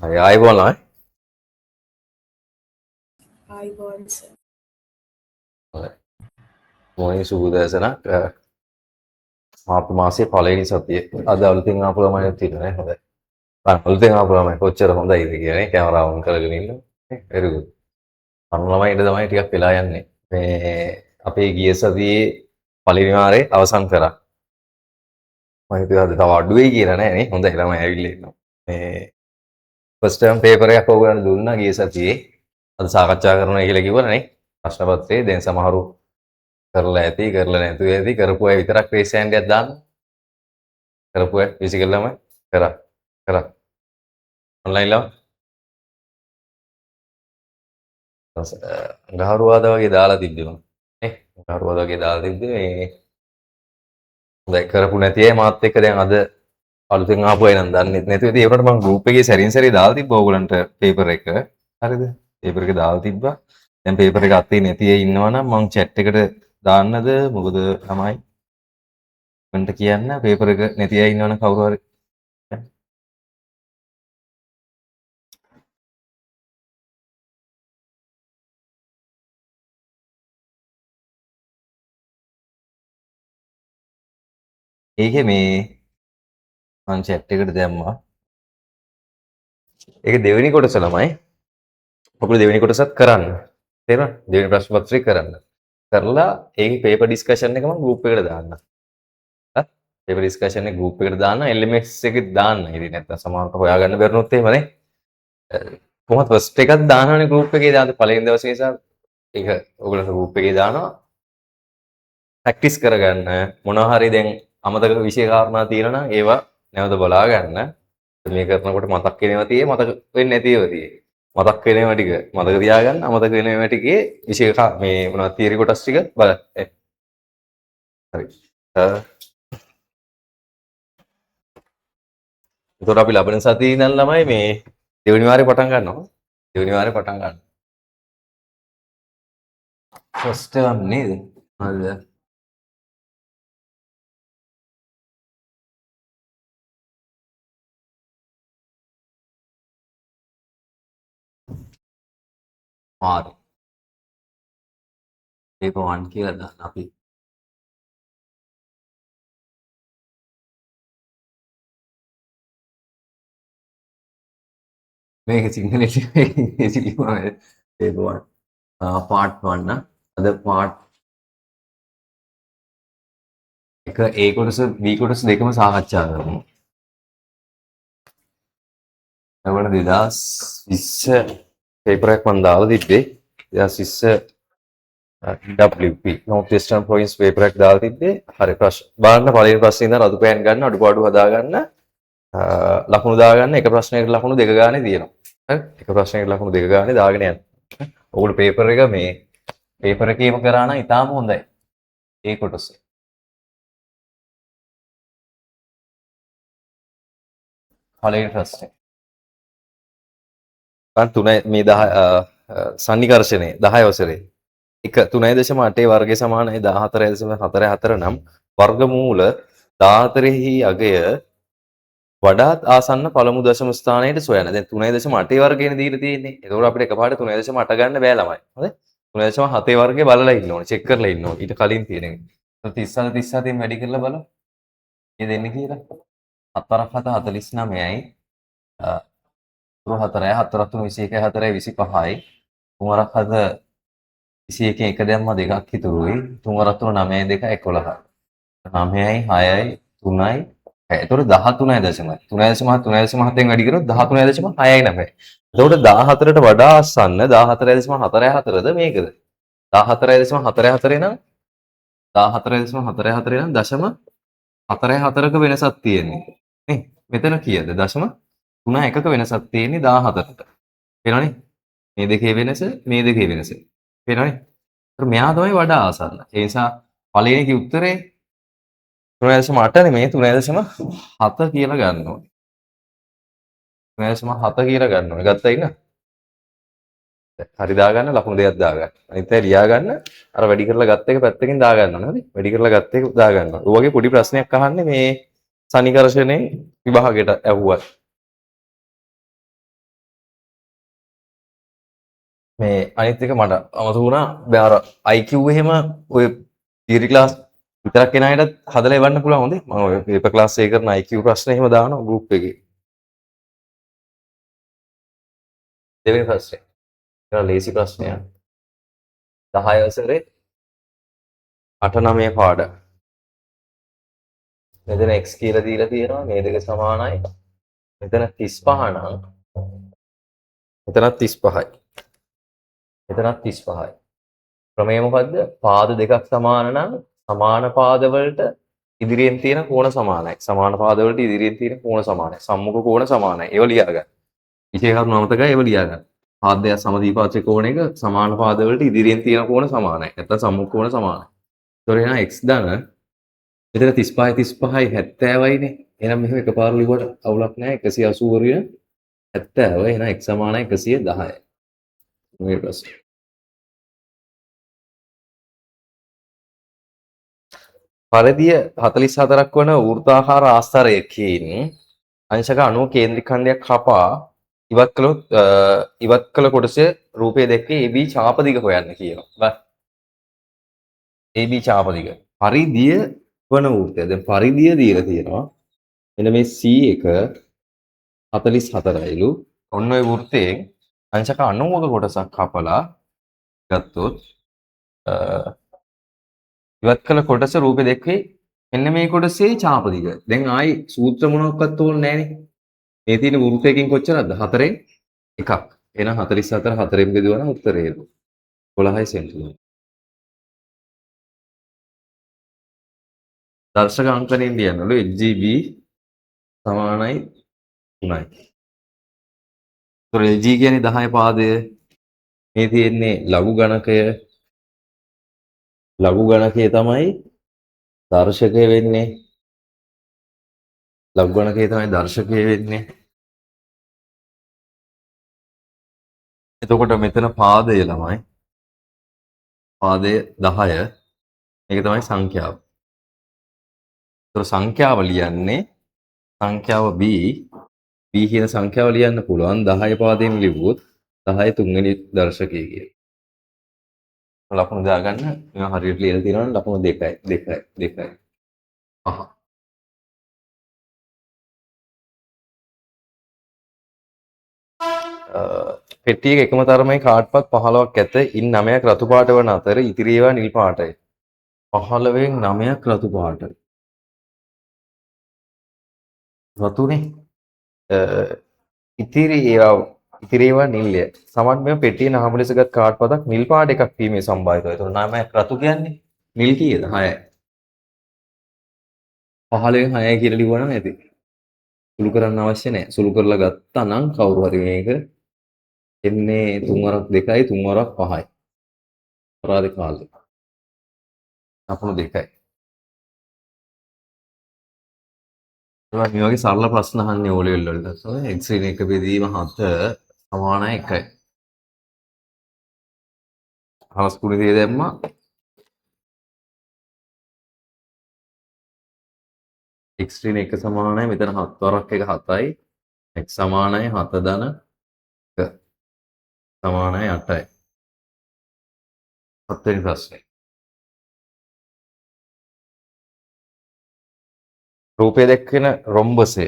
හරි ආයිබෝන් ළමයි. ආයිබෝන් සර්. හොඳයි. මොහේ සුබ දැසනක් මාර්තු මාසයේ පළවෙනි සතියේ අද අලුතෙන් ආපු ළමයිත් ඉන්නවා නේ. හොඳයි. අලුතෙන් ආපු ළමයි කොච්චර හොඳයිද කියන්නේ කැමරාව ඔන් කරගෙන ඉන්න. very good. අනු ළමයින්ට තමයි ටිකක් වෙලා යන්නේ. මේ අපේ ගිය සතියේ පළවෙනි වාරේ අවසන් කරා. මම හිතුවා අද තව අඩු වෙයි කියලා නෑ නේ. හොඳයි ළමයි ඇවිල්ලා ඉන්නවා. මේ ෆස්ට් ටර්ම් පේපර් එකක් ඕගොල්ලන්ට දුන්නා ගිය සතියේ. අද සාකච්ඡා කරනවා කියලා කිව්වනේ නේ. ප්‍රශ්න පත්‍රයේ දැන් සමහරු කරලා ඇති කරලා නැතුව ඇති කරපු අය විතරක් රේස් හෑන්ඩ් එකක් දාන්න. කරපු අය ෆිසිකල් ළමයි කරා ඔන්ලයින් ළමයි ගහරුවාද වගේ දාලා තිබ්බේ මම නේ ගහරුවාද වගේ දාලා තිබ්බේ මේ දැන් කරපු නැති අය මාත් එක්ක දැන් අද අලුතෙන් ආපු අය නම් දන්නේ නැතුව ඉතින් ඒකට මම ගෲප් එකේ සැරින් සැරේ දාලා තිබ්බා ඕගලන්ට පේපර් එක හරිද පේපර් එක දාලා තිබ්බා දැන් පේපර් එක අතේ නැති අය ඉන්නවනම් මම chat එකට දාන්නද මොකද ළමයි මන්ට කියන්න පේපර් එක නැති අය ඉන්නවනම් කවුරු හරි ඒකේ මේ මම chat එකට දැම්මා ඒක දෙවෙනි කොටස ළමයි ඔගොල්ලෝ දෙවෙනි කොටසත් කරන්න තේරෙනවද දෙවෙනි ප්‍රශ්න පත්‍රය කරන්න කරලා ඒකේ පේපර් ඩිස්කෂන් එක මම ගෲප් එකට දාන්න හරි පේපර් ඩිස්කෂන් එක ගෲප් එකට දාන්න LMS එකේ දාන්න ඉතින් නැත්නම් සමහරවිට හොයාගන්න බැරිනොත් එහෙමනේ කොහොමද ෆස්ට් එකක් දානවනේ ගෲප් එකේ දාන්න පළවෙනි දවසේ නිසා ඒක ඔයගොල්ලෝ ගෲප් එකේ දානවා ප්‍රැක්ටිස් කරගන්න මොනවා හරි දැන් අමතක විෂය කාරණා තියෙනවා නම් ඒවා නැවත බලා ගන්න මේ කරනකොට මතක් වෙනවා තියෙයි මතක වෙන්නේ නැති ඒවා තියෙයි මතක් වෙනවා ටික මතක තියාගන්න අමතක වෙනවා ටිකේ විෂය මේ මොනවද තියරි කොටස් ටික බලන්න හරි එතකොට අපි ලබන සතියේ ඉඳන් ළමයි මේ දෙවෙනි වාරේ පටන් ගන්නවා දෙවෙනි වාරේ පටන් ගන්න ෆස්ට් එක නේද හරිද මාරි ඒක 1 කියලා දාන්න අපි මේක සිංහලෙන් ඉංග්‍රීසි ලියුවා ඒක 1 part 1 න අද part එක A කොටස B කොටස දෙකම සාකච්ඡා කරමු. ඒවල 2020 පේපර් එකක් මම දාලා තිබ්බේ 2020 WP North Eastern Province paper එකක් දාලා තිබ්බේ. හරි ප්‍රශ්න බලන්න පළවෙනි ප්‍රශ්නේ ඉඳන් අඩු පෑන් ගන්න අඩුපාඩු හදා ගන්න ලකුණු දා ගන්න එක ප්‍රශ්නයකට ලකුණු දෙක ගානේ තියෙනවා. හරි එක ප්‍රශ්නයකට ලකුණු දෙක ගානේ දාගෙන යන්න. ඔයගොල්ලෝ පේපර් එක මේ පේපර් එකේම කරා නම් ඉතාලම හොඳයි. ඒ කොටස. පළවෙනි ප්‍රශ්නේ. තුනයි මේ 10 සන්නිකර්ෂණය 10 වසරේ 3.8 වර්ගය සමානයි 14.44 නම් වර්ගමූල 14හි අගය වඩාත් ආසන්න පළමු දශම ස්ථානයට සොයන්න. දැන් 3.8 වර්ගයනේ දීලා තියෙන්නේ. ඒකෝර අපිට එකපාරට 3.8 ගන්න බෑ ළමයි. හරි? 3.7 වර්ගය බලලා ඉන්න ඕනේ. චෙක් කරලා ඉන්න ඕනේ. ඊට කලින් තියෙන එක. 37 37 වැඩි කරලා බලමු. මේ දෙන්නේ කියලා. 4ක් 7 49යි. 4 4 3 21 4 25යි 3 7 21 එක දැම්ම දෙකක් ඉතුරුයි 3 3 9 2 11 9යි 6යි 3යි එතකොට 13.3 3.7න් වැඩි කරොත් 13.6යි 9. එතකොට 14ට වඩා ආසන්න 14.44ද මේකද 14.44 නම් 14.44 නම් දශම 44ක වෙනසක් තියෙන්නේ නේ මෙතන කීයද දශම 3 එකක වෙනසක් තියෙන්නේ 14ට. පේනවනේ? මේ දෙකේ වෙනස, මේ දෙකේ වෙනස. පේනවනේ? ඒත් මෙයා තමයි වඩා ආසන්න. ඒ නිසා පළවෙනි උත්තරේ 3.8 නෙමෙයි 3.7 කියලා ගන්න ඕනේ. 3.7 කියලා ගන්න ඕනේ. ගත්තා ඉන්න. හරි දාගන්න ලකුණු දෙකක් දාගන්න. අනිත් අය ලියා ගන්න අර වැඩි කරලා ගත්ත එක පැත්තකින් දා ගන්න ඕනේ. හරි? වැඩි කරලා ගත්ත එක දා ගන්න ඕනේ. ඔය වගේ පොඩි ප්‍රශ්නයක් අහන්නේ මේ සනිකර්ෂණේ විභාගයට ඇහුවා. මේ අනිත් එක මට අමතක වුණා බෑ අර IQ එහෙම ඔය තියරි ක්ලාස් විතරක් එන අයටත් හදලා එවන්න පුළුවන් හොඳේ මම ඔය පේපර් ක්ලාස් එකේ කරන IQ ප්‍රශ්න එහෙම දානවා ගෲප් එකේ දෙවෙනි ප්‍රශ්නේ ඒක ලේසි ප්‍රශ්නයක් 10 වසරේ 8 9 පාඩම් මෙතන x කියලා දීලා තියෙනවා මේ දෙක සමානයි මෙතන 35 නම් මෙතනත් 35යි මෙතනත් 35යි ක්‍රමය මොකද්ද? පාද දෙකක් සමාන නම් සමාන පාදවලට ඉදිරියෙන් තියෙන කෝණ සමානයි. සමාන පාදවලට ඉදිරියෙන් තියෙන කෝණ සමානයි. සම්මුඛ කෝණ සමානයි. ඒව ලියා ගන්න. විශේෂ කරුණු අමතකයි ඒව ලියා ගන්න. පාද දෙක සමදීපාර්ශ්ව කෝණයක සමාන පාදවලට ඉදිරියෙන් තියෙන කෝණ සමානයි. නැත්නම් සම්මුඛ කෝණ සමානයි. ඒතොර එහෙනම් x ධන මෙතන 35යි 35යි 70යිනේ. එහෙනම් මෙහෙම එකපාර ලිව්වට අවුලක් නැහැ. 180 වරිය 70. එහෙනම් x සමානයි 110යි. මේ ප්‍රශ්නේ පරිධිය 44ක් වන ඌර්ධාකාර ආස්තරයකින් අංශක 90 කේන්ද්‍රික ඛණ්ඩයක් කපා ඉවත් කළ කොටසේ රූපයේ දැක්වේ AB ඡාප දිග හොයන්න කියනවා. AB ඡාප දිග. පරිධිය වන ඌර්ධය. දැන් පරිධිය දීලා තියෙනවා. මෙන්න මේ C1 44යිලු. ඔන්න ඔය වෘත්තයෙන් අංශක 90ක කොටසක් කපලා ගත්තොත් ඉවත් කළ කොටස රූපේ දැක්වේ මෙන්න මේ කොටසේ ඡාප දිග. දැන් ආයි සූත්‍ර මොනක්වත් ඕනේ නැහනේ. මේ තියෙන වෘත්තයකින් කොච්චරද? 4න් එකක්. එහෙනම් 44 4න් බෙදුවා නම් උත්තරේ 12 සෙන්ටිමීටර. දර්ශක අංකණයෙන් ලියන්නලු HGB සමානයි 3යි. ඒතර LG කියන්නේ 10 පාදය. මේ තියෙන්නේ ලඝු ගණකය. ලඝු ගණකය තමයි දර්ශකය වෙන්නේ. ලඝු ගණකය තමයි දර්ශකය වෙන්නේ. එතකොට මෙතන පාදය ළමයි. පාදය 10. මේක තමයි සංඛ්‍යාව. ඒතර සංඛ්‍යාව ලියන්නේ සංඛ්‍යාව B කියන සංඛ්‍යාව ලියන්න පුළුවන් 10 පාදයෙන් ලිව්වොත් 10 තුන්වෙනි දර්ශකය කියලා. ලකුණු දාගන්න මේවා හරියට ලියලා තියෙනවා නම් ලකුණු 2යි. පෙට්ටියක එකම තරමේ කාඩ්පත් 15ක් ඇත. ඉන් 9ක් රතු පාට වන අතර ඉතිරි ඒවා නිල් පාටයි. 15න් 9ක් රතු පාටයි. රතුනේ. ඉතිරි ඒවා නිල්ය. සමන් මේ පෙට්ටියේ නාම ලෙසගත් කාඩ්පතක් නිල් පාට එකක් වීමේ සම්භාවිතය. ඒතකොට 9ක් රතු කියන්නේ නිල් කීයද? 6යි. 15න් 6යි කියලා ලිව්වනම් ඇති. සුළු කරන්න අවශ්‍ය නැහැ. සුළු කරලා ගත්තා නම් කවුරු හරි මේක එන්නේ 3 වරක් 2යි 3 වරක් 5යි. අපරාධ කාලේ. ලකුණු 2යි. මේ වගේ සරල ප්‍රශ්න අහන්නේ O level වලට. x ඍණ 1 බෙදීම 7 සමානයි 1යි. හවස් කුණේ දැම්මා. x ඍණ 1 සමානයි මෙතන 7 වරක් 1 7යි. x සමානයි 7 ධන 1 සමානයි 8යි. 7 වෙනි ප්‍රශ්නේ. රූපයේ දැක්වෙන රොම්බසය.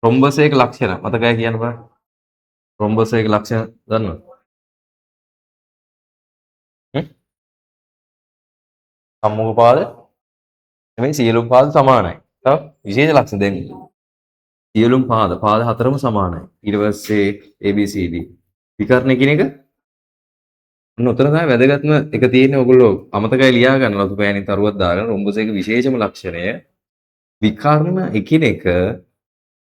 රොම්බසයක ලක්ෂණ මතකයි කියන්න බෑ. රොම්බසයක ලක්ෂණ දන්නවද? සම්මුඛ පාද නෙමෙයි සියලුම පාද සමානයි. තව විශේෂ ලක්ෂණ දෙන්න. සියලුම පාද හතරම සමානයි. ඊට පස්සේ ABCD විකර්ණ කියන එක ඔන්න උතන තමයි වැදගත්ම එක තියෙන්නේ. ඔයගොල්ලෝ අමතකයි ලියා ගන්න රතු පෑනින් තරුවක් දාගෙන රොම්බසයක විශේෂම ලක්ෂණය විකර්ණ එකිනෙක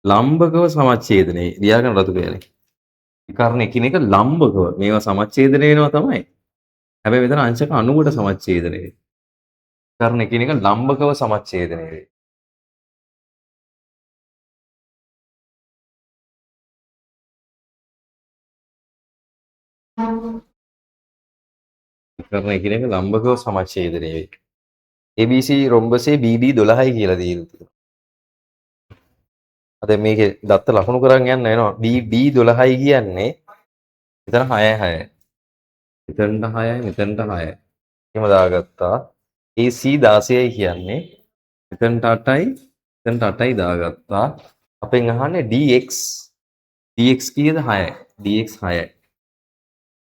ලම්බකව සමච්ඡේදනයේ ලියා ගන්න රතු පෑනේ. විකර්ණ එකිනෙක ලම්බකව මේවා සමච්ඡේදනය වෙනවා තමයි. හැබැයි මෙතන අංශක 90කට සමච්ඡේදනය වෙයි. විකර්ණ එකිනෙක ලම්බකව සමච්ඡේදනය වෙයි. විකර්ණ එකිනෙක ලම්බකව සමච්ඡේදනය වෙයි. ABC රොම්බසේ BD 12යි කියලා දීලා තියෙනවා. අද මේකේ දත්ත ලකුණු කරන් යන්න එනවා. D12යි කියන්නේ එතන 6 6. මෙතනට 6යි මෙතනට 6යි. එහෙම දාගත්තා. AC 16යි කියන්නේ මෙතනට 8යි මෙතනට 8යි දාගත්තා. අපෙන් අහන්නේ dx. dx කීයද 6යි. dx 6යි.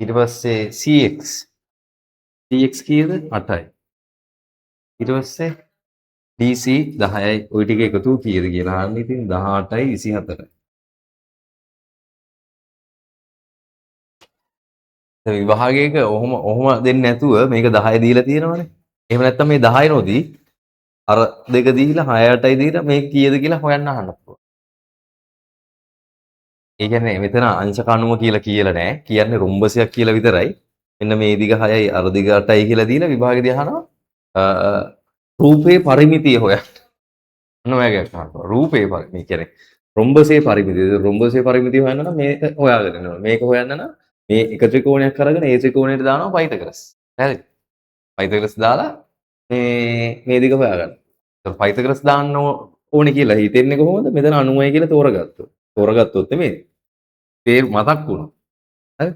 ඊට පස්සේ cx. cx කීයද 8යි. ඊට පස්සේ DC 10යි. ওই ටික එකතු කීයද කියලා අහන්නේ. ඉතින් 18යි 24යි. දැන් විභාගයක ඔහොම දෙන්නේ නැතුව මේක 10 දීලා තියෙනවනේ. එහෙම නැත්නම් මේ 10 නොදී අර දෙක දීලා 6 8යි දීලා මේක කීයද කියලා හොයන්න අහන්න පුළුවන්. ඒ කියන්නේ මෙතන අංශක අණුව කියලා නෑ. කියන්නේ රුම්බසයක් කියලා විතරයි. මෙන්න මේ දිග 6යි අර දිග 8යි කියලා දීලා විභාගෙදී අහනවා රූපේ පරිමිතිය හොයන්න. මොන වගේක් අහනවා. රූපේ පරිමිතිය කියන්නේ රුම්බසේ පරිමිතිය. රුම්බසේ පරිමිතිය හොයන්න නම් මේක හොයාගෙන යනවා. මේක හොයන්න නම් මේ එක ත්‍රිකෝණයක් අරගෙන ඒ ත්‍රිකෝණයට දානවා පයිතගරස්. හරිද? පයිතගරස් දාලා මේ දිග හොයාගන්න. ඒත් පයිතගරස් දාන්න ඕනේ කියලා හිතෙන්නේ කොහොමද? මෙතන 90යි කියලා තෝරගත්තොත්. තෝරගත්තොත් මේ මතක් වුණා. හරි?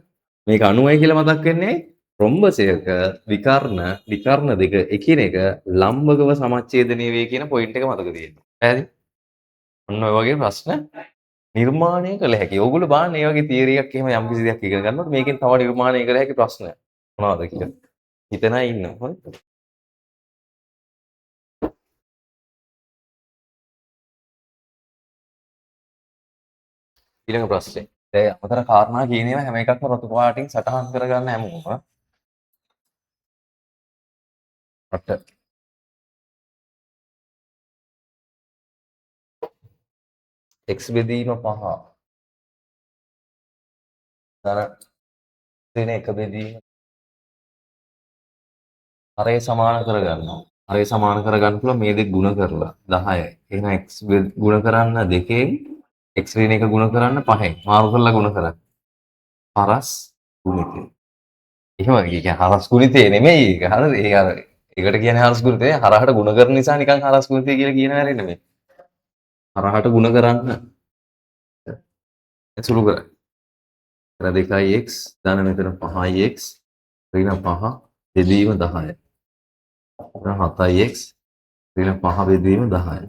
මේක 90යි කියලා මතක් වෙන්නේ රොම්බසයක විකර්ණ දෙක එකිනෙක ලම්බකව සමච්ඡේදනය වේ කියන පොයින්ට් එක මතක තියෙනවා. හරි? ඔන්න ඔය වගේ ප්‍රශ්න නිර්මාණය කළ හැකියි. ඕගොල්ලෝ බලන්න මේ වගේ තියරි එකක් එහෙම යම් කිසි දෙයක් ඉගෙන ගන්නකොට මේකෙන් තව නිර්මාණය කළ හැකි ප්‍රශ්න මොනවද කියලා. හිතන අය ඉන්නවා. හරි? ඊළඟ ප්‍රශ්නේ. දැන් අමතර කාරණා කියන ඒවා හැම එකක්ම රතු පාටින් සටහන් කරගන්න හැමෝම. අට x බෙදීම 5. ධන දෙන එක බෙදීම හරය සමාන කරගන්නවා. හරය සමාන කරගන්න පුළුවන් මේ දෙක ගුණ කරලා 10යි. එහෙනම් x ගුණ කරන්න 2කින් x ඍණ එක ගුණ කරන්න 5න්. මාරු කරලා ගුණ කරන්න. හරස් ගුණිතය. එහෙම කියන්නේ හරස් ගුණිතය නෙමෙයි ඒක. හරිද? ඒ අර ඒකට කියන්නේ හරස් ගුණිතය. හරහට ගුණ කරන නිසා නිකන් හරස් ගුණිතය කියලා කියන හැරෙ නෙමෙයි. හරහට ගුණ කරන්න සුළු කරයි. කර 2x ධන මෙතන 5x ඍණ 5 බෙදීම 10යි. ඍණ 7x ඍණ 5 බෙදීම 10යි.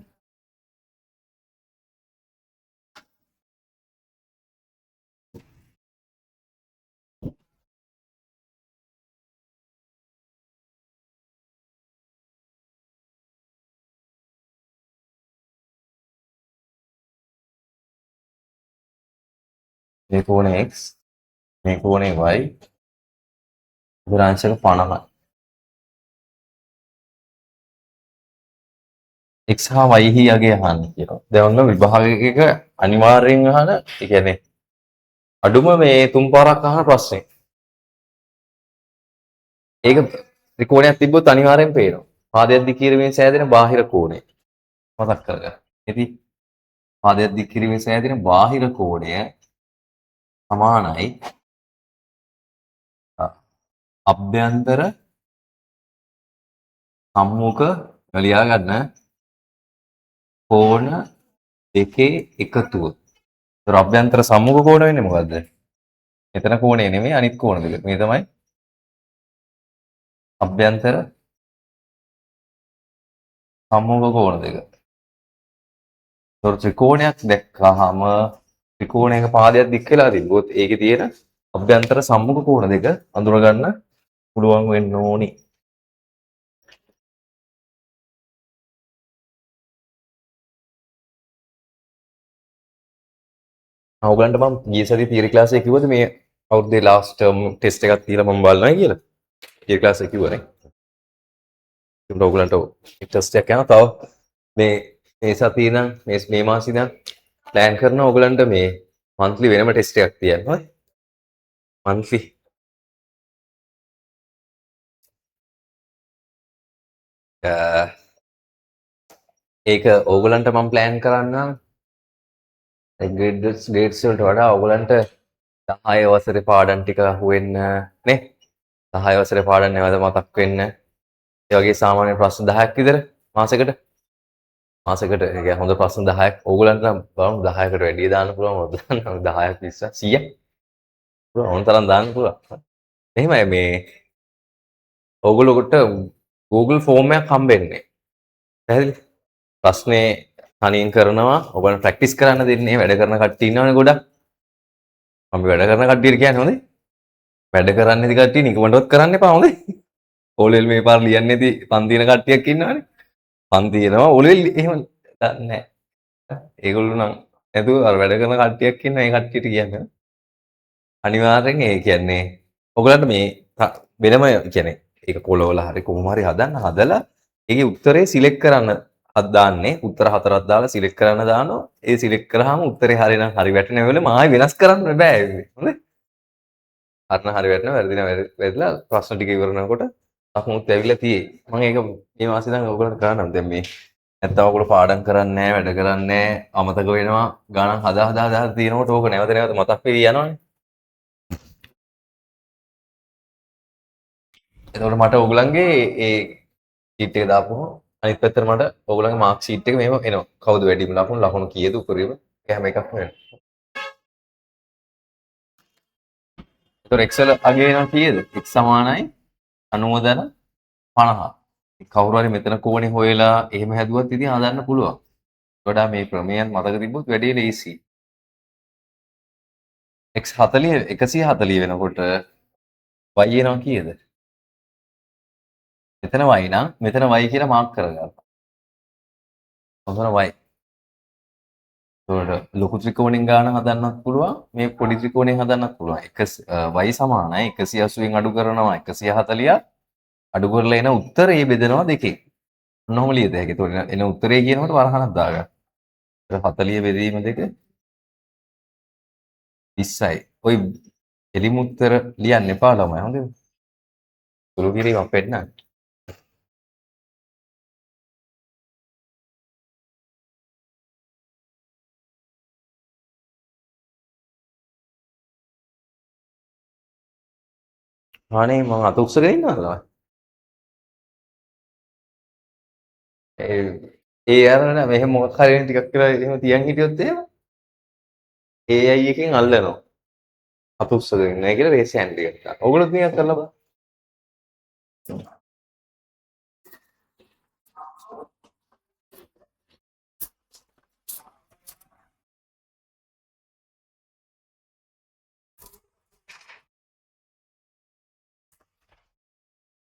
මේ කෝණය x මේ කෝණය y විරාංශක 50යි. x හා y හි යගේ අහන්න කියනවා. දැන් ඔන්න විභාගයක අනිවාර්යෙන් අහන, ඒ කියන්නේ අඩුම මේ තුන් පාරක් අහන ප්‍රශ්නේ. ඒක ත්‍රිකෝණයක් තිබ්බොත් අනිවාර්යෙන් පේනවා. පාදයක් දික් කිරීමෙන් සෑදෙන බාහිර කෝණය. මතක් කරගන්න. ඉතින් පාදයක් දික් කිරීමෙන් සෑදෙන බාහිර කෝණය සමානයි අභ්‍යන්තර සම්මුඛ ලියා ගන්න කෝණ දෙකේ එකතුව. ඒතර අභ්‍යන්තර සම්මුඛ කෝණ වෙන්නේ මොකද්ද? මෙතන කෝණය නෙමෙයි අනිත් කෝණ දෙක. මේ තමයි අභ්‍යන්තර සම්මුඛ කෝණ දෙක. ඒතර ත්‍රිකෝණයක් දැක්කහම ත්‍රිකෝණයක පාදයක් දික් වෙලා තිබ්බොත් ඒකේ තියෙන අභ්‍යන්තර සම්මුඛ කෝණ දෙක අඳුර ගන්න පුළුවන් වෙන්න ඕනි. ඔයගලන්ට මම ගිය සතියේ තියරි ක්ලාස් එකේ කිව්වද මේ අවුරුද්දේ ලාස්ට් ටර්ම් ටෙස්ට් එකක් තියලා මම බලනවා කියලා. තියරි ක්ලාස් එකේ කිව්වනේ. ඒකට ඔයගලන්ට ටෙස්ට් එකක් යනවා. තව මේ සතියේ ඉඳන් මේ මාසේ ඉඳන් ප්ලෑන් කරනවා ඔයගලන්ට මේ මන්ත්ලි වෙනම ටෙස්ට් එකක් තියන්න. හරි? මන්ත්ලි ඒක ඕගලන්ට මම ප්ලෑන් කරන්නම් ග්‍රේඩ්ස් වලට වඩා ඕගලන්ට 10 වසරේ පාඩම් ටික අහුවෙන්න නේ 10 වසරේ පාඩම් නැවත මතක් වෙන්න ඒ වගේ සාමාන්‍ය ප්‍රශ්න 10ක් විතර මාසෙකට මාසෙකට ඒ කියන්නේ හොඳ ප්‍රශ්න 10ක් ඕගොල්ලන්ට නම් බලමු 10කට වැඩිය දාන්න පුළුවන් වද 10ක් 20ක් 100ක් පුළුවන් ඕන තරම් දාන්න පුළුවන්. එහෙමයි මේ ඕගොල්ලෝකට Google ෆෝම් එකක් හම්බෙන්නේ. පැහැදිලි? ප්‍රශ්නේ තනියෙන් කරනවා. ඔයගොල්ලන් ප්‍රැක්ටිස් කරන්න දෙන්නේ වැඩ කරන කට්ටිය ඉන්නවනේ ගොඩක්. අපි වැඩ කරන කට්ටියට කියන්නේ හොඳේ. වැඩ කරන්නේ නැති කට්ටිය නිකමටවත් කරන්න එපා හොඳේ. ඕලෙල් මේ පාර ලියන්නේ නැති පන්තින කට්ටියක් ඉන්නවනේ. පන්ති එනවා ඕලෙල් එහෙම දන්නේ නැහැ. ඒගොල්ලෝ නම් නැතුව අර වැඩ කරන කට්ටියක් ඉන්න ඒ කට්ටියට කියන්නේ අනිවාර්යෙන් ඒ කියන්නේ ඔයගලන්ට මේ වෙනම කියන්නේ ඒක කොලවල හරි කොහොම හරි හදලා ඒකේ උත්තරේ සිලෙක්ට් කරන්න දාන්නේ උත්තර හතරක් දාලා සිලෙක්ට් කරන්න දානවා ඒ සිලෙක්ට් කරාම උත්තරේ හරි නම් හරි වැටෙන වෙලෙම ආයෙ වෙනස් කරන්න බෑ හොඳේ හරින හරි වැටෙන වැරදින වැරදිලා ප්‍රශ්න ටික ඉවර වෙනකොට ලකුණුත් ඇවිල්ලා තියෙයි මම ඒක මේ මාසෙ ඉඳන් ඔයගලන්ට කරන්නම් දැන් මේ නැත්තම් ඔයගොල්ලෝ පාඩම් කරන්නේ නැහැ වැඩ කරන්නේ නැහැ අමතක වෙනවා ගණන් හදා තියෙනකොට ඕක නැවත නැවත මතක් වෙවි යනවනේ එතකොට මට ඕගොල්ලන්ගේ ඒ ෂීට් එක දාපුවම අනිත් පැත්තට මට ඕගොල්ලන්ගේ මාක් ෂීට් එක මෙහෙම එනවා කවුද වැඩිම ලකුණු කීයද උපරිම ඒ හැම එකක්ම එනවා එතකොට Excel අගේ එනවා කීයද x සමානයි 90/50 කවුරු හරි මෙතන කෝණේ හොයලා එහෙම හැදුවත් ඉතින් හදන්න පුළුවන් වඩා මේ ක්‍රමයන් මතක තිබ්බොත් වැඩේ ලේසි. x40 140 වෙනකොට y එනවා කීයද? මෙතන y නම් මෙතන y කියලා මාක් කරගන්න. ඔතන y. ඒකට ලොකු ත්‍රිකෝණෙන් ගාන හදන්නත් පුළුවන් මේ පොඩි ත්‍රිකෝණෙන් හදන්නත් පුළුවන්. y සමානයි 180න් අඩු කරනවා 140 අඩු කරලා එන උත්තරේ බෙදනවා දෙකෙන්. ඔන්නෝම ලියද හැකි. ඒතකොට එන උත්තරේ කියනකොට වරහණක් දාගන්න. 40 බෙදීම 2 20යි. ඔය එලිම උත්තර ලියන්න එපා ළමයි හොඳද? සුළු කිරීමක් වෙන්න. අනේ මම අත උස්සගෙන ඉන්නවද ළමයි? ඒ අරන මෙහෙම මොකක් හරි ටිකක් කියලා එහෙම තියන් හිටියොත් එහෙම AI එකෙන් අල්ලනවා. අත උස්සගෙන ඉන්නයි කියලා රේස් හෑන්ඩ් එකක් ගන්න. ඕගොල්ලෝ නිකන් කරලා බලන්න.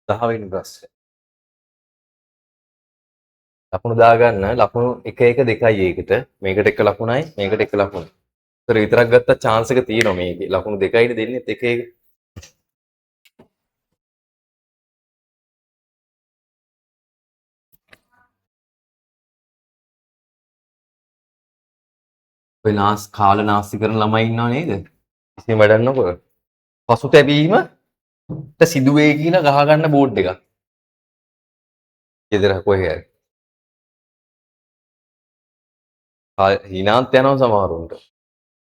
10 වෙනි ප්‍රශ්නේ. ලකුණු දාගන්න ලකුණු 1 1 2යි ඒකට. මේකට එක ලකුණයි මේකට එක ලකුණයි. ඒතර විතරක් ගත්තා chance එක තියෙනවා මේකේ. ලකුණු 2යිනේ දෙන්නේ 1 1. ඔය කාල නාස්ති කරන ළමයි ඉන්නව නේද? කිසිම වැඩක් නොකර. පසුතැවීමට සිදුවේ කියලා ගහගන්න බෝඩ් එකක්. ගෙදර කොහේ හරි. හිනාත් යනවා සමහරුන්ට.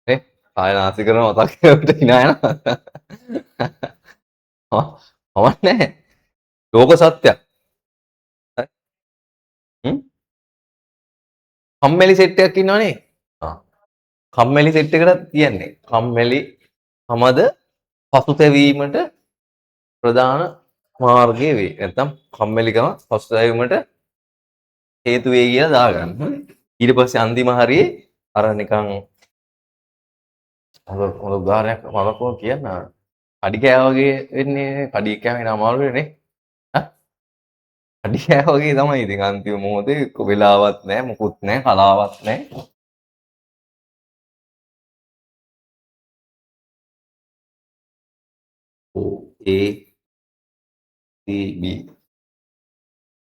නේ? කාය නාස්ති කරන මතක් ඒකට හිනා යනවා. හවන්නේ නැහැ. ලෝක සත්‍යයක්. හරි? හ්ම්? කම්මැලි සෙට් එකක් ඉන්නවනේ. කම්මැලි සෙට් එකකට කියන්නේ කම්මැලි තමද පසුතැවීමට ප්‍රධාන මාර්ගය වේ. නැත්නම් කම්මැලිකම පසුතැවීමට හේතු වේ කියලා දාගන්න. ඊට පස්සේ අන්තිම හරියේ අර නිකන් හොඳ උදාහරණයක් මම කොහොම කියන්න. කඩි කෑ වගේ වෙන්නේ කඩි කෑමේ අමාරුනේ නේ. කඩි කෑ වගේ තමයි ඉතින් අන්තිම මොහොතේ වෙලාවක් නැහැ මොකුත් නැහැ කලාවක් නැහැ. A C B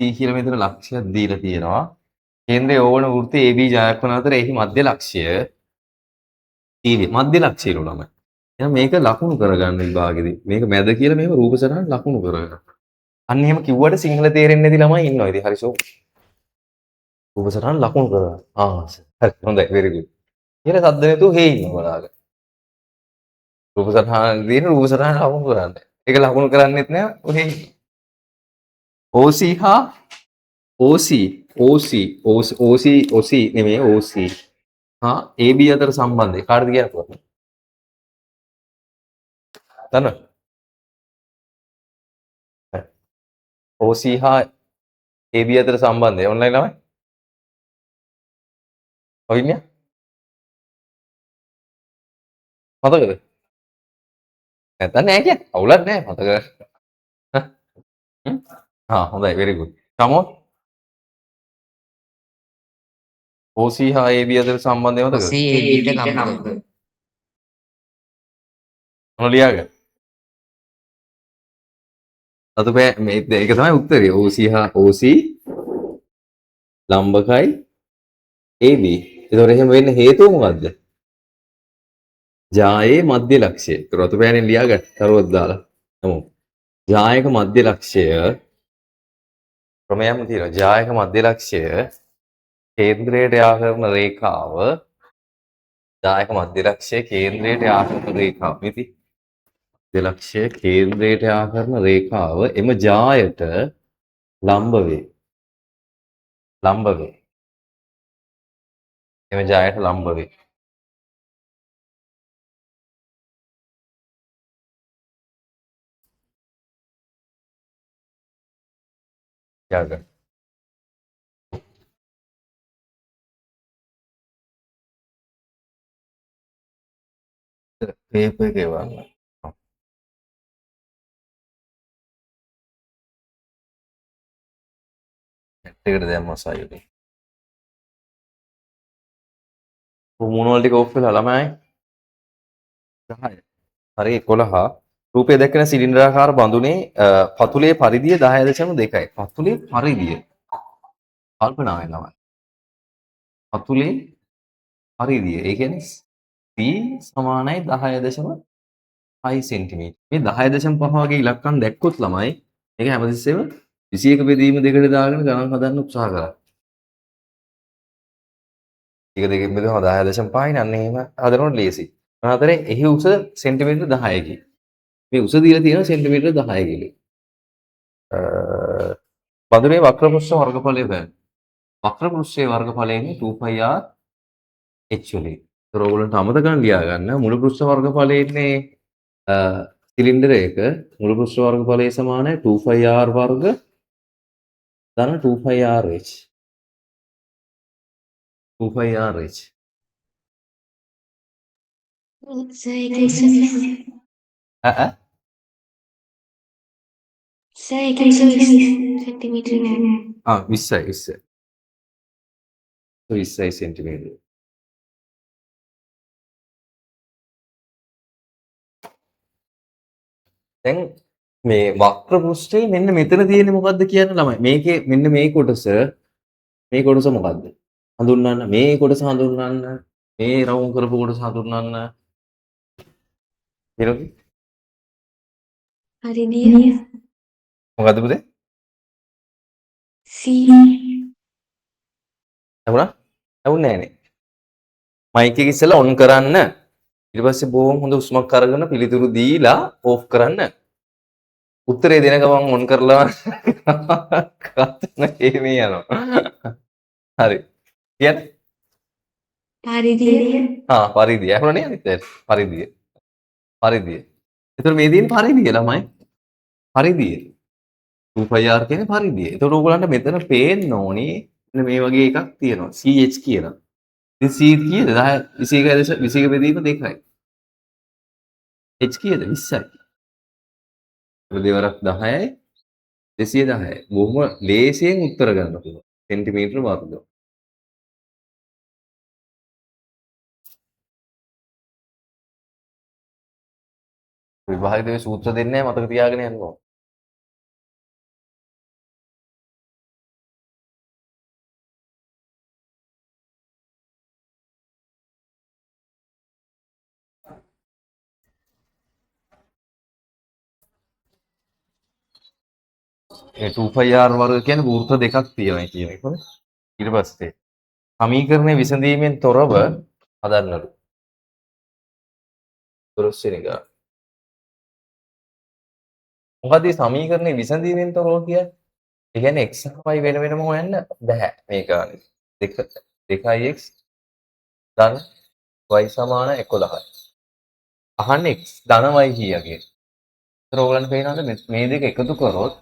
C කියලා මෙතන ලක්ෂ්‍යයක් දීලා තියෙනවා. කේන්ද්‍රයේ ඕවන වෘත්තය AB ජයක් වන අතර එහි මධ්‍ය ලක්ෂ්‍ය CD මධ්‍ය ලක්ෂ්‍යය ළමයි. එහෙනම් මේක ලකුණු කරගන්න විභාගෙදී. මේක මැද කියලා මෙහෙම රූප සටහන ලකුණු කරගන්න. අන්න එහෙම කිව්වට සිංහල තේරෙන්නේ නැති ළමයි ඉන්නවා. ඉතින් හරි ෂෝ. රූප සටහන ලකුණු කරගන්න. හරි හොඳයි very good. ඊට සද්ද නැතුව හේ ඉන්නවා බලාගෙන. රූප සටහන දින රූප සටහන ලකුණු කරන්න. ඒක ලකුණු කරන්නේත් නෑ ඔහේ OC හා OC OC OC නෙමෙයි OC හා AB අතර සම්බන්ධය කාටද කියලා පුළුවන්. දන්නවද? OC හා AB අතර සම්බන්ධය ඔන්ලයින් ළමයි. අවින්‍ය මතකද? නැත්නම් නෑ කිය. අවුලක් නෑ මතක. හොඳයි very good. Come OC හා AB අතර සම්බන්ධය මතකද? OCABට ලම්බව. මොන ලියාගන්න? අතපෑ මේ ඒක තමයි උත්තරේ. OC හා OC ලම්බකයි AB. ඒතකොට එහෙම වෙන්න හේතුව මොකද්ද? ජායේ මධ්‍ය ලක්ෂය. ඒතකොට අතපෑනේ ලියාගන්න. කරුවක් දාලා. හමු. ජායක මධ්‍ය ලක්ෂය ක්‍රමයක්ම තියෙනවා. ජායක මධ්‍ය ලක්ෂය කේන්ද්‍රයට යා කරන රේඛාව ජායක මධ්‍ය ලක්ෂය කේන්ද්‍රයට යා කරන රේඛාව. මිති මධ්‍ය ලක්ෂය කේන්ද්‍රයට යා කරන රේඛාව එම ජායට ලම්බ වේ. ලම්බ වේ. එම ජායට ලම්බ වේ. යාගන්න. පේපර් එකේ වන්න. එකට දැම්මා සයිඩ්. මූණ වල ටික ඔෆ් වෙලා ළමයි 10. හරි 11. රූපය දැක්කන සිලින්ඩරාකාර බඳුනේ පතුලේ පරිධිය 10.2යි. පතුලේ පරිධිය. කල්පනා වෙන්න ළමයි. පතුලේ පරිධිය. ඒ කියන්නේ C සමානයි 10.5 සෙන්ටිමීටර්. මේ 10.5 වගේ ඉලක්කම් දැක්කොත් ළමයි මේක හැමතිස්සෙම 21 බෙදීම දෙකට දාගෙන ගණන් හදන්න උත්සාහ කරා. එක දෙකෙන් බෙදුවම 10.5යි නන්නේ එහෙම හදනකොට ලේසි. අතරේ එහි උස සෙන්ටිමීටර් 10කි. මේ උස දීලා තියෙනවා සෙන්ටිමීටර් 10 කියලා. බඳුනේ වක්‍ර පෘෂ්ඨ වර්ගඵලය හොයන්න. වක්‍ර පෘෂ්ඨයේ වර්ගඵලයෙන් 2πr h වලින්. ඒතර ඕගොල්ලන්ට අමතක කරන් ලියා ගන්න මුළු පෘෂ්ඨ වර්ගඵලයේ ඉන්නේ සිලින්ඩර් එක මුළු පෘෂ්ඨ වර්ගඵලය සමානයි 2πr වර්ග ධන 2πrh 2πrh ඈ सेंटीमीटर 20යි 20යි සෙන්ටිමීටර. දැන් මේ වක්‍ර පෘෂ්ඨයේ මෙන්න මෙතන තියෙන්නේ මොකද්ද කියන්න ළමයි. මේකේ මෙන්න මේ කොටස මොකද්ද? හඳුන්වන්න. මේ කොටස හඳුන්වන්න. මේ රවුම් කරපු කොටස හඳුන්වන්න. ඊළඟ परिधीय මොකද්ද පුතේ? C ඇහුණා? ඇහුන්නේ නැහනේ. මයික් එක ඉස්සෙල්ලා ඔන් කරන්න. ඊට පස්සේ බොහොම හොඳ උස්මක් අරගෙන පිළිතුරු දීලා ඕෆ් කරන්න. උත්තරේ දෙන ගමන් ඔන් කරලා කතන මේ යනවා. හරි. කියන්නේ परिधीय පරිධිය. ඇහුණා නේද? පරිධිය. පරිධිය. ඒතර මේ දින පරිධිය ළමයි. පරිධිය. 2πr කියන්නේ පරිධිය. ඒතර ඕගොල්ලන්ට මෙතන පේන්න ඕනේ මෙන්න මේ වගේ එකක් තියෙනවා. CH කියලා. ඉතින් C කීයද? 10 21 බෙදීම 2යි. H කීයද? 20යි. දෙවරක් 10යි 210යි. බොහොම ලේසියෙන් උත්තර ගන්න පුළුවන්. සෙන්ටිමීටර වර්ග. විභාගයේ සූත්‍ර දෙන්නේ නැහැ මතක තියාගෙන යන්න ඕන. ඒ 2πr වර්ග කියන්නේ වෘත්ත දෙකක් තියෙනවා කියන එක. ඊට පස්සේ සමීකරණය විසඳීමෙන් තොරව හදන්නලු. දොරස්සිනික. මොකද මේ සමීකරණය විසඳීමෙන් තොරව කියන්නේ? ඒ කියන්නේ x සහ y වෙන වෙනම හොයන්න බෑ මේ ගානේ. 2x ධන y සමාන 11යි. අහන්නේ x ධන y කීයගේ. ඒතර ඕගලන්ට පේනවද මේ දෙක එකතු කරොත්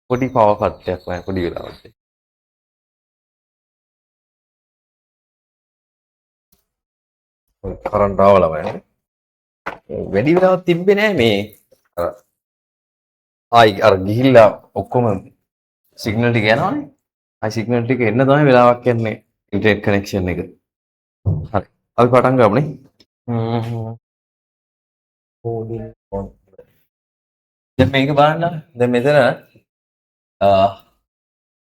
පොඩි පවර් කට්ටයක් වань පොඩි වෙලාවක්. කරන්ට් ආවලා වань. වැඩි වෙලාවක් තිබ්බේ නෑ මේ අර ආයි අර ගිහිල්ලා ඔක්කොම සිග්නල් ටික යනවනේ. ආයි සිග්නල් ටික එන්න තමයි වෙලාවක් යන්නේ ඉන්ටර්නෙට් කනෙක්ෂන් එක. හරි. අපි පටන් ගමුනේ. දැන් මේක බලන්න. දැන් මෙතන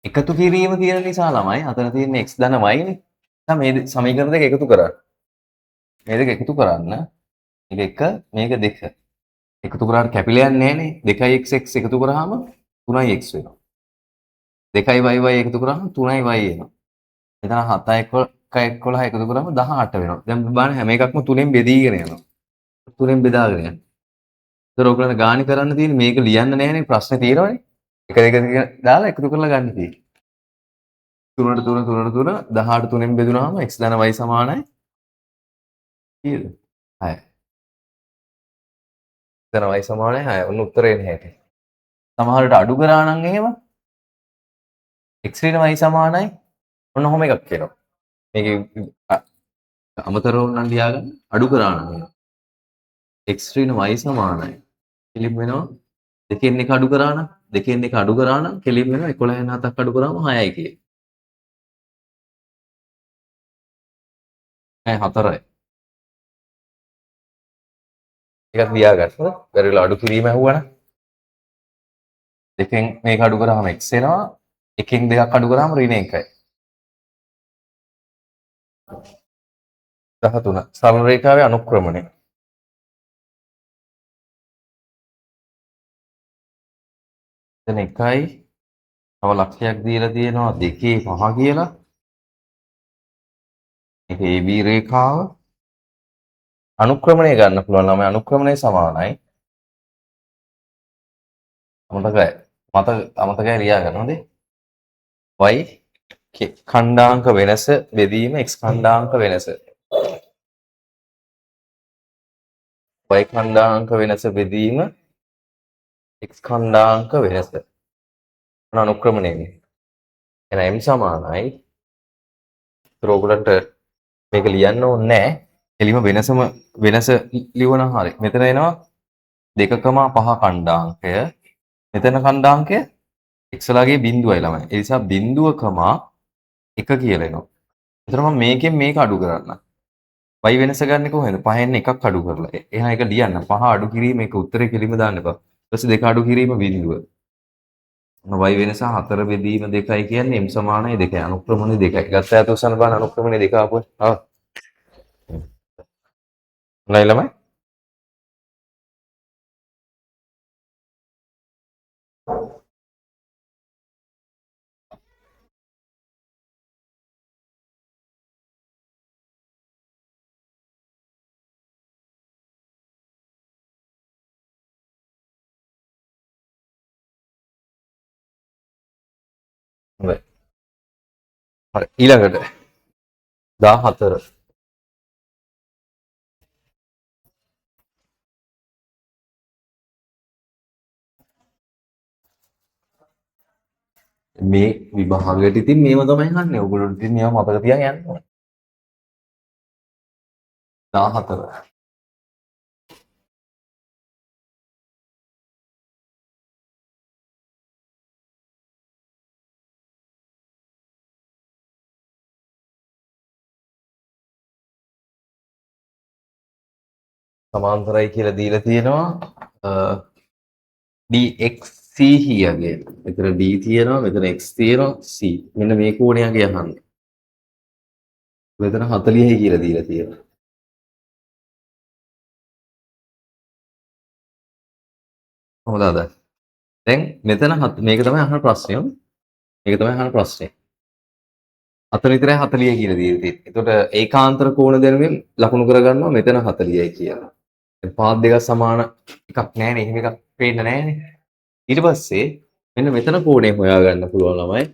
එකතු කිරීම තියෙන නිසා ළමයි අතන තියෙන x ධන y නේ. දැන් මේ සමීකරණ දෙක එකතු කරන්න. මේ දෙක එකතු කරන්න. මේක 1 මේක 2. එකතු කරාට කැපිලා යන්නේ නෑනේ. 2x එකතු කරාම 3x වෙනවා. 2y එකතු කරාම 3y එනවා. එතන 7 එකතු කරාම 18 වෙනවා. දැන් බලන්න හැම එකක්ම 3ෙන් බෙදීගෙන යනවා. 3ෙන් බෙදාගෙන යනවා. ඒතර ඔයගොල්ලන්ට ගාණි කරන්න තියෙන්නේ මේක ලියන්න නෑනේ ප්‍රශ්නේ තියෙනවනේ. 1 2 දාලා එකතු කරලා ගන්න තියෙන්නේ. 3ට 3 3ට 3 18 3ෙන් බෙදුනහම x ධන y සමානයි කීයද? 6. ධන y සමානයි 6. ඔන්න උත්තරේ එන්නේ හැටි. සමහරට අඩු කරා නම් එහෙම x ඍණ y සමානයි ඔන්න ඔහොම එකක් එනවා. මේක අමතරව නම් ලියාගන්න අඩු කරා නම් එහෙම x ඍණ y සමානයි කෙලින් වෙනවා දෙකෙන් එක අඩු කරා නම් දෙකෙන් එක අඩු කරා නම් කෙලින් වෙනවා 11 න් 7ක් අඩු කරාම 6යි කියේ. 4යි. එකක් ලියාගන්න. බැරිලා අඩු කිරීම ඇහුවනම් දෙකෙන් මේක අඩු කරාම x එනවා. එකෙන් දෙකක් අඩු කරාම ඍණ 1යි. 13 සරල රේඛාවේ අනුක්‍රමණය. එතන 1යි තව ලක්ෂයක් දීලා තියෙනවා 2 5 කියලා. මේක AB රේඛාව අනුක්‍රමණය ගන්න පුළුවන් ළමයි අනුක්‍රමණය සමානයි. අමතකයි ලියා ගන්න හොඳේ. y ඛණ්ඩාංක වෙනස බෙදීම x ඛණ්ඩාංක වෙනස. y ඛණ්ඩාංක වෙනස බෙදීම x ඛණ්ඩාංක වෙනස. මොන අනුක්‍රමණයනේ? එහෙනම් m සමානයි. ඒතර ඔයගලන්ට මේක ලියන්න ඕනේ නැහැ. එලිම වෙනස ලියවනම් හරි. මෙතන එනවා 2,5 ඛණ්ඩාංකය. මෙතන ඛණ්ඩාංකය x ලාගේ බිඳුවයි ළමයි. ඒ නිසා 0,1 කියලා එනවා. එතන මම මේකෙන් මේක අඩු කරන්න. y වෙනස ගන්න කොහොමද? 5න් එකක් අඩු කරලා. එහෙනම් ඒක ලියන්න. 5 අඩු කිරීම ඒක උත්තරේ කෙලිම දාන්න එපා. ඊට පස්සේ 2 අඩු කිරීම බිඳුව. y වෙනස 4 බෙදීම 2යි කියන්නේ m සමානයි 2යි. අනුක්‍රමණය 2යි. ගත්තා යතුසන බලන්න අනුක්‍රමණය 2 ආපුවා. ආ. නෑ ළමයි. හොඳයි. හරි ඊළඟට 14 මේ විභාගයට ඉතින් මේව තමයි අහන්නේ. ඔයගොල්ලෝ ඉතින් මේව මතක තියාගෙන යන්න ඕනේ. 14 සමාන්තරයි කියලා දීලා තියෙනවා dxc කියගේ. මෙතන d තියෙනවා, මෙතන x තියෙනවා, c. මෙන්න මේ කෝණයගේ අහන්නේ. මෙතන 40යි කියලා දීලා තියෙනවා. හොඳද? දැන් මෙතන මේක තමයි අහන ප්‍රශ්නය. මේක තමයි අහන ප්‍රශ්නේ. අතන විතරයි 40 කියලා දීලා තියෙන්නේ. එතකොට ඒකාන්තර කෝණ දැනුමින් ලකුණු කරගන්නවා මෙතන 40යි කියලා. පාත් දෙක සමාන එකක් නැහැනේ. එහෙම එකක් පේන්න නැහැනේ. ඊට පස්සේ මෙන්න මෙතන කෝණය හොයාගන්න පුළුවන් ළමයි.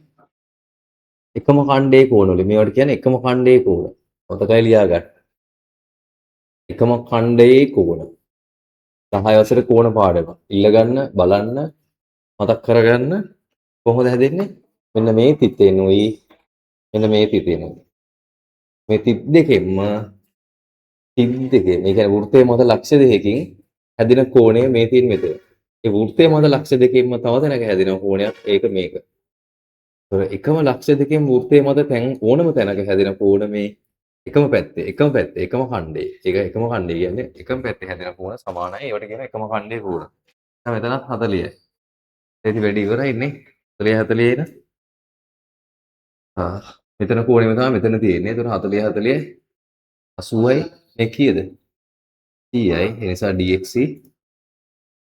එකම ඛණ්ඩයේ කෝණවල මේවට කියන්නේ එකම ඛණ්ඩයේ කෝණ. මතකයි ලියා ගන්න. එකම ඛණ්ඩයේ කෝණ. 10 වසරේ කෝණ පාඩම. ඉල්ල ගන්න, බලන්න, මතක් කරගන්න කොහොමද හැදෙන්නේ? මෙන්න මේ තිතෙනුයි මෙන්න මේ තිතෙනුයි. මේ තිත් දෙකෙන්ම තිත් දෙකේ මේ කියන්නේ වෘත්තයේ මත ලක්ෂ දෙකකින් හැදෙන කෝණය මේ තියෙන මෙතන. ඒ වෘත්තයේ මත ලක්ෂ දෙකකින්ම තව තැනක හැදෙන කෝණයක් ඒක මේක. ඒතර එකම ලක්ෂ දෙකෙන් වෘත්තයේ මත තැන් ඕනම තැනක හැදෙන කෝණ මේ එකම පැත්තේ එකම ඛණ්ඩේ. ඒක එකම ඛණ්ඩේ කියන්නේ එකම පැත්තේ හැදෙන කෝණ සමානයි. ඒවට කියන එකම ඛණ්ඩේ කෝණ. දැන් මෙතනත් 40යි. ඒටි වැඩි ඉවරයි නේ. 40 40 න. මෙතන කෝණෙම තමයි මෙතන තියෙන්නේ. ඒතර 40 40 80යි මේ කීයද? 100යි. ඒ නිසා dx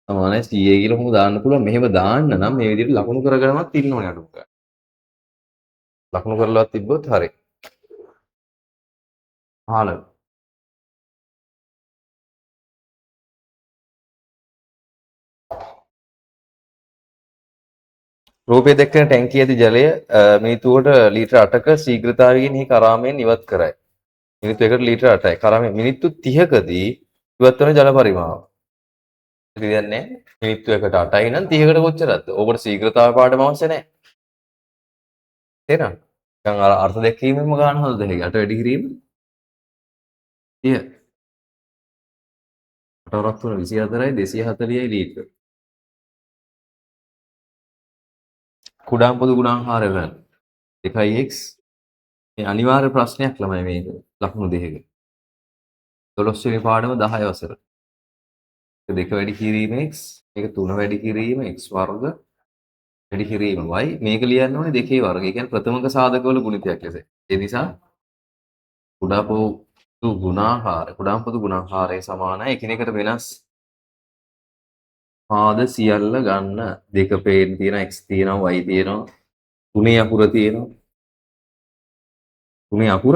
සමානයි 100 කියලා කොහොමද දාන්න පුළුවන්? මෙහෙම දාන්න නම් මේ විදිහට ලකුණු කරගෙනවත් ඉන්න ඕනේ අඩුම ගන්න. ලකුණු කරලාවත් තිබ්බොත් හරි. 15. රූපයේ දැක්වෙන ටැංකිය ඇති ජලය මිනිත්තුවට ලීටර 8ක ශීඝ්‍රතාවයකින් හි කරාමයෙන් ඉවත් කරයි. මිනිත්තු 1කට ලීටර 8යි. කරාමයෙන් මිනිත්තු 30කදී ඉවත් වන ජල පරිමාව. කියන්නේ මිනිත්තු 1කට 8යි නම් 30කට කොච්චරද? ඕකට ශීඝ්‍රතාව පාඩම අවශ්‍ය නැහැ. තේරෙනවද? දැන් අර අර්ථ දැක්වීමෙන්ම ගන්න හොඳද ඒක? 8 වැඩි කිරීම 30. 8 වරක් 3 24යි 240යි ලීටර. කුඩාම් පොදු ගුණාකාරය ගන්න. 2x මේ අනිවාර්ය ප්‍රශ්නයක් ළමයි මේක. ලකුණු දෙකක. 12 වෙනි පාඩම 10 වසර. 2 වැඩි කිරීම x, මේක 3 වැඩි කිරීම x වර්ග වැඩි කිරීම y. මේක ලියන්න ඕනේ 2 වර්ග. ඒ කියන්නේ ප්‍රථමක සාධකවල ගුණිතයක් ලෙස. ඒ නිසා කුඩා පොදු ගුණාකාරය සමානයි එකිනෙකට වෙනස් පාද සියල්ල ගන්න. 2 පේන තියෙනවා x තියෙනවා y තියෙනවා. 3 අකුර තියෙනවා. 3 අකුර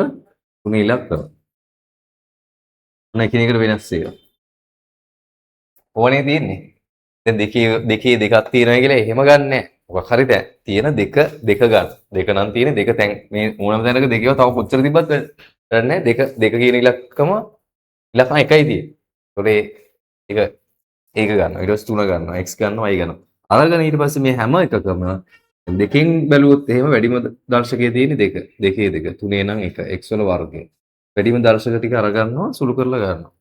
3 ඉලක්කම. මොන එකිනෙකට වෙනස් ඒවා. ඕනේ තියෙන්නේ. දැන් දෙකේ දෙකක් තියෙනවා කියලා එහෙම ගන්නෑ. මොකක් හරි තියෙන දෙක ගන්න. දෙක නම් තියෙන්නේ දෙක තැන් මේ ඕනම තැනක දෙකව තව කොච්චර තිබ්බත් කරන්නේ දෙක කියන ඉලක්කම ඉලක්කම එකයි තියෙන්නේ. ඒක ගන්නවා. ඊට පස්සේ 3 ගන්නවා. x ගන්නවා y ගන්නවා. අරගෙන ඊට පස්සේ මේ හැම එකකම දෙකෙන් බැලුවොත් එහෙම වැඩිම දර්ශකයේ තියෙන්නේ දෙක. දෙකේ දෙක. 3 නම් 1 x වල වර්ගය. වැඩිම දර්ශක ටික අරගන්නවා සුළු කරලා ගන්නවා.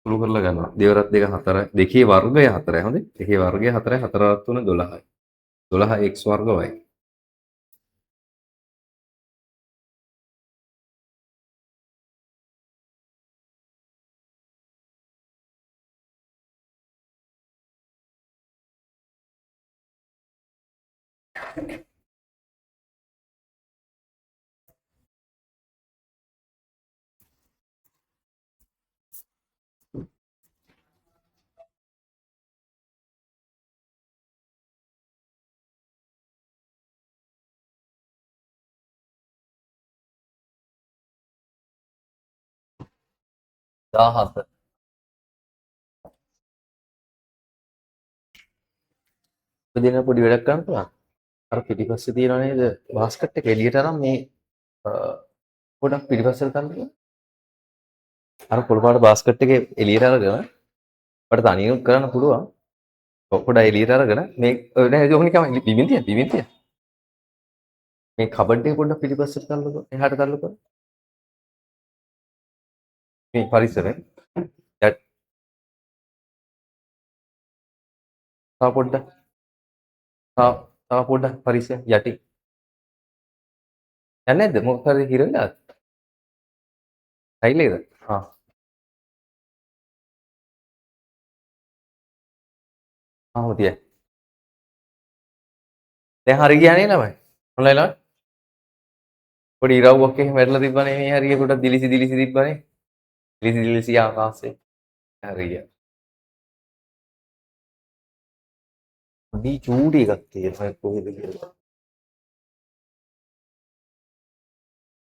සුළු කරලා ගන්නවා. දෙවරක් 2 4යි. දෙකේ වර්ගය 4යි. හොඳේ. දෙකේ වර්ගය 4යි. 4 වරක් 3 12යි. 12 x වර්ග y. දාහත උපදින පොඩි වැඩක් කරන්න පුළුවන්. අර පිටිපස්සේ තියෙනව නේද බාස්කට් එක එළියට අරන් මේ පොඩක් පිටිපස්සට තල්ලුවා. අර පොල් පාට බාස්කට් එක එළියට අරගෙන අපිට තනියම කරන්න පුළුවන්. පොඩ එළියට අරගෙන මේ නෑ ඒක නිකන් බිමින් තියන්න. මේ කබඩ් එක පොඩ්ඩක් පිටිපස්සට තල්ලුවා. එහාට තල්ලුවා. මේ පරිසරෙන් තව පොඩ්ඩක් තව පොඩ්ඩක් පරිසරෙන් යටි. යන්නේ නැද්ද? මොකක් හරි හිරෙලාද? ටයිල් එකද? හොතිය. දැන් හරි ගියා නේ ළමයි. ඔන්ලයින් පොඩි ඉරව්වක් එහෙම වැටලා තිබ්බනේ මේ හරිය පොඩක් දිලිසි තිබ්බනේ. දිලිසි ආකාශේ. හරි ගියා. පොඩි චූටි එකක් තියෙනවා කොහෙද කියලා.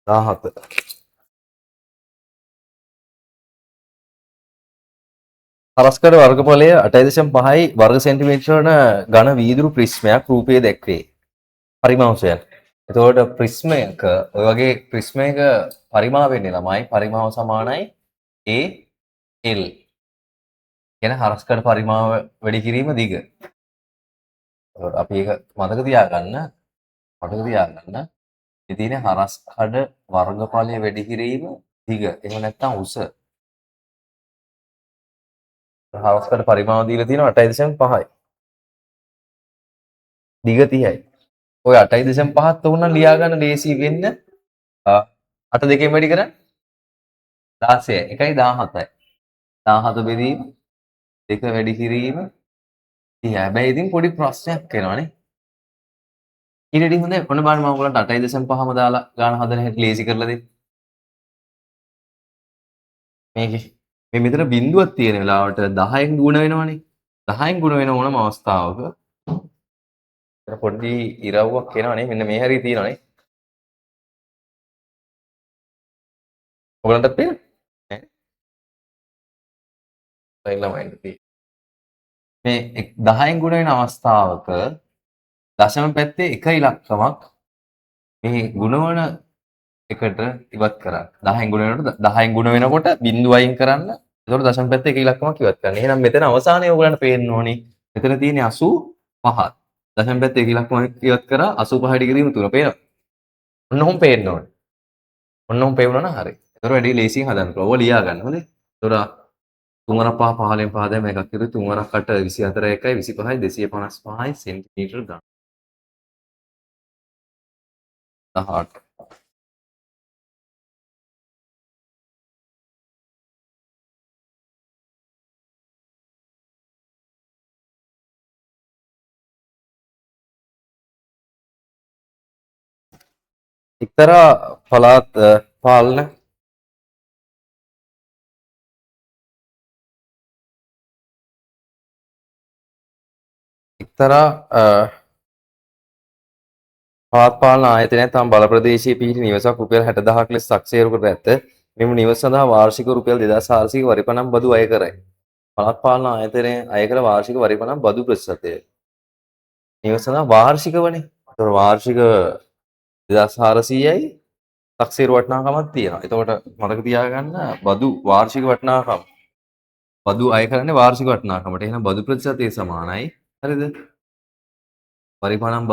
17. හරස්කඩ වර්ගඵලය 8.5යි වර්ග සෙන්ටිමීටර වන ඝන වීදුරු ප්‍රිස්මයක් රූපයේ දැක්වේ. පරිමාංශයන්. එතකොට ප්‍රිස්මයක ඔය වගේ ප්‍රිස්මයක පරිමාව වෙන්නේ ළමයි පරිමාව සමානයි AL. කියන හරස්කඩ පරිමාව වැඩි කිරීම දිග. අපි ඒක මතක තියාගන්න. මේ තියෙන හරස්කඩ වර්ගඵලය වැඩි කිරීම දිග. එහෙම නැත්නම් උස. හරස්කඩ පරිමාව දීලා තියෙනවා 8.5යි. දිග 30යි. ඔය 8.5ත් උනම් ලියා ගන්න ලේසි වෙන්න 8 දෙකෙන් වැඩි කරන්න 16යි. 1යි 17යි. 17 බෙදීම 2 වැඩි කිරීම 30යි. හැබැයි ඉතින් පොඩි ප්‍රශ්නයක් එනවනේ. ඊටදී හොඳයි. ඔන්න බලන්න මම ඔයගලන්ට 8.5ම දාලා ගාන හදන හැටි ලේසි කරලා දෙන්න. මේකේ මේ මෙතන බිඳුවක් තියෙන වෙලාවට 10න් ගුණ වෙනවනේ. 10න් ගුණ වෙන ඕනම අවස්ථාවක එතන පොඩි ඉරව්වක් එනවනේ. මෙන්න මේ හැරි තියෙනවනේ. ඔයගලන්ටත් පේනවද? ඈ ළමයින්ට තියෙන. මේ 10න් ගුණ වෙන අවස්ථාවක දශම පැත්තේ එක ඉලක්කමක් මේ ගුණවන එකට ඉවත් කරන්න. 10න් ගුණ වෙනකොට 10න් ගුණ වෙනකොට බිංදුව අයින් කරන්න. එතකොට දශම පැත්තේ එක ඉලක්කමක් ඉවත් කරන්න. එහෙනම් මෙතන අවසානයේ ඔයගලන්ට පේන්න ඕනේ. මෙතන තියෙන්නේ 85. දශම පැත්තේ එක ඉලක්කමක් ඉවත් කරා 85 ඩිග්‍රී 3 පේනවා. ඔන්න ඔහොම පේන්න ඕනේ. ඔන්න ඔහොම පේවුණා නම් හරි. එතකොට වැඩි ලේසියෙන් හදන්න පුළුවන්. ඔය ලියා ගන්න. හොඳේ. එතකොට 3 5 15න් 5 දැන් මේකක් ඉරුයි 3 8 24 1යි 25යි 255යි සෙන්ටිමීටර ගන්න. 18. එක්තරා පළාත් පාලන එක්තරා පළාත් පාලන ආයතනයක් තම බල ප්‍රදේශයේ පිහිටි නිවසක් රුපියල් 60000ක් ලෙස තක්සේරු කර ඇත. මෙම නිවස සඳහා වාර්ෂික රුපියල් 2400ක වරිපණම් බදු අය කරයි. පළාත් පාලන ආයතනය අය කළ වාර්ෂික වරිපණම් බදු ප්‍රතිශතය. නිවස සඳහා වාර්ෂිකවනේ. ඒතර වාර්ෂික 2400යි තක්සේරු වටිනාකමක් තියෙනවා. එතකොට මතක තියාගන්න බදු වාර්ෂික වටිනාකම. බදු අය කරන්නේ වාර්ෂික වටිනාකමට. එහෙනම් බදු ප්‍රතිශතය සමානයි. හරිද? වරිපණම්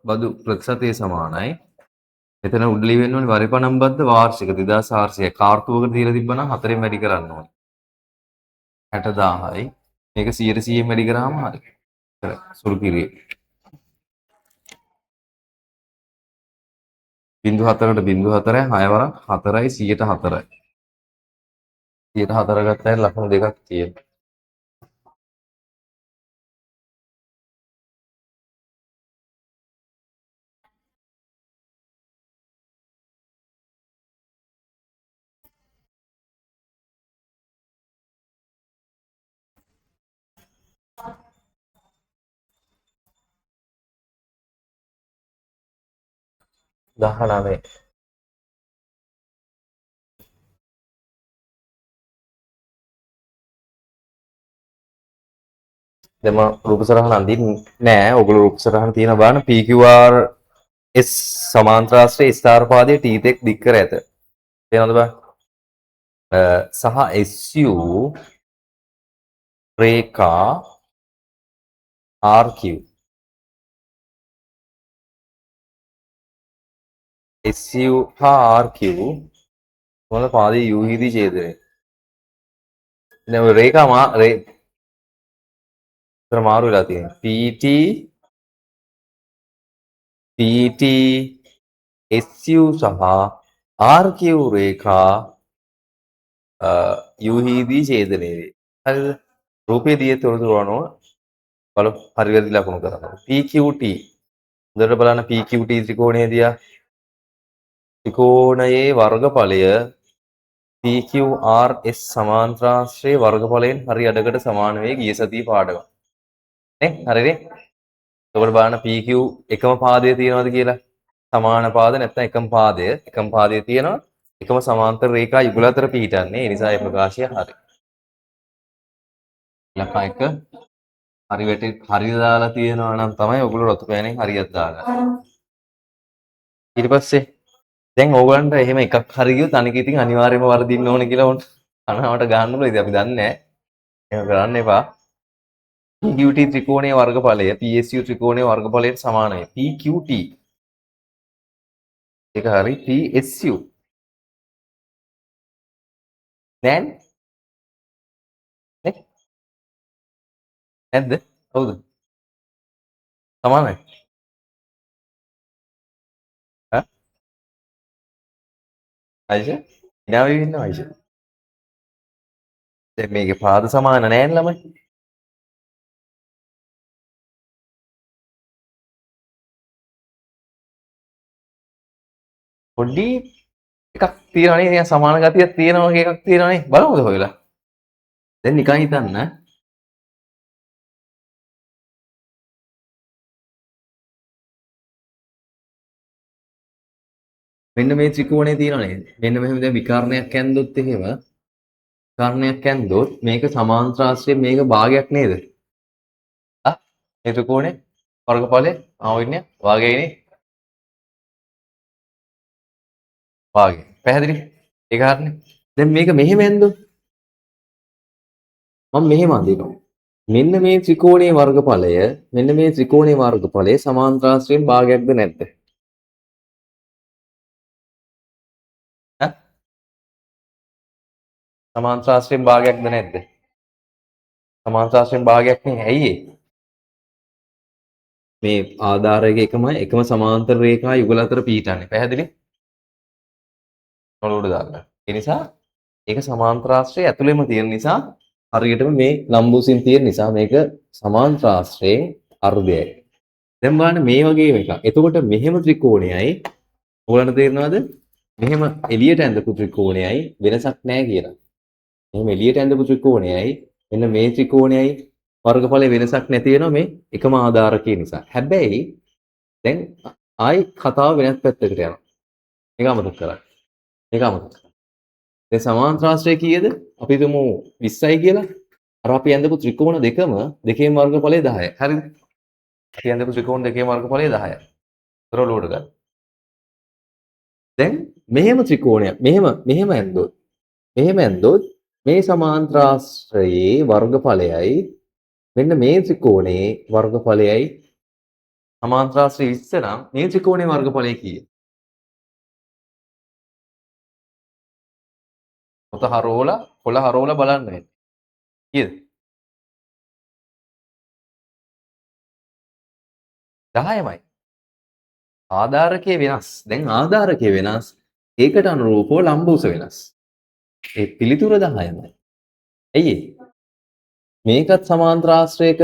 බදු ප්‍රතිශතය සමානයි. මෙතන උඩ ලියවෙන්න ඕනේ වරිපණම් බද්ද වාර්ෂික 2400. කාර්තුවකට දීලා තිබ්බනම් 4ෙන් වැඩි කරන්න ඕනේ. 60000යි. මේක 100%ෙන් වැඩි කරාම හරි. සුළු කිරියේ. 0.4කට 0.4යි 6 වරක් 4යි 104යි. 104 ගත්තාම ලකුණු දෙකක් තියෙනවා. දහනවේ දෙම රූප සරහන අඳින්නේ නෑ. ඔයගොල්ලෝ රූප සරහන තියෙන බලන්න PQR S සමාන්තරාශ්‍රයේ ස්ථාර පාදයේ T තෙක් දික් කර ඇත. තේරෙනවද බලන්න? සහ SU රේඛා RQ SU හා RQ මොන පාදයේ U හිදී ඡේදනය. දැන් ඔය රේඛා මාරු වෙලා තියෙනවා. PT SU සහ RQ රේඛා U හිදී ඡේදනය වේ. හරිද? රූපයේ දිය තොරතුරු අනුව බලමු පරිවර්ති ලකුණු කරනවා. PQT හොඳට බලන්න PQT ත්‍රිකෝණයේදී ත්‍රිකෝණයේ වර්ගඵලය PQRS සමාන්තරාශ්‍රයේ වර්ගඵලයෙන් හරි අඩකට සමාන වේ ගිය සතියේ පාඩම. නේ? හරිනේ? එතකොට බලන්න PQ එකම පාදයේ තියෙනවද කියලා. සමාන පාද නැත්නම් එකම පාදයේ තියෙනවා. එකම සමාන්තර රේඛා යුගල අතර පිහිටන්නේ. ඒ නිසා මේ ප්‍රකාශය හරි. ඉලක්කම් එක හරි හරිය දාලා තියෙනවා නම් තමයි ඔයගොල්ලෝ රතු පෑනෙන් හරියට දාගන්න. ඊට පස්සේ දැන් ඕගලන්ට එහෙම එකක් හරි ගියොත් අනික ඉතින් අනිවාර්යයෙන්ම වර්ධින්න ඕනේ කියලා උන් අනහවට ගන්න ඕනේ. ඉතින් අපි දන්නේ නැහැ. එහෙම කරන්න එපා. PQT ත්‍රිකෝණයේ වර්ගඵලය PSU ත්‍රිකෝණයේ වර්ගඵලයට සමානයි. PQT ඒක හරි PSU නෑනේ නේ? නැද්ද? හවුද? සමානයි. ඈ? අයිෂා? ඉනා වෙවි ඉන්නවා අයිෂා. දැන් මේකේ පාද සමාන නෑනේ ළමයි. පොඩි එකක් තියෙනවනේ නිකන් සමාන ගතියක් තියෙනවා වගේ එකක් තියෙනවනේ. බලමුද හොයලා? දැන් නිකන් හිතන්න. මෙන්න මේ ත්‍රිකෝණය තියෙනවනේ. මෙන්න මෙහෙම දැන් විකර්ණයක් ඇන්දොත් එහෙම විකර්ණයක් ඇන්දොත් මේක සමාන්තරාශ්‍රයෙන් මේක භාගයක් නේද? ආ මේ ත්‍රිකෝණේ වර්ගඵලය ආවෙන්නේ වාගයනේ වාගය. පැහැදිලි? ඒක හරිනේ. දැන් මේක මෙහෙම ඇන්දොත් මම මෙහෙම අඳිනවා. මෙන්න මේ ත්‍රිකෝණයේ වර්ගඵලය මෙන්න මේ ත්‍රිකෝණයේ වර්ගඵලය සමාන්තරාශ්‍රයෙන් භාගයක්ද නැද්ද? ඈ සමාන්තරාශ්‍රයෙන් භාගයක්ද නැද්ද? සමාන්තරාශ්‍රයෙන් භාගයක් නේ. ඇයි ඒ? මේ ආධාරයක එකම සමාන්තර රේඛා යුගල අතර පිහිටන්නේ. පැහැදිලි? ඔලුවට දාගන්න. ඒ නිසා ඒක සමාන්තරාශ්‍රය ඇතුළෙම තියෙන නිසා හරියටම මේ ලම්බුසින් තියෙන නිසා මේක සමාන්තරාශ්‍රයෙන් අර්ධයයි. දැන් බලන්න මේ වගේ එකක්. එතකොට මෙහෙම ත්‍රිකෝණයයි ඔයගලන්ට තේරෙනවද? මෙහෙම එළියට ඇඳපු ත්‍රිකෝණයයි වෙනසක් නැහැ කියලා. මෙහෙම එළියට ඇඳපු ත්‍රිකෝණයයි මෙන්න මේ ත්‍රිකෝණයයි වර්ගඵලයේ වෙනසක් නැති වෙනවා මේ එකම ආධාරකය නිසා. හැබැයි දැන් ආයි කතාව වෙනත් පැත්තකට යනවා. මේක අමතක කරන්න. මේක අමතක කරන්න. දැන් සමාන්තරාශ්‍රය කීයද? අපි හිතමු 20යි කියලා. අර අපි ඇඳපු ත්‍රිකෝණ දෙකේම වර්ගඵලය 10යි. හරිද? අපි ඇඳපු ත්‍රිකෝණ දෙකේම වර්ගඵලය 10යි. ඒතර ඔලුවට ගන්න. දැන් මෙහෙම ත්‍රිකෝණයක් මෙහෙම ඇන්දොත් මේ සමාන්තරාශ්‍රයේ වර්ගඵලයයි මෙන්න මේ ත්‍රිකෝණයේ වර්ගඵලයයි සමාන්තරාශ්‍රය 20 නම් මේ ත්‍රිකෝණයේ වර්ගඵලය කීයද? පොත හරවලා කොළ හරවලා බලන්න වෙන්නේ. කීයද? 10යි. ආධාරකයේ වෙනස්. දැන් ආධාරකයේ වෙනස්. ඒකට අනුරූපව ලම්බුස වෙනස්. ඒ පිළිතුර 10යි. ඇයි ඒ? මේකත් සමාන්තරාශ්‍රයක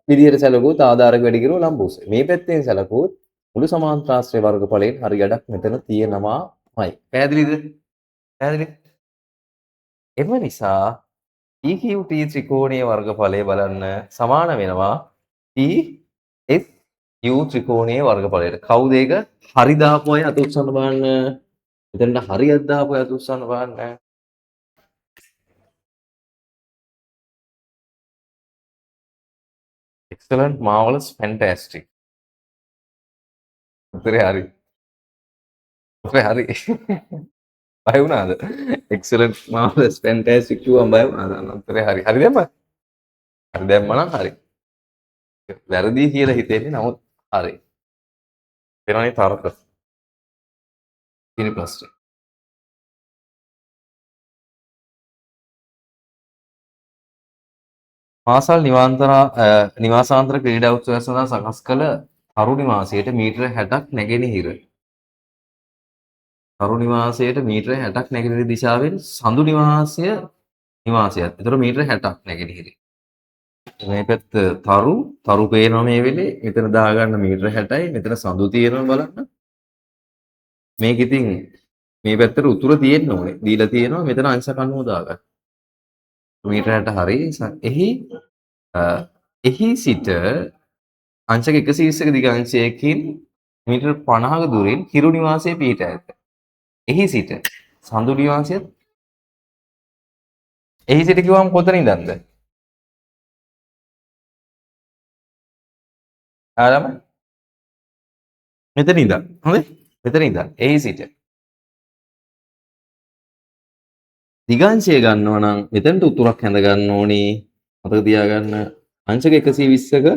විදිහට සැලකුවොත් ආධාරක වැඩි කිරුව ලම්බුස. මේ පැත්තෙන් සැලකුවොත් මුළු සමාන්තරාශ්‍රය වර්ගඵලයෙන් හරි ගඩක් මෙතන තියෙනවාමයි. පැහැදිලිද? පැහැදිලි? එම නිසා PQT ත්‍රිකෝණයේ වර්ගඵලය බලන්න සමාන වෙනවා PSU ත්‍රිකෝණයේ වර්ගඵලයට. කවුද ඒක? හරි දාපු අය අත උස්සන්න බලන්න. මෙතනට හරියක් දාපු අය අත උස්සන්න බලන්න. Excellent, marvelous, fantastic. උත්තරේ හරි. උත්තරේ හරි. බය වුණාද? Excellent, marvelous, fantastic කිව්වම බය වුණාද? උත්තරේ හරි. හරි දැම්මද? හරි දැම්මම නම් හරි. වැරදි කියලා හිතෙන්නේ නමුත් හරි. වෙනවනේ තර්ක. ඉනි ප්‍රශ්නේ. මාසල් නිවාසාන්තර ක්‍රීඩා උත්සවය සඳහා සකස් කළ තරු නිවාසයට මීටර 60ක් නැගෙනහිර. තරු නිවාසයට මීටර 60ක් නැගෙනහිර දිශාවෙන් සඳු නිවාසයත්. ඒතර මීටර 60ක් නැගෙනහිර. මේ පැත්ත තරු පේනවා මේ වෙලේ. මෙතන දාගන්න මීටර 60යි. මෙතන සඳු තියෙනවා බලන්න. මේක ඉතින් මේ පැත්තට උතුර තියෙන්න ඕනේ. දීලා තියෙනවා මෙතන අංශක 90 දාගන්න. මීටර 60 හරි. එහි සිට අංශක 120ක දිගාංශයකින් මීටර 50ක දුරින් හිරු නිවාසයේ පිහිට ඇත. එහි සිට සඳු නිවාසයත් එහි සිට කිව්වම කොතනින්දන්ද? ආරම මෙතන ඉඳන් හොඳයි මෙතන ඉඳන් A සිට දිගාංශය ගන්නවා නම් මෙතනට උතුරක් හැඳ ගන්න ඕනේ මතක තියාගන්න අංශක 120ක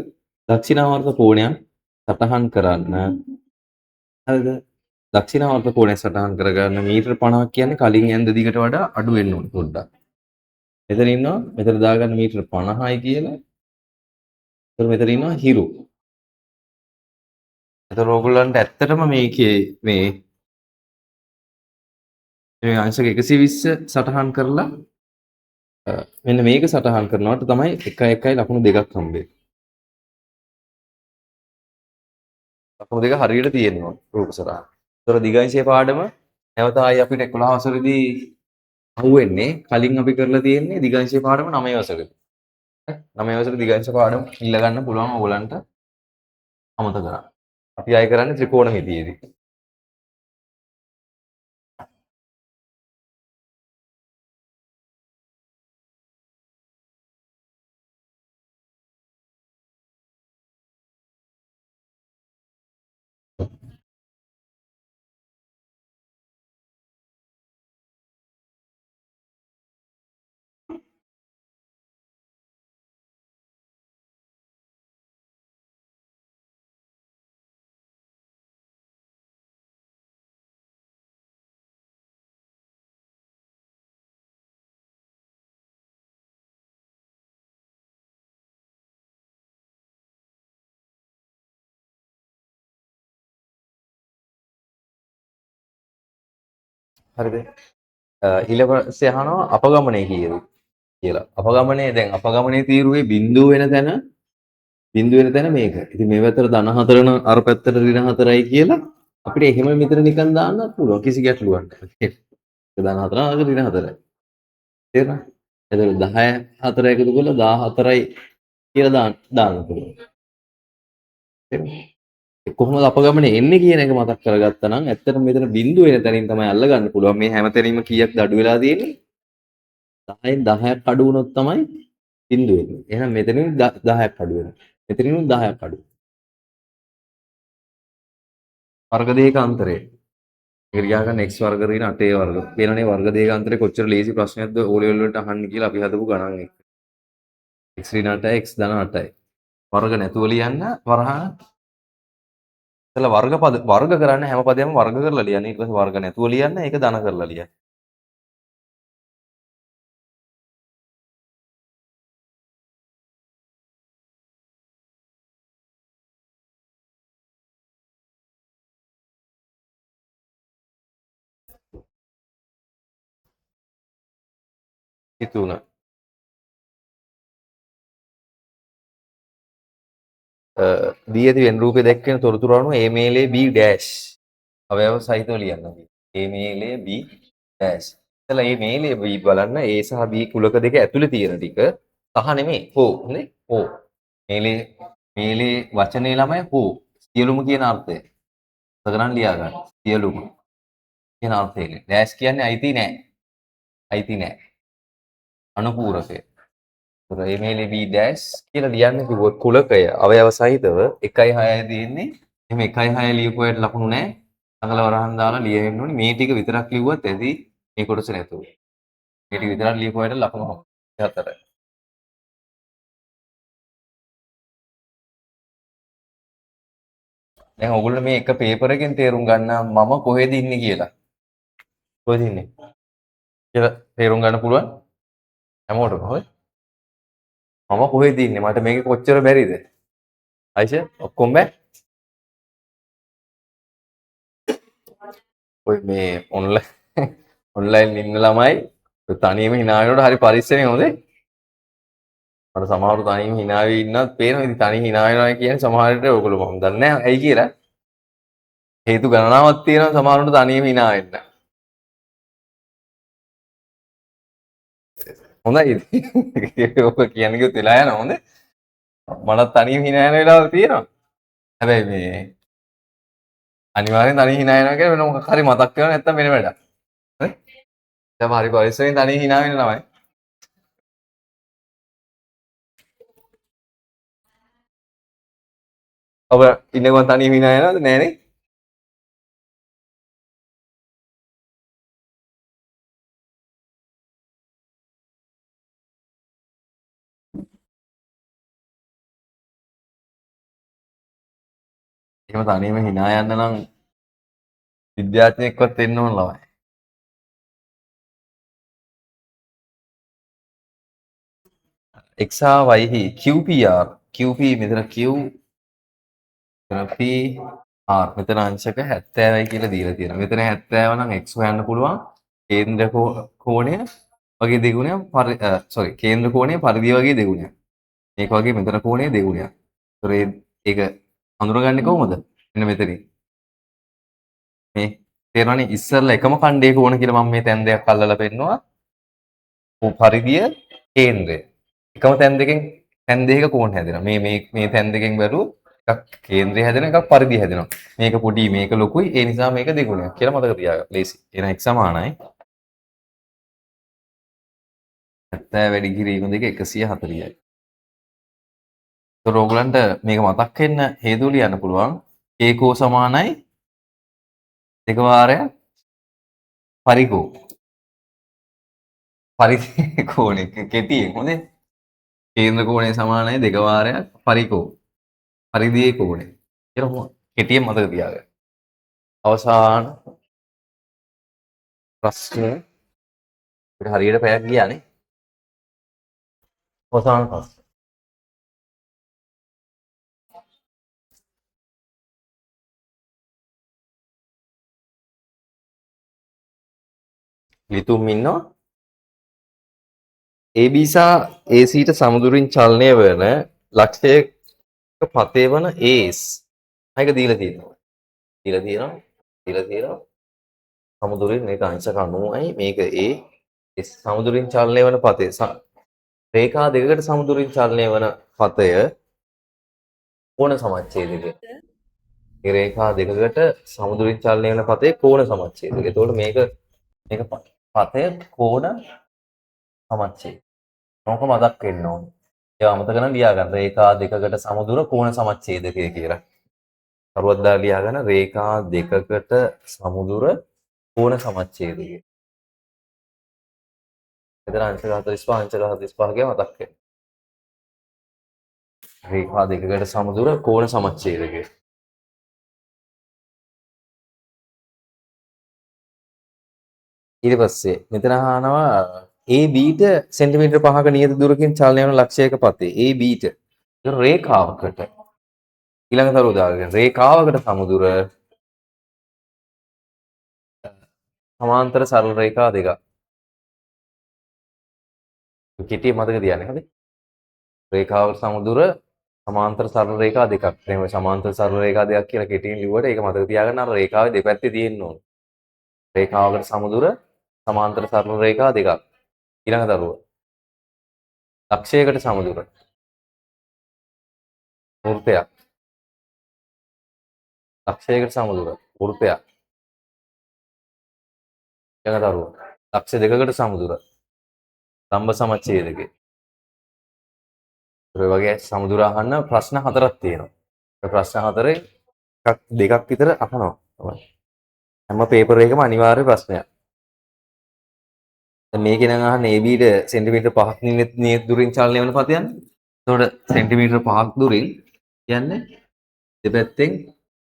දක්ෂිණාවර්ත කෝණයක් සටහන් කරන්න හරිද දක්ෂිණාවර්ත කෝණය සටහන් කරගන්න මීටර 50ක් කියන්නේ කලින් යන දිගට වඩා අඩු වෙන්න ඕනේ පොඩ්ඩක්. මෙතන ඉන්නවා මෙතන දාගන්න මීටර 50යි කියලා. එතකොට මෙතන ඉන්නවා හිරු. එතකොට ඕගොල්ලන්ට ඇත්තටම මේකේ මේ අංශක 120 සටහන් කරලා මෙන්න මේක සටහන් කරනවට තමයි 1 ලකුණු දෙකක් හම්බෙන්නේ. ලකුණු දෙක හරියට තියෙනවා රූප සටහන්. ඒතර දිගංශයේ පාඩම නැවත ආයි අපිට 11 වසරේදී අහුවෙන්නේ කලින් අපි කරලා තියෙන්නේ දිගංශයේ පාඩම 9 වසරේදී. 9 වසරේ දිගංශ පාඩම ඉල්ල ගන්න පුළුවන් ඕගලන්ට අමතක කරන්න. අපි ආයි කරන්නේ ත්‍රිකෝණමිතියේදී. හරිද? ඊළ පස්සේ අහනවා අපගමනය කීයද කියලා. අපගමනය දැන් අපගමනයේ තීරුවේ බිඳුව වෙන තැන මේක. ඉතින් මේ පැත්තට ධන 4 න අර පැත්තට ඍණ 4යි කියලා අපිට එහෙම මෙතන නිකන් දාන්නත් පුළුවන් කිසි ගැටලුවක් නැහැ. ධන 4 අර ඍණ 4යි. තේරුණා? එතකොට 10 4 එකතු කරලා 14යි කියලා දාන්න පුළුවන්. තේරුණා? කොහොමද අපගමනේ එන්නේ කියන එක මතක් කරගත්තා නම් ඇත්තටම මෙතන බිඳුව වෙන තැනින් තමයි අල්ල ගන්න පුළුවන්. මේ හැමතැනීම කීයක්ද අඩු වෙලා තියෙන්නේ? 10න් 10ක් අඩු වුණොත් තමයි බිඳුව එන්නේ. එහෙනම් මෙතනින් 10ක් අඩු වෙනවා. මෙතනින් 10ක් අඩු. වර්ග දෙක අන්තරය. ඒක ලියා ගන්න x වර්ග ඍණ 8 වර්ග. කියනනේ වර්ග දෙක අන්තරේ කොච්චර ලේසි ප්‍රශ්නයක්ද O level වලට අහන්නේ කියලා අපි හදපු ගණන් එක. x ඍණ 8යි x ධන 8යි. වර්ග නැතුව ලියන්න වරහන් ඉතල වර්ග කරන්න හැම පදයක්ම වර්ග කරලා ලියන්න. ඊට පස්සේ වර්ග නැතුව ලියන්න. ඒක ධන කරලා ලියන්න. හිතුණා. දී ඇති වෙන රූපේ දැක්වෙන තොරතුරු අනුව A මේලේ B ඩෑෂ් අවයව සහිතව ලියන්න. A මේලේ B ඩෑෂ්. එතලා මේ මේලේ B බලන්න A සහ B කුලක දෙක ඇතුලේ තියෙන ටික සහ නෙමෙයි හෝ නේ හෝ. මේලේ වචනේ ළමයි හෝ සියලුම කියන අර්ථය. සතරන් ලියා ගන්න. සියලුම කියන අර්ථයෙන්. ඩෑෂ් කියන්නේ අයිති නෑ. අයිති නෑ. අනුපූරකය. ඒ මේලේ B ඩෑෂ් කියලා ලියන්න කිව්වොත් කුලකය අවයව සහිතව 1.6 තියෙන්නේ. එහෙම 1.6 ලියපු අයට ලකුණු නැහැ. අඟල වරහන් දාලා ලියෙන්න ඕනේ. මේ ටික විතරක් ලිව්වත් ඇති මේ කොටස නැතුව. මේ ටික විතරක් ලියපු අයට ලකුණු 4. දැන් ඔයගොල්ලෝ මේ එක පේපර් එකෙන් තේරුම් ගන්න මම කොහෙද ඉන්නේ කියලා. කොහෙද ඉන්නේ? කියලා තේරුම් ගන්න පුළුවන් හැමෝටම හොයි. මම කොහෙද ඉන්නේ? මට මේක කොච්චර බැරිද? අයිෂ ඔක්කොම බෑ. ඔය මේ ඔන්ලයින් ඉන්න ළමයි තනියම hina වෙනකොට හරි පරිස්සමෙන් හොඳේ. මට සමහරව තනියම hina වෙවි ඉන්නත් පේනවා. ඉතින් තනියම hina වෙනවා කියන්නේ සමහර විට ඔයගොල්ලෝ මම දන්නේ නැහැ ඇයි කියලා. හේතු ගණනාවක් තියෙනවා සමහරවිට තනියම hina වෙන්න. හොඳයි. ඔක කියන්නේ කිව්වොත් වෙලා යනවා හොඳේ. මටත් තනියම hina වෙන වෙලාවල් තියෙනවා. හැබැයි මේ අනිවාර්යෙන් තනියම hina වෙනවා කියන්නේ වෙන මොකක් හරි මතක් කරලා නැත්තම් වෙන වැඩක්. හරි? දැන් හරි පරිස්සමෙන් තනියම hina වෙන්න ළමයි. ඔබ ඉන්න ගමන් තනියම hina යනවද? නෑනේ. එහෙම තනියම hina යන්න නම් විද්‍යාඥයෙක්වත් වෙන්න ඕන ළමයි. x හා y හි QPR QP මෙතන Q මෙතන P R මෙතන අංශක 70යි කියලා දීලා තියෙනවා. මෙතන 70 නම් x හොයන්න පුළුවන් කේන්ද්‍ර කෝණය වගේ දෙගුණයක් කේන්ද්‍ර කෝණය පරිධිය වගේ දෙගුණයක්. මේක වගේ මෙතන කෝණය දෙගුණයක්. ඒතර ඒක හඳුනගන්නේ කොහොමද? මෙන්න මෙතනින්. මේ තේරෙනවනේ ඉස්සෙල්ලා එකම ඛණ්ඩයේ කෝණ කියලා මම මේ තැන් දෙකක් අල්ලලා පෙන්නවා. පරිධිය කේන්ද්‍රය. එකම තැන් දෙකක කෝණ හැදෙනවා. මේ තැන් දෙකෙන් බැලුවොත් එකක් කේන්ද්‍රය හැදෙනවා එකක් පරිධිය හැදෙනවා. මේක පොඩි මේක ලොකුයි. ඒ නිසා මේක දෙගුණයක් කියලා මතක තියාගන්න. ලේසි. එහෙනම් x සමානයි 70 වැඩි කිරීම දෙක 140යි. ඒතර ඕගලන්ට මේක මතක් වෙන්න හේතු ලියන්න පුළුවන්. කේකෝ සමානයි දෙක වාරයක් පරිකෝ. පරිධි කෝණය කෙටියෙන් හොඳේ. කේන්ද්‍ර කෝණය සමානයි දෙක වාරයක් පරිකෝ. පරිධියේ කෝණය. කියලා කෙටියෙන් මතක තියාගන්න. අවසාන ප්‍රශ්නය අපිට හරියට පැයක් ගියානේ. අවසාන ප්‍රශ්න. ලිතුම් ඉන්නවා. AB සහ AC ට සමදුරින් චලනය වන ලක්ෂයක පතේ වන AS. මේක දීලා තියෙනවා. දීලා තියෙනවා. සමදුරින් මේක අංශක 90යි මේක A සමදුරින් චලනය වන පතේ රේඛා දෙකකට සමදුරින් චලනය වන පතය කෝණ සමච්ඡේදක. ඒ රේඛා දෙකකට සමදුරින් චලනය වන පතේ කෝණ සමච්ඡේදක. එතකොට මේක පතය කෝණ සමච්ඡේදය. මොකක් මතක් වෙන්න ඕනේ. ඒවා අමතක නම් ලියාගන්න. රේඛා දෙකකට සමදුර කෝණ සමච්ඡේදකය කියලා. කරුවක් දාලා ලියාගන්න රේඛා දෙකකට සමදුර කෝණ සමච්ඡේදකය. එතන අංශක 45 අංශක 45 කියලා මතක් වෙන්න. රේඛා දෙකකට සමදුර කෝණ සමච්ඡේදකය. ඊට පස්සේ මෙතන අහනවා AB ට සෙන්ටිමීටර 5ක නියත දුරකින් චලනය වන ලක්ෂයක පතේ AB ට රේඛාවකට ඊළඟ තරුව දාගෙන රේඛාවකට සමදුර සමාන්තර සරල රේඛා දෙකක්. කෙටි මතක තියාගන්න හරි. රේඛාවකට සමදුර සමාන්තර සරල රේඛා දෙකක්. එහෙනම් සමාන්තර සරල රේඛා දෙකක් කියලා කෙටියෙන් ලිව්වට ඒක මතක තියාගන්න අර රේඛාවේ දෙපැත්තේ තියෙන්න ඕනේ. රේඛාවකට සමදුර සමාන්තර සරල රේඛා දෙකක්. ඊළඟ දරුව. ලක්ෂයකට සමදුර. වෘත්තයක්. ලක්ෂයකට සමදුර වෘත්තයක්. ඊළඟ දරුව. ලක්ෂ දෙකකට සමදුර. ලම්බ සමච්ඡේදකේ. ඒ වගේ සමදුර අහන්න ප්‍රශ්න හතරක් තියෙනවා. ඒ ප්‍රශ්න හතරේ දෙකක් විතර අහනවා. හැම පේපර් එකකම අනිවාර්ය ප්‍රශ්නයක්. දැන් මේකේ නම් අහන්නේ AB ට සෙන්ටිමීටර 5ක් නියත දුරින් චලනය වෙන පතයන්නේ. එතකොට සෙන්ටිමීටර 5ක් දුරින් කියන්නේ දෙපැත්තෙන්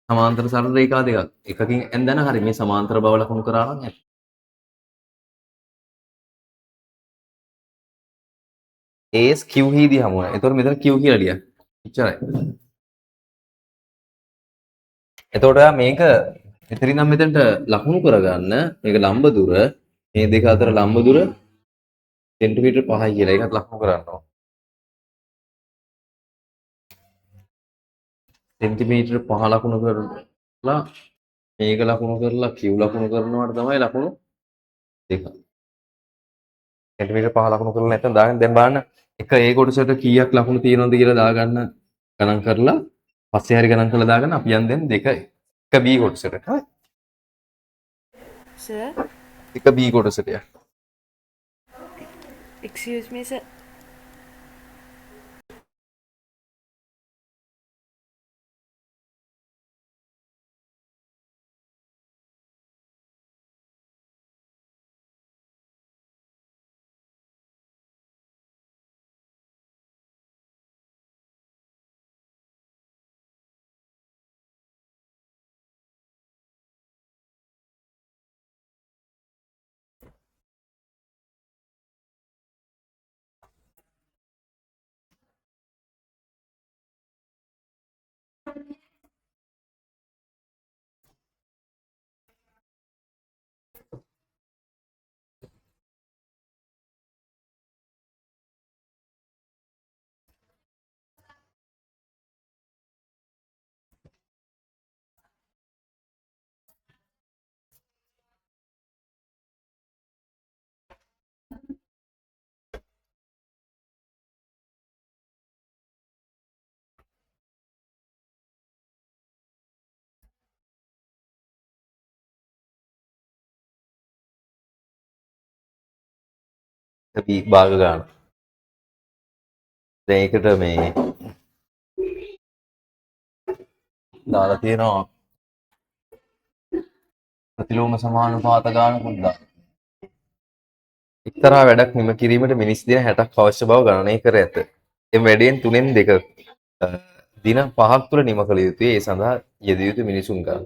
සමාන්තර සරල රේඛා දෙකක්. එකකින් ඇඳන හරි මේ සමාන්තර බව ලකුණු කරා නම් ඇති. AS Q හිදී හමුවන. එතකොට මෙතන Q කියලා ලියන්න. එච්චරයි. එතකොට මේක මෙතනින් නම් මෙතනට ලකුණු කරගන්න මේක ලම්බ දුර මේ දෙක අතර ලම්බ දුර සෙන්ටිමීටර 5යි කියලා ඒකත් ලකුණු කරන්න ඕන. සෙන්ටිමීටර 5 ලකුණු කරලා මේක ලකුණු කරලා Q ලකුණු කරනවාට තමයි ලකුණු දෙක. සෙන්ටිමීටර 5 ලකුණු කරලා නැත්නම් දාගන්න දැන් බලන්න එක A කොටසට කීයක් ලකුණු තියෙනවද කියලා දාගන්න ගණන් කරලා පස්සේ හරි ගණන් කරලා දාගන්න අපි යන් දැන් දෙක එක B කොටසට හරි. Sir, එක B කොටසට යන්න. excuse me, sir. B භාග ගන්න. දැන් ඒකට මේ දාලා තියෙනවා ප්‍රතිලෝම සමානුපාත ගානකුත් දාලා. එක්තරා වැඩක් නිම කිරීමට මිනිස් දින 60ක් අවශ්‍ය බව ගණනය කර ඇත. එම වැඩෙන් 3න් 2 දින 5ක් තුළ නිම කළ යුතුයි. ඒ සඳහා යෙදිය යුතු මිනිසුන් ගන්න.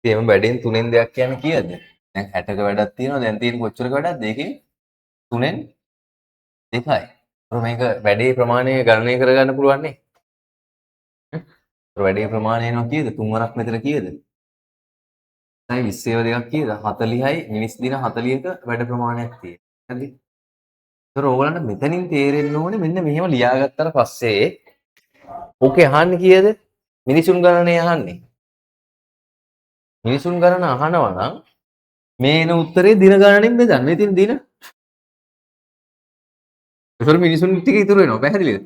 ඉතින් එම වැඩෙන් 3න් 2ක් කියන්නේ කීයද? දැන් 60ක වැඩක් තියෙනවා. දැන් තියෙන කොච්චරක වැඩක්ද? ඒකේ 3න් 2යි. මේක වැඩේ ප්‍රමාණය ගණනය කරගන්න පුළුවන් නේ. වැඩේ ප්‍රමාණය එනවා කීයද? 3 වරක් මෙතන කීයද? 20 2ක් කීයද? 40යි මිනිස් දින 40ක වැඩ ප්‍රමාණයක් තියෙනවා. හරිද? ඒතර ඕගලන්ට මෙතනින් තේරෙන්න ඕනේ මෙන්න මෙහෙම ලියාගත්තට පස්සේ ඕකේ අහන්නේ කීයද? මිනිසුන් ගණනේ අහන්නේ. මිනිසුන් ගණන අහනවා නම් මේ එන උත්තරේ දින ගණනින් බෙදන්න. මේ තියෙන දින. ඒතර මිනිසුන් ටික ඉතුරු වෙනවා. පැහැදිලිද?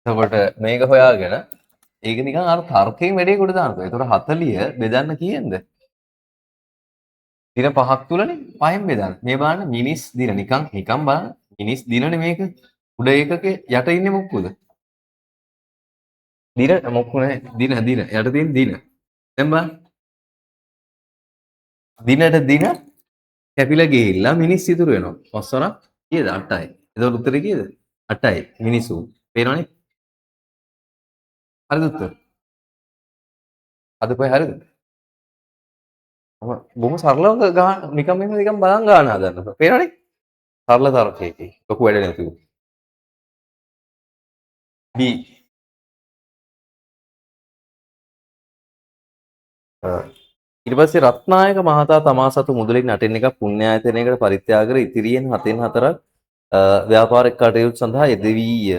එතකොට මේක හොයාගෙන ඒක නිකන් අර තර්කයෙන් වැඩේ කොට දානවා. ඒතර 40 බෙදන්න කීයෙන්ද? දින 5ක් තුලනේ 5න් බෙදන්න. මේ බලන්න මිනිස් දින නිකන් බලන්න. මිනිස් දිනනේ මේක. උඩ ඒකකේ යට ඉන්නේ මොකද? දින මොකක් නැහැ. දින යට තියෙන දින. දැන් බලන්න. දිනට දින කැපිලා ගිහිල්ලා මිනිස් ඉතුරු වෙනවා. පස්වරක් කීයද? 8යි. එතකොට උත්තරේ කීයද? 8යි. මිනිසු. පේනවනේ? හරිද උත්තර? අද කොයි හරිද? බොහොම සරලව ගාන නිකම් මෙහෙම නිකම් බලන් ගාන හදන්න. පේනවනේ? සරල තරකයකින්. ලොකු වැඩ නැතුව. B. ඊට පස්සේ රත්නායක මහතා තමා සතු මුදලින් 8න් එකක් පුණ්‍යායතනයකට පරිත්‍යාග කර ඉතිරියෙන් 7න් 4ක් ව්‍යාපාරික කටයුතු සඳහා යෙදවීය.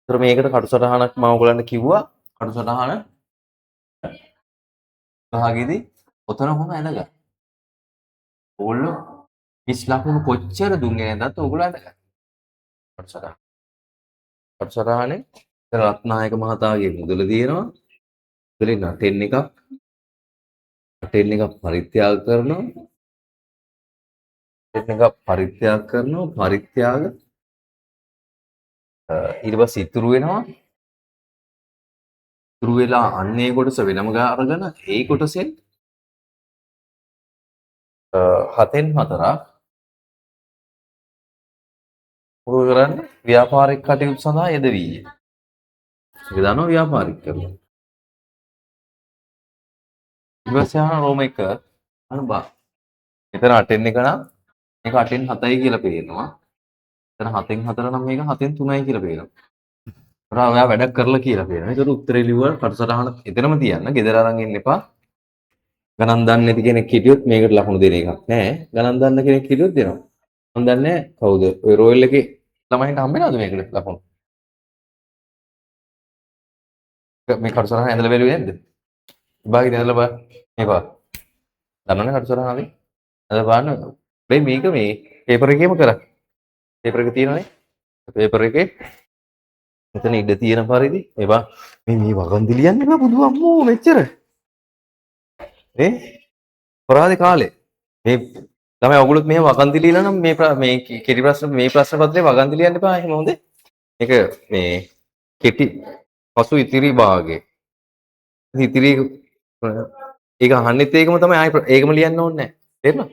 ඒතර මේකට කටුසටහනක් මම ඔයගලන්ට කිව්වා. කටුසටහන භාගෙදී ඔතන කොහොම ඇනගන්න. ඕගොල්ලෝ 20 ලකුණු කොච්චර දුන්නේ නැද්ද ඔයගොල්ලෝ ඇනගන්න. කටුසටහන. කටුසටහනේ රත්නායක මහතාගේ මුදල තියෙනවා. මුදලින් 8න් එකක් 8න් එකක් පරිත්‍යාග කරනවා. 8න් එකක් පරිත්‍යාග කරනවා. පරිත්‍යාග ඊට පස්සේ ඉතුරු වෙනවා. ඉතුරු වෙලා අන්නේ කොටස වෙනම අරගෙන ඒ කොටසෙන් 7න් 4ක් මොකද කරන්නේ? ව්‍යාපාරික කටයුතු සඳහා යෙදවීය. ඒක දානවා ව්‍යාපාරික කරනවා. ඊට පස්සේ ආන රෝම 1 අන බා. එතන 8න් එක නම් මේක 8න් 7යි කියලා පේනවා. එතන 7න් 4 නම් මේක 7න් 3යි කියලා පේනවා. ඒතර ඔයා වැඩක් කරලා කියලා පේනවා. ඒතර උත්තරේ ලිව්වා කටසටහන එතනම තියන්න. ගෙදර අරන් එන්න එපා. ගණන් දන්නේ නැති කෙනෙක් හිටියොත් මේකට ලකුණු දෙන එකක් නෑ. ගණන් දන්න කෙනෙක් හිටියොත් දෙනවා. මම දන්නේ කවුද? ඔය රෝයල් එකේ ළමයින්ට හම්බෙනවද මේකට ලකුණු? මේ කටසටහන ඇඳලා බැලුවේ නැද්ද? විභාගෙට ඇඳලා බලන්න. මේ පාර. දන්නවනේ කටසටහන අදී. ඇඳලා බලන්න. මේක මේ පේපර් එකේම කරා. පේපර් එක තියෙනවනේ. පේපර් එකේ මෙතන ඉඩ තියෙන පරිදි මේවා මේ වගන්ති ලියන්න එපා බුදු අම්මෝ මෙච්චර. අපරාධේ කාලේ මේ ළමයි ඔයගොල්ලොත් මෙහෙම වගන්ති ලියලා නම් මේ කෙටි ප්‍රශ්න මේ ප්‍රශ්න පත්‍රේ වගන්ති ලියන්න එපා එහෙම හොඳේ. මේක මේ කෙටි පසු ඉතිරි භාගයේ ඉතිරි ඒක අහන්නෙත් ඒකම තමයි ආයි ඒකම ලියන්න ඕනේ නැහැ. තේරුණා?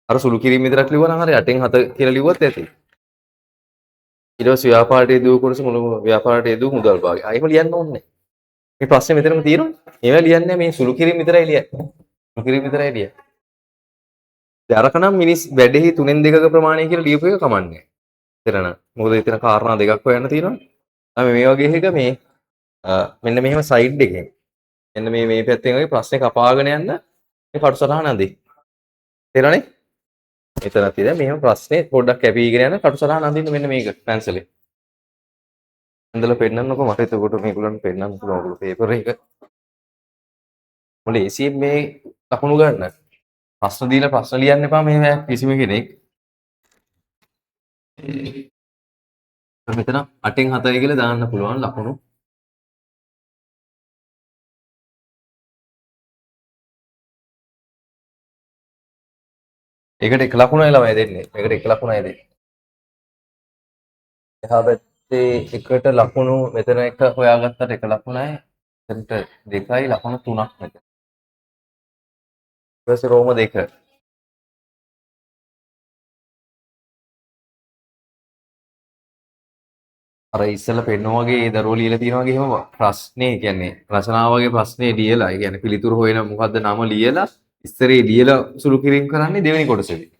අර සුළු කිරීම විතරක් ලිව්වා නම් හරි 8න් 7 කියලා ලිව්වත් ඇති. ඊට පස්සේ ව්‍යාපාරයට යෙදුව කොටස මුළු ව්‍යාපාරයට යෙදුව මුදල් භාගය. ආයෙම ලියන්න ඕනේ නැහැ. මේ ප්‍රශ්නේ මෙතනම තියෙනවනේ. ඒවා ලියන්නේ මේ සුළු කිරීම විතරයි ලියන්නේ. සුළු කිරීම විතරයි ලියන්නේ. අරක නම් මිනිස් වැඩෙහි 3න් 2ක ප්‍රමාණය කියලා ලියපු එක කමන්නේ. එතන මොකද එතන කාරණා දෙකක් හොයන්න තියෙනවනේ. මේ වගේ එක මේ මෙන්න මෙහෙම සයිඩ් එකෙන් මෙන්න මේ පැත්තෙන් වගේ ප්‍රශ්නේ කපාගෙන යන්න මේ කටුසටහන අඳි. තේරෙනවනේ? මෙතන තියෙන මෙහෙම ප්‍රශ්නේ පොඩ්ඩක් කැපීගෙන යන කටුසටහන අඳින්න මෙන්න මේක පැන්සලේ. ඇඳලා පෙන්නන්නකො මට එතකොට මේගොල්ලන්ට පෙන්නන්න පුළුවන් ඔයගොල්ලෝ පේපර් එක. මොලේ AC මේ ලකුණු ගන්න. ප්‍රශ්න දීලා ප්‍රශ්න ලියන්න එපා මේ කිසිම කෙනෙක්. මෙතන 8න් 7යි කියලා දාන්න පුළුවන් ලකුණු. ඒකට එක ලකුණයි ළමයි දෙන්නේ. මේකට එක ලකුණයි දෙන්නේ. එහා පැත්තේ එකට ලකුණු මෙතන එක හොයාගත්තට එක ලකුණයි. එතනට දෙකයි ලකුණු 3ක් මෙතන. ඊට පස්සේ රෝම 2. අර ඉස්සෙල්ලා පෙන්නවා වගේ ඒ දරුවෝ ලියලා තියෙනවා වගේ එහෙම ප්‍රශ්නේ කියන්නේ රචනාව වගේ ප්‍රශ්නේ ලියලා ඒ කියන්නේ පිළිතුරු හොයන මොකද්ද නම ලියලා ඉස්තරේ ලියලා සුළු කිරීම කරන්නේ දෙවෙනි කොටසේදී.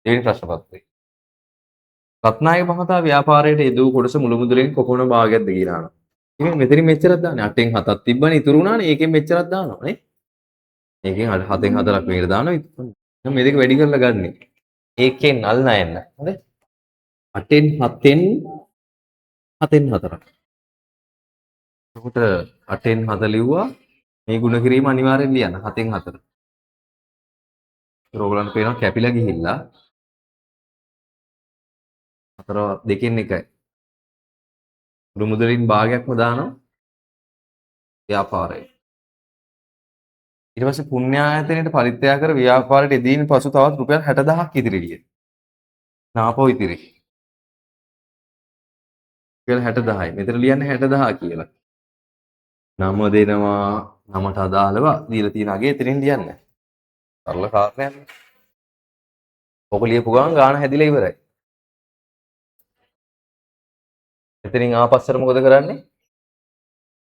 දෙවෙනි ප්‍රශ්න පත්‍රයේ. රත්නායක මහතා ව්‍යාපාරයට යෙදූ කොටස මුළුමුදලින් කොපමණ භාගයක්ද කියලා අහනවා. ඉතින් මෙතනින් මෙච්චරක් දාන්නේ 8න් 7ක් තිබ්බනේ ඉතුරු වුණානේ ඒකෙන් මෙච්චරක් දානවා නේ. මේකෙන් 7න් 4ක් මේකට දානවා ඉතින් මේ දෙක වැඩි කරලා ගන්න. ඒකෙන් අල්ල නැන්න. හරි? 8න් 7න් 7න් 4ක්. එතකොට 8න් 7 ලිව්වා මේ ගුණ කිරීම අනිවාර්යෙන් ලියන්න 7න් 4. ඒක ඕගලන්ට පේනවා කැපිලා ගිහිල්ලා 4 2න් 1යි. මුළුමුදලින් භාගයක්ම දානවා ව්‍යාපාරයට. ඊට පස්සේ පුණ්‍යායතනයේ පරිත්‍යාග කර ව්‍යාපාරයට යෙදීම පසු තවත් රුපියල් 60000ක් ඉතිරි ලියන. නාපෝ ඉතිරි. රුපියල් 60000යි. මෙතන ලියන්නේ 60000 කියලා. නම දෙනවා නමට අදාළව දීලා තියෙන අගේ එතනින් ලියන්න. සරල කාරණයක්. ඔක ලියපු ගමන් ගාන හැදිලා ඉවරයි. එතනින් ආපස්සට මොකද කරන්නේ?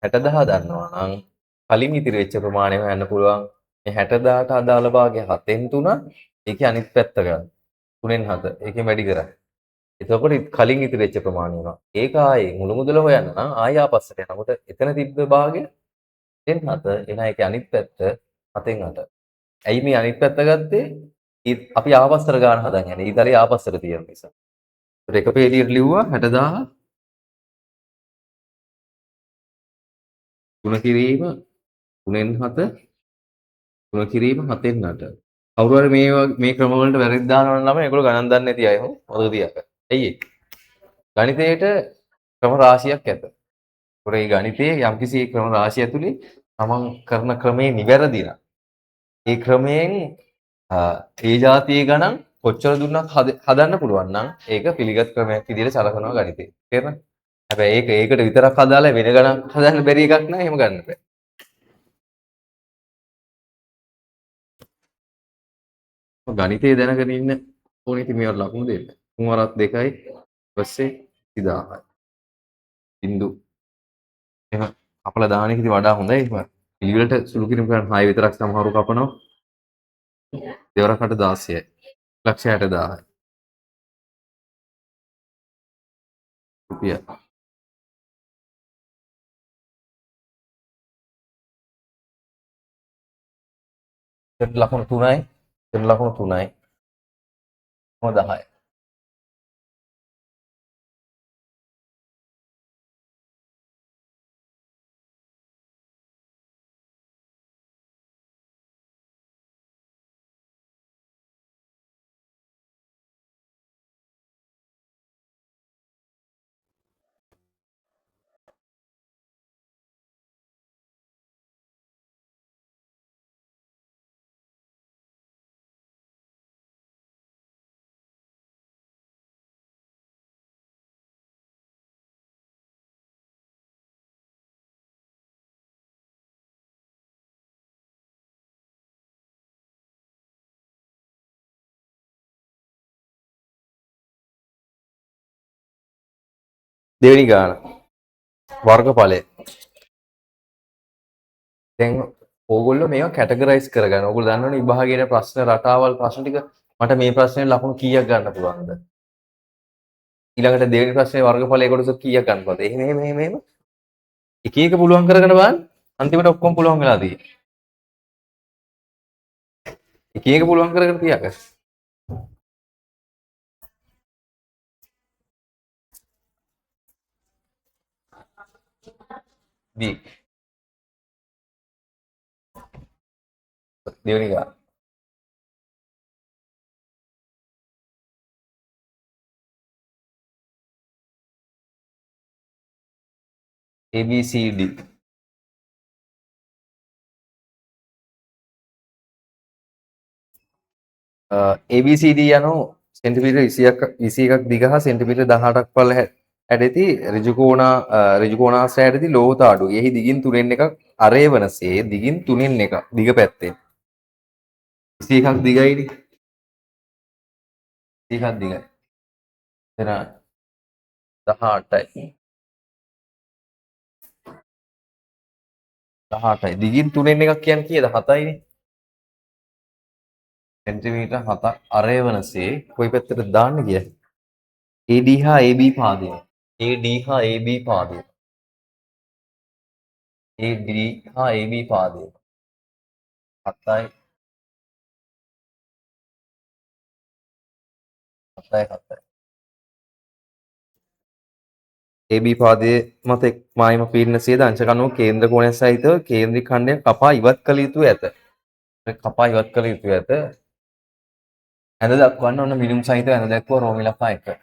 60000 දන්නවා නම් කලින් ඉතිරි වෙච්ච ප්‍රමාණය හොයන්න පුළුවන්. මේ 60000ට අදාළ භාගය 7න් 3 ඒකේ අනිත් පැත්ත ගන්න. 3න් 7 ඒකෙන් වැඩි කරා. එතකොට කලින් ඉතිරි වෙච්ච ප්‍රමාණය වෙනවා. ඒක ආයේ මුළු මුදල හොයන්න නම් ආයෙ ආපස්සට යනවා. මොකද එතන තිබ්බ භාගය 7න් 7 එන ඒකේ අනිත් පැත්ත 7න් 8. ඇයි මේ අනිත් පැත්ත ගත්තේ? අපි ආපස්සට ගන්න හදන් යන්නේ. ඊතරේ ආපස්සට තියෙන නිසා. ඒත් එක පේලියට ලිව්වා 60000 ගුණ කිරීම 3න් 7 ගුණ කිරීම 7න් 8. කවුරු හරි මේ ක්‍රම වලට වැරදි දානවා නම් ඒගොල්ලෝ ගණන් දන්නේ නැති අය හො මතක තියාගන්න. ඇයි ඒ? ගණිතයේට ක්‍රම රාශියක් ඇත. ඒකට මේ ගණිතයේ යම්කිසි ක්‍රම රාශිය ඇතුලේ තමන් කරන ක්‍රමේ නිවැරදි නම් ඒ ක්‍රමයෙන් ඒ જાතියේ ගණන් කොච්චර දුන්නත් හදන්න පුළුවන් නම් ඒක පිළිගත් ක්‍රමයක් විදිහට සලකනවා ගණිතේ. තේරෙනවද? හැබැයි ඒකට විතරක් අදාළ වෙන ගණන් හදන්න බැරි එකක් නෑ එහෙම ගන්න බෑ. ගණිතය දැනගෙන ඉන්න ඕනේ ඉතින් මේවට ලකුණු දෙන්න. 3 වරක් 2යි ඊපස්සේ 20000යි. බින්දු. එහෙනම් අපල දාන එක ඉතින් වඩා හොඳයි. පිළිවෙලට සුළු කිරීම කරන 6 විතරක් සමහරව කපනවා. දෙවරකට 16යි. 1,60,000යි. රුපියල්. දෙන්න ලකුණු 3යි. දෙන්න ලකුණු 3යි. 10යි. දෙවෙනි ගාන වර්ගඵලය. දැන් ඕගොල්ලෝ මේවා කැටගරයිස් කරගන්න. ඕගොල්ලෝ දන්නවනේ විභාගයේ ප්‍රශ්න රටාවල් ප්‍රශ්න ටික මට මේ ප්‍රශ්නේ ලකුණු කීයක් ගන්න පුළුවන්ද? ඊළඟට දෙවෙනි ප්‍රශ්නේ වර්ගඵලයේ කොටස කීයක් ගන්න පුළුවන්ද? එහෙම එක එක පුළුවන් කරගෙන බලන්න. අන්තිමට ඔක්කොම පුළුවන් වෙලා තියෙන්නේ. එක එක පුළුවන් කරගෙන තියාගන්න. B දෙවෙනි ගාන. ABCD ABCD යනු සෙන්ටිමීටර් 21ක් දිග හා සෙන්ටිමීටර් 18ක් පළල ඇඩෙති ඍජුකෝණාශ්‍රය ඇඩෙති ලෝහ තාඩු. එහි දිගින් තුනෙන් එකක් අරේ වනසේ දිගින් තුනෙන් එක දිග පැත්තෙන් 21ක් දිගයිනේ. 21ක් දිගයි. එතන 18යි. 18යි. දිගින් තුනෙන් එකක් කියන්නේ කීයද? 7යිනේ. සෙන්ටිමීටර් 7ක් අරේ වනසේ කොයි පැත්තටද දාන්න කියන්නේ? AD හා AB පාදය. AD හා AB පාදය. AD හා AB පාදය. 7යි 7යි 7යි. AB පාදයේ මත මායිම පීඩන සියද අංශක අනුව කේන්ද්‍ර කෝණය සහිතව කේන්ද්‍රික ඛණ්ඩය කපා ඉවත් කළ යුතු ඇත. කපා ඉවත් කළ යුතු ඇත. ඇඳ දක්වන්න ඔන්න මිනුම් සහිතව ඇඳ දක්වුවා රෝමි ලකා 1.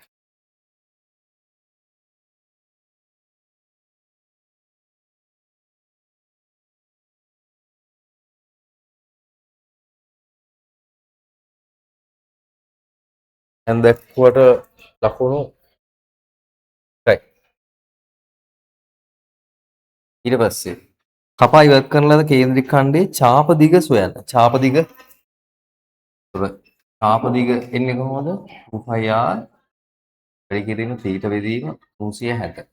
ඇඳ දක්වුවට ලකුණු යි. ඊට පස්සේ කපා ඉවත් කරන ලද කේන්ද්‍රික ඛණ්ඩයේ ඡාප දිග සොයන්න. ඡාප දිග එන්නේ කොහොමද? 2πr වැඩි කිරීම θ බෙදීම 360.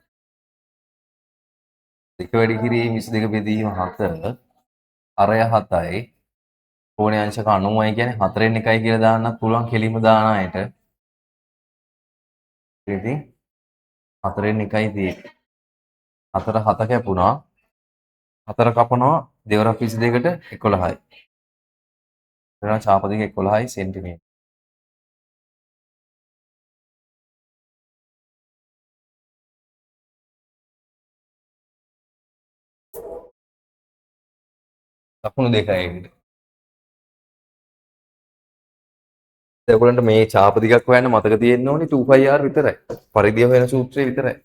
දෙක වැඩි කිරීම 22 බෙදීම 7 අරය 7යි. කෝණය අංශක 90යි කියන්නේ 4න් 1යි කියලා දාන්නත් පුළුවන් කෙලින්ම දාන අයට. ඉතින් 4න් 1යි තියෙන්නේ. 4 7 කැපුණා. 4 කපනවා දෙවරක් 22කට 11යි. එතන ඡාප දිග 11යි සෙන්ටිමීටර්. ලකුණු දෙකයි ඒකට. ඒගොල්ලන්ට මේ ඡාප දිගක් හොයන්න මතක තියෙන්න ඕනේ 2πr විතරයි. පරිධිය හොයන සූත්‍රය විතරයි.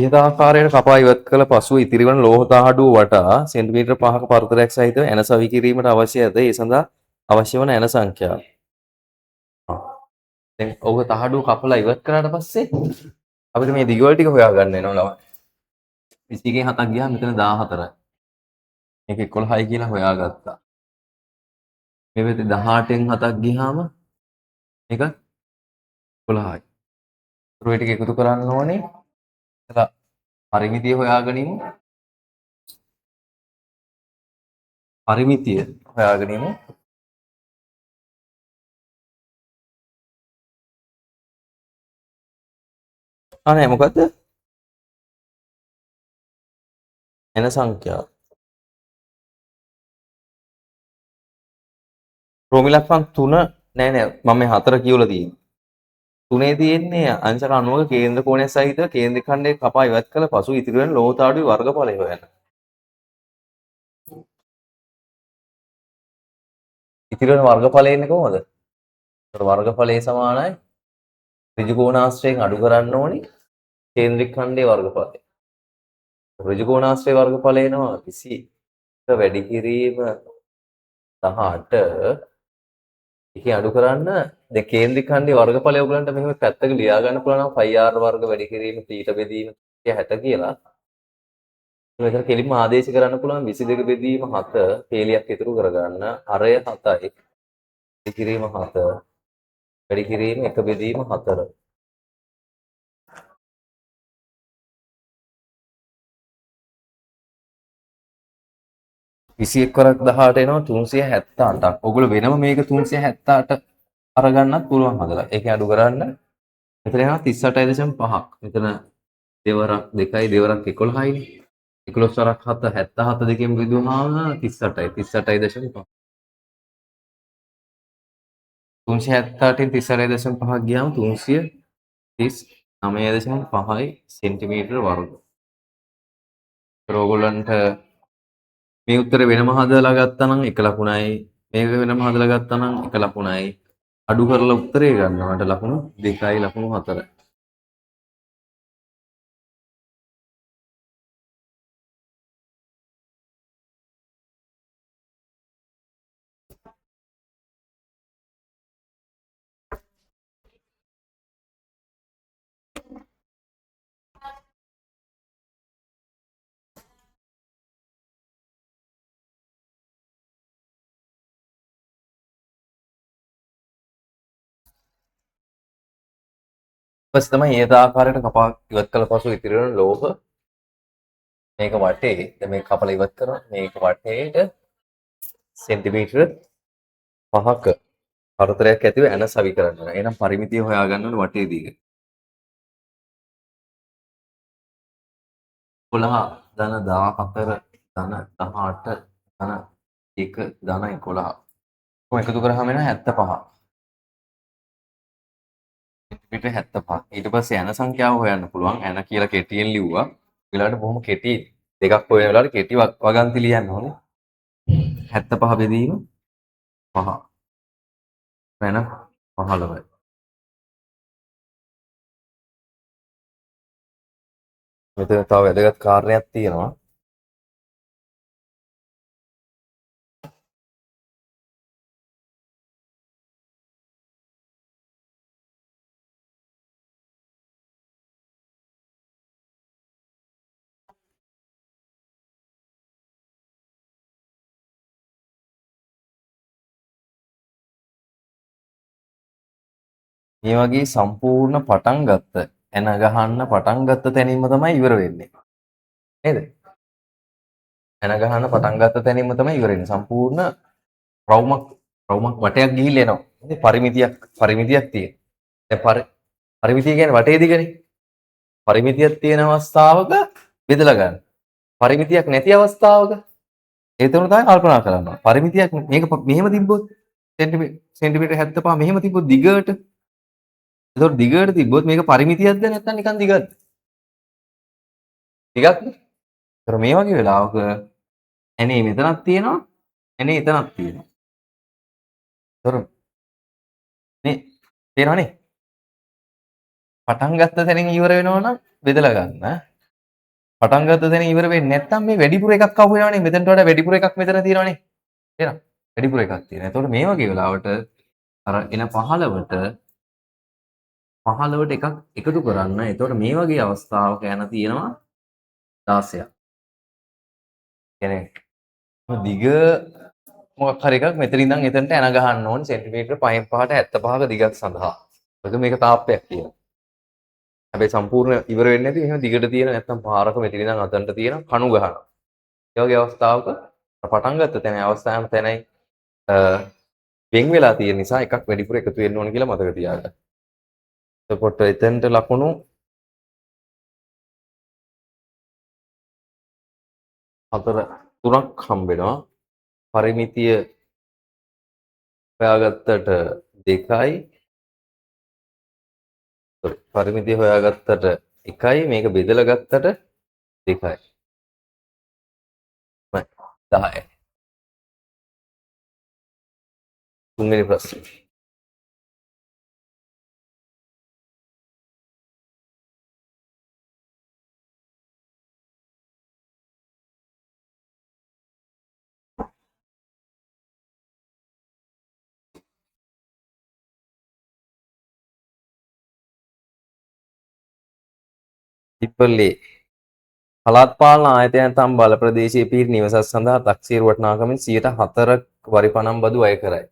ඉහත ආකාරයට කපා ඉවත් කළ පසුව ඉතිරි වන ලෝහ තහඩුව වටා සෙන්ටිමීටර් 5ක පරතරයක් සහිතව ඇන සවි කිරීමට අවශ්‍ය ඇත. ඒ සඳහා අවශ්‍ය වන ඇන සංඛ්‍යාව. දැන් ඔබ තහඩුව කපලා ඉවත් කරාට පස්සේ අපිට මේ දිගවල ටික හොයාගන්න වෙනවා ළමයි. 21න් 7ක් ගියාම මෙතන 14යි. මේක 11යි කියලා හොයාගත්තා. මේ වෙලේ 18න් 7ක් ගියාම මේක 11යි. ඒ ටික එකතු කරන්න ඕනේ. එතන පරිමිතිය හොයාගනිමු. පරිමිතිය හොයාගනිමු. අනේ මොකද්ද? එන සංඛ්‍යාව. රෝමි ලක්ෂණ 3 නෑ මම මේ 4 කියවලා තියෙන්නේ. 3 තියෙන්නේ අංශක 90ක කේන්ද්‍ර කෝණය සහිතව කේන්ද්‍රික ඛණ්ඩයේ කපා ඉවත් කළ පසු ඉතිරි වෙන ලෝහ තාඩුවේ වර්ගඵලය හොයන්න. ඉතිරි වෙන වර්ගඵලය එන්නේ කොහොමද? ඒතර වර්ගඵලය සමානයි ඍජු කෝණාශ්‍රයෙන් අඩු කරන්න ඕනි කේන්ද්‍රික ඛණ්ඩයේ වර්ගඵලය. ඍජු කෝණාශ්‍රයේ වර්ගඵලය එනවා 20 වැඩි කිරීම 18 එකේ අඩු කරන්න දැන් කේන්ද්‍රික ඛණ්ඩයේ වර්ගඵලය ඔයගලන්ට මෙහෙම පැත්තක ලියා ගන්න පුළුවන් නම් πr වර්ග වැඩි කිරීම θ බෙදීම 60 කියලා. මෙතන කෙලින්ම ආදේශ කරන්න පුළුවන් 22 බෙදීම 7 තේලියක් ඉතුරු කරගන්න අරය 7යි වැඩි කිරීම 7 වැඩි කිරීම 1 බෙදීම 4. විසි එක් වරක් 18 එනවා 378ක්. ඔගොල්ලෝ වෙනම මේක 378 අරගන්නත් පුළුවන් හදලා. ඒකේ අඩු කරන්න. මෙතන එනවා 38.5ක්. මෙතන දෙවරක් 2යි දෙවරක් 11යිනේ. 11 වරක් 7 77 දෙකෙන් බෙදුවාම 38යි. 38.5. 378න් 38.5ක් ගියාම 339.5යි සෙන්ටිමීටර වර්ග. ඒතර ඕගොල්ලන්ට මේ උත්තරේ වෙනම හදලා ගත්තා නම් 1 ලකුණයි මේක වෙනම හදලා ගත්තා නම් 1 ලකුණයි අඩු කරලා උත්තරේ ගන්නවට ලකුණු 2යි ලකුණු 4යි ඊපස්සේ තමයි ඒ ආකාරයට කපා ඉවත් කළ පසු ඉතිරි වෙන ලෝහ මේක වටේ දැන් මේක කපලා ඉවත් කරනවා මේක වටේට සෙන්ටිමීටර 5ක පරතරයක් ඇතිව ඇන සවි කරන්න ඕන. එහෙනම් පරිමිතිය හොයාගන්න ඕනේ වටේ දිග. 11 ධන 14 ධන 18 ධන 1 ධන 11. කොහොම එකතු කරාම එන 75. සෙන්ටිමීටර 75. ඊට පස්සේ ඇන සංඛ්‍යාව හොයන්න පුළුවන්. ඇන කියලා කෙටියෙන් ලිව්වා. වෙලාවට බොහොම කෙටි දෙකක් හොයන වෙලාවට කෙටි වගන්ති ලියන්න ඕනේ. 75 බෙදීම 5. වෙන 15යි. මෙතන තව වැදගත් කාරණයක් තියෙනවා. මේ වගේ සම්පූර්ණ පටන් ගත්ත එන ගහන්න පටන් ගත්ත තැනින්ම තමයි ඉවර වෙන්නේ. නේද? එන ගහන්න පටන් ගත්ත තැනින්ම තමයි ඉවර වෙන්නේ. සම්පූර්ණ රවුමක් වටයක් ගිහිල්ලා එනවා. ඉතින් පරිමිතියක් තියෙන. දැන් පරිමිතිය කියන්නේ වටේ දිගනේ. පරිමිතියක් තියෙන අවස්ථාවක බෙදලා ගන්න. පරිමිතියක් නැති අවස්ථාවක ඒ තුන තමයි කල්පනා කරන්න. පරිමිතියක් මේක මෙහෙම තිබ්බොත් සෙන්ටිමීටර 75 මෙහෙම තිබ්බොත් දිගට එතකොට දිගට තිබ්බොත් මේක පරිමිතියක්ද නැත්නම් නිකන් දිගක්ද? දිගක්නේ. ඒතර මේ වගේ වෙලාවක ඇනේ මෙතනක් තියෙනවා ඇනේ එතනක් තියෙනවා. ඒතර මේ තේරෙනවනේ. පටන් ගත්ත තැනින් ඉවර වෙනවා නම් බෙදලා ගන්න. පටන් ගත්ත තැනින් ඉවර වෙන්නේ නැත්නම් මේ වැඩිපුර එකක් අහු වෙනවනේ. මෙතනට වඩා වැඩිපුර එකක් මෙතන තියෙනවනේ. තේරෙනවද? වැඩිපුර එකක් තියෙනවා. ඒතකොට මේ වගේ වෙලාවට අර එන 15ට එකක් එකතු කරන්න. එතකොට මේ වගේ අවස්ථාවක යන තියෙනවා 16ක්. කියන්නේ දිග මොකක් හරි එකක් මෙතන ඉඳන් එතනට එන ගහන්න ඕනේ සෙන්ටිමීටර 5න් 5ට 75ක දිගක් සඳහා. ඒක මේක තාප්පයක් කියනවා. හැබැයි සම්පූර්ණ ඉවර වෙන්නේ නැති එහෙම දිගට තියෙන නැත්නම් පාරක මෙතන ඉඳන් අතනට තියෙන කණු ගහනවා. ඒ වගේ අවස්ථාවක පටන් ගත්ත තැන අවස්ථාවම තැනයි වෙන් වෙලා තියෙන නිසා එකක් වැඩිපුර එකතු වෙන්න ඕන කියලා මතක තියාගන්න. එතකොට එතනට ලකුණු 3ක් හම්බෙනවා. පරිමිතිය හොයාගත්තට 2යි. පරිමිතිය හොයාගත්තට 1යි. මේක බෙදලා ගත්තට 2යි. 10යි. තුන්වෙනි ප්‍රශ්නේ. ඉප්පල්ලේ පළාත් පාලන ආයතනයන් තම බල ප්‍රදේශයේ පිහිටි නිවසක් සඳහා තක්සේරු වටිනාකමින් 4% වරිපණම් බදු අය කරයි.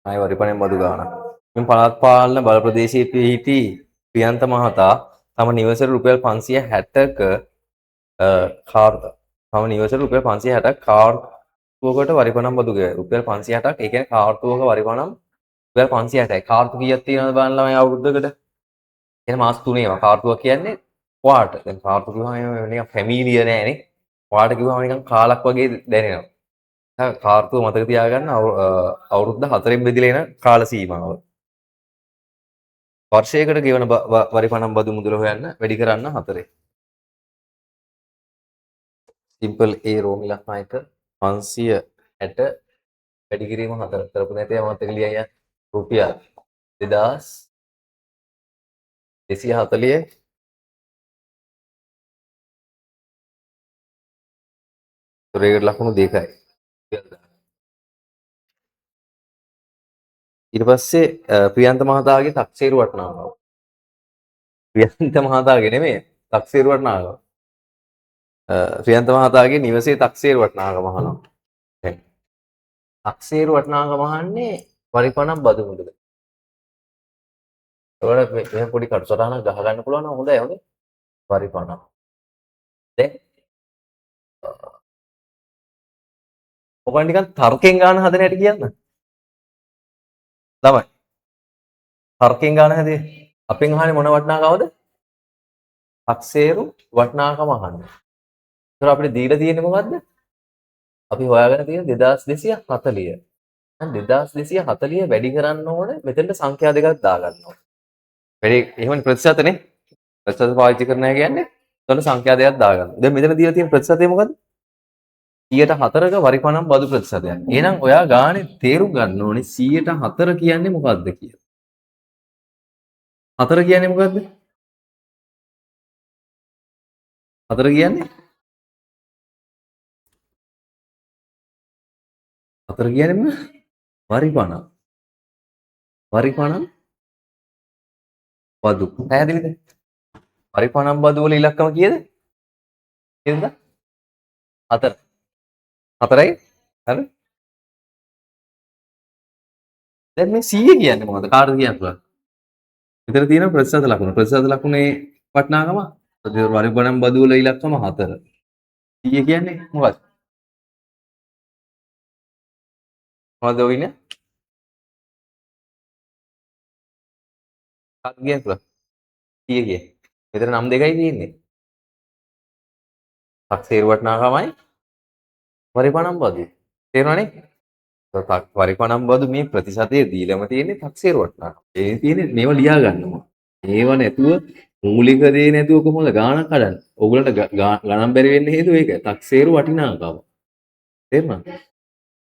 ආය වරිපණම් බදු ගාණක්. මෙම පළාත් පාලන බල ප්‍රදේශයේ පිහිටි ප්‍රියන්ත මහතා තම නිවසට රුපියල් 560ක රුපියල් 560ක් කාර්තුවකට වරිපණම් බදු ගෙවයි. රුපියල් 560ක් ඒ කියන්නේ කාර්තුවක වරිපණම් රුපියල් 560යි. කාර්තු කීයක් තියෙනවද බලන්න ළමයි අවුරුද්දකට? එහෙනම් මාස 3ේම කාර්තුවක් කියන්නේ ඔයාට දැන් කාර්තු කිව්වම නිකන් ෆැමිලිය නෑනේ. ඔයාට කිව්වම නිකන් කාලක් වගේ දැනෙනවා. කාර්තුව මතක තියාගන්න අවුරුද්ද 4න් බෙදලා එන කාල සීමාව. වර්ෂයකට ගෙවන වරිපණම් බදු මුදල හොයන්න වැඩි කරන්න 4. සිම්පල් A රෝමි ලක්නායක 560 වැඩි කිරීම 4 කරපු නැතේ මතක ලියන්න රුපියල් 2240 ඒකට ලකුණු 2යි. ඊට පස්සේ ප්‍රියන්ත මහතාගේ තක්සේරු වටිනාකම. ප්‍රියන්ත මහතාගේ නෙමෙයි තක්සේරු වටිනාකම. ප්‍රියන්ත මහතාගේ නිවසේ තක්සේරු වටිනාකම අහනවා. දැන් තක්සේරු වටිනාකම අහන්නේ වරිපණම් බදු මුදල. ඒකට මෙහෙම පොඩි කටසටහනක් ගහ ගන්න පුළුවන් නම් හොඳයි හොඳයි. පරිපණ. දැන් ඔබ නිකන් තර්කයෙන් ගන්න හදන හැටි කියන්න. ළමයි. තර්කයෙන් ගන්න හැදී අපෙන් අහන්නේ මොන වටිනාකමද? අක්සේරු වටිනාකම අහන්නේ. ඒතර අපිට දීලා තියෙන්නේ මොකද්ද? අපි හොයාගෙන තියෙන 2240. දැන් 2240 වැඩි කරන්න ඕනේ මෙතෙන්ට සංඛ්‍යා දෙකක් දාගන්න ඕනේ. වැඩි එහෙමනේ ප්‍රතිශතනේ. ප්‍රතිශත පාවිච්චි කරනවා කියන්නේ එතකොට සංඛ්‍යා දෙකක් දාගන්න. දැන් මෙතන දීලා තියෙන ප්‍රතිශතය මොකද්ද? 104ක වරිපණම් බදු ප්‍රතිශතයක්. එහෙනම් ඔයා ගානේ තේරුම් ගන්න ඕනේ 104 කියන්නේ මොකද්ද කියලා. 4 කියන්නේ මොකද්ද? 4 කියන්නේ 4 කියන්නේ මොකක්ද? වරිපණම්. වරිපණම් බදු. පැහැදිලිද? වරිපණම් බදු වල ඉලක්කම කීයද? කීයද? 4. 4යි. හරි. දැන් මේ 100 කියන්නේ මොකද්ද? කාටද කියන්න පුළුවන්? විතර තියෙන ප්‍රතිශත ලකුණ. ප්‍රතිශත ලකුණේ වටිනාකම වරිපණම් බදු වල ඉලක්කම 4. 100 කියන්නේ මොකක්ද? මොකද්ද ඔය ඉන්නේ? කාටද කියන්න පුළුවන්? 100 කිය. මෙතන නම් දෙකයි තියෙන්නේ. අක්සේරු වටිනාකමයි වරිපණම් බදු. තේරුණානේ? වරිපණම් බදු මේ ප්‍රතිශතයේ දීලම තියෙන්නේ තක්සේරු වටිනාකම. ඒ තියෙන්නේ මේව ලියා ගන්නවා. මේව නැතුව මූලික දේ නැතුව කොහොමද ගාණක් හදන්නේ? ඕගොල්ලන්ට ගණන් බැරි වෙන්න හේතුව ඒක. තක්සේරු වටිනාකම. තේරුණාද?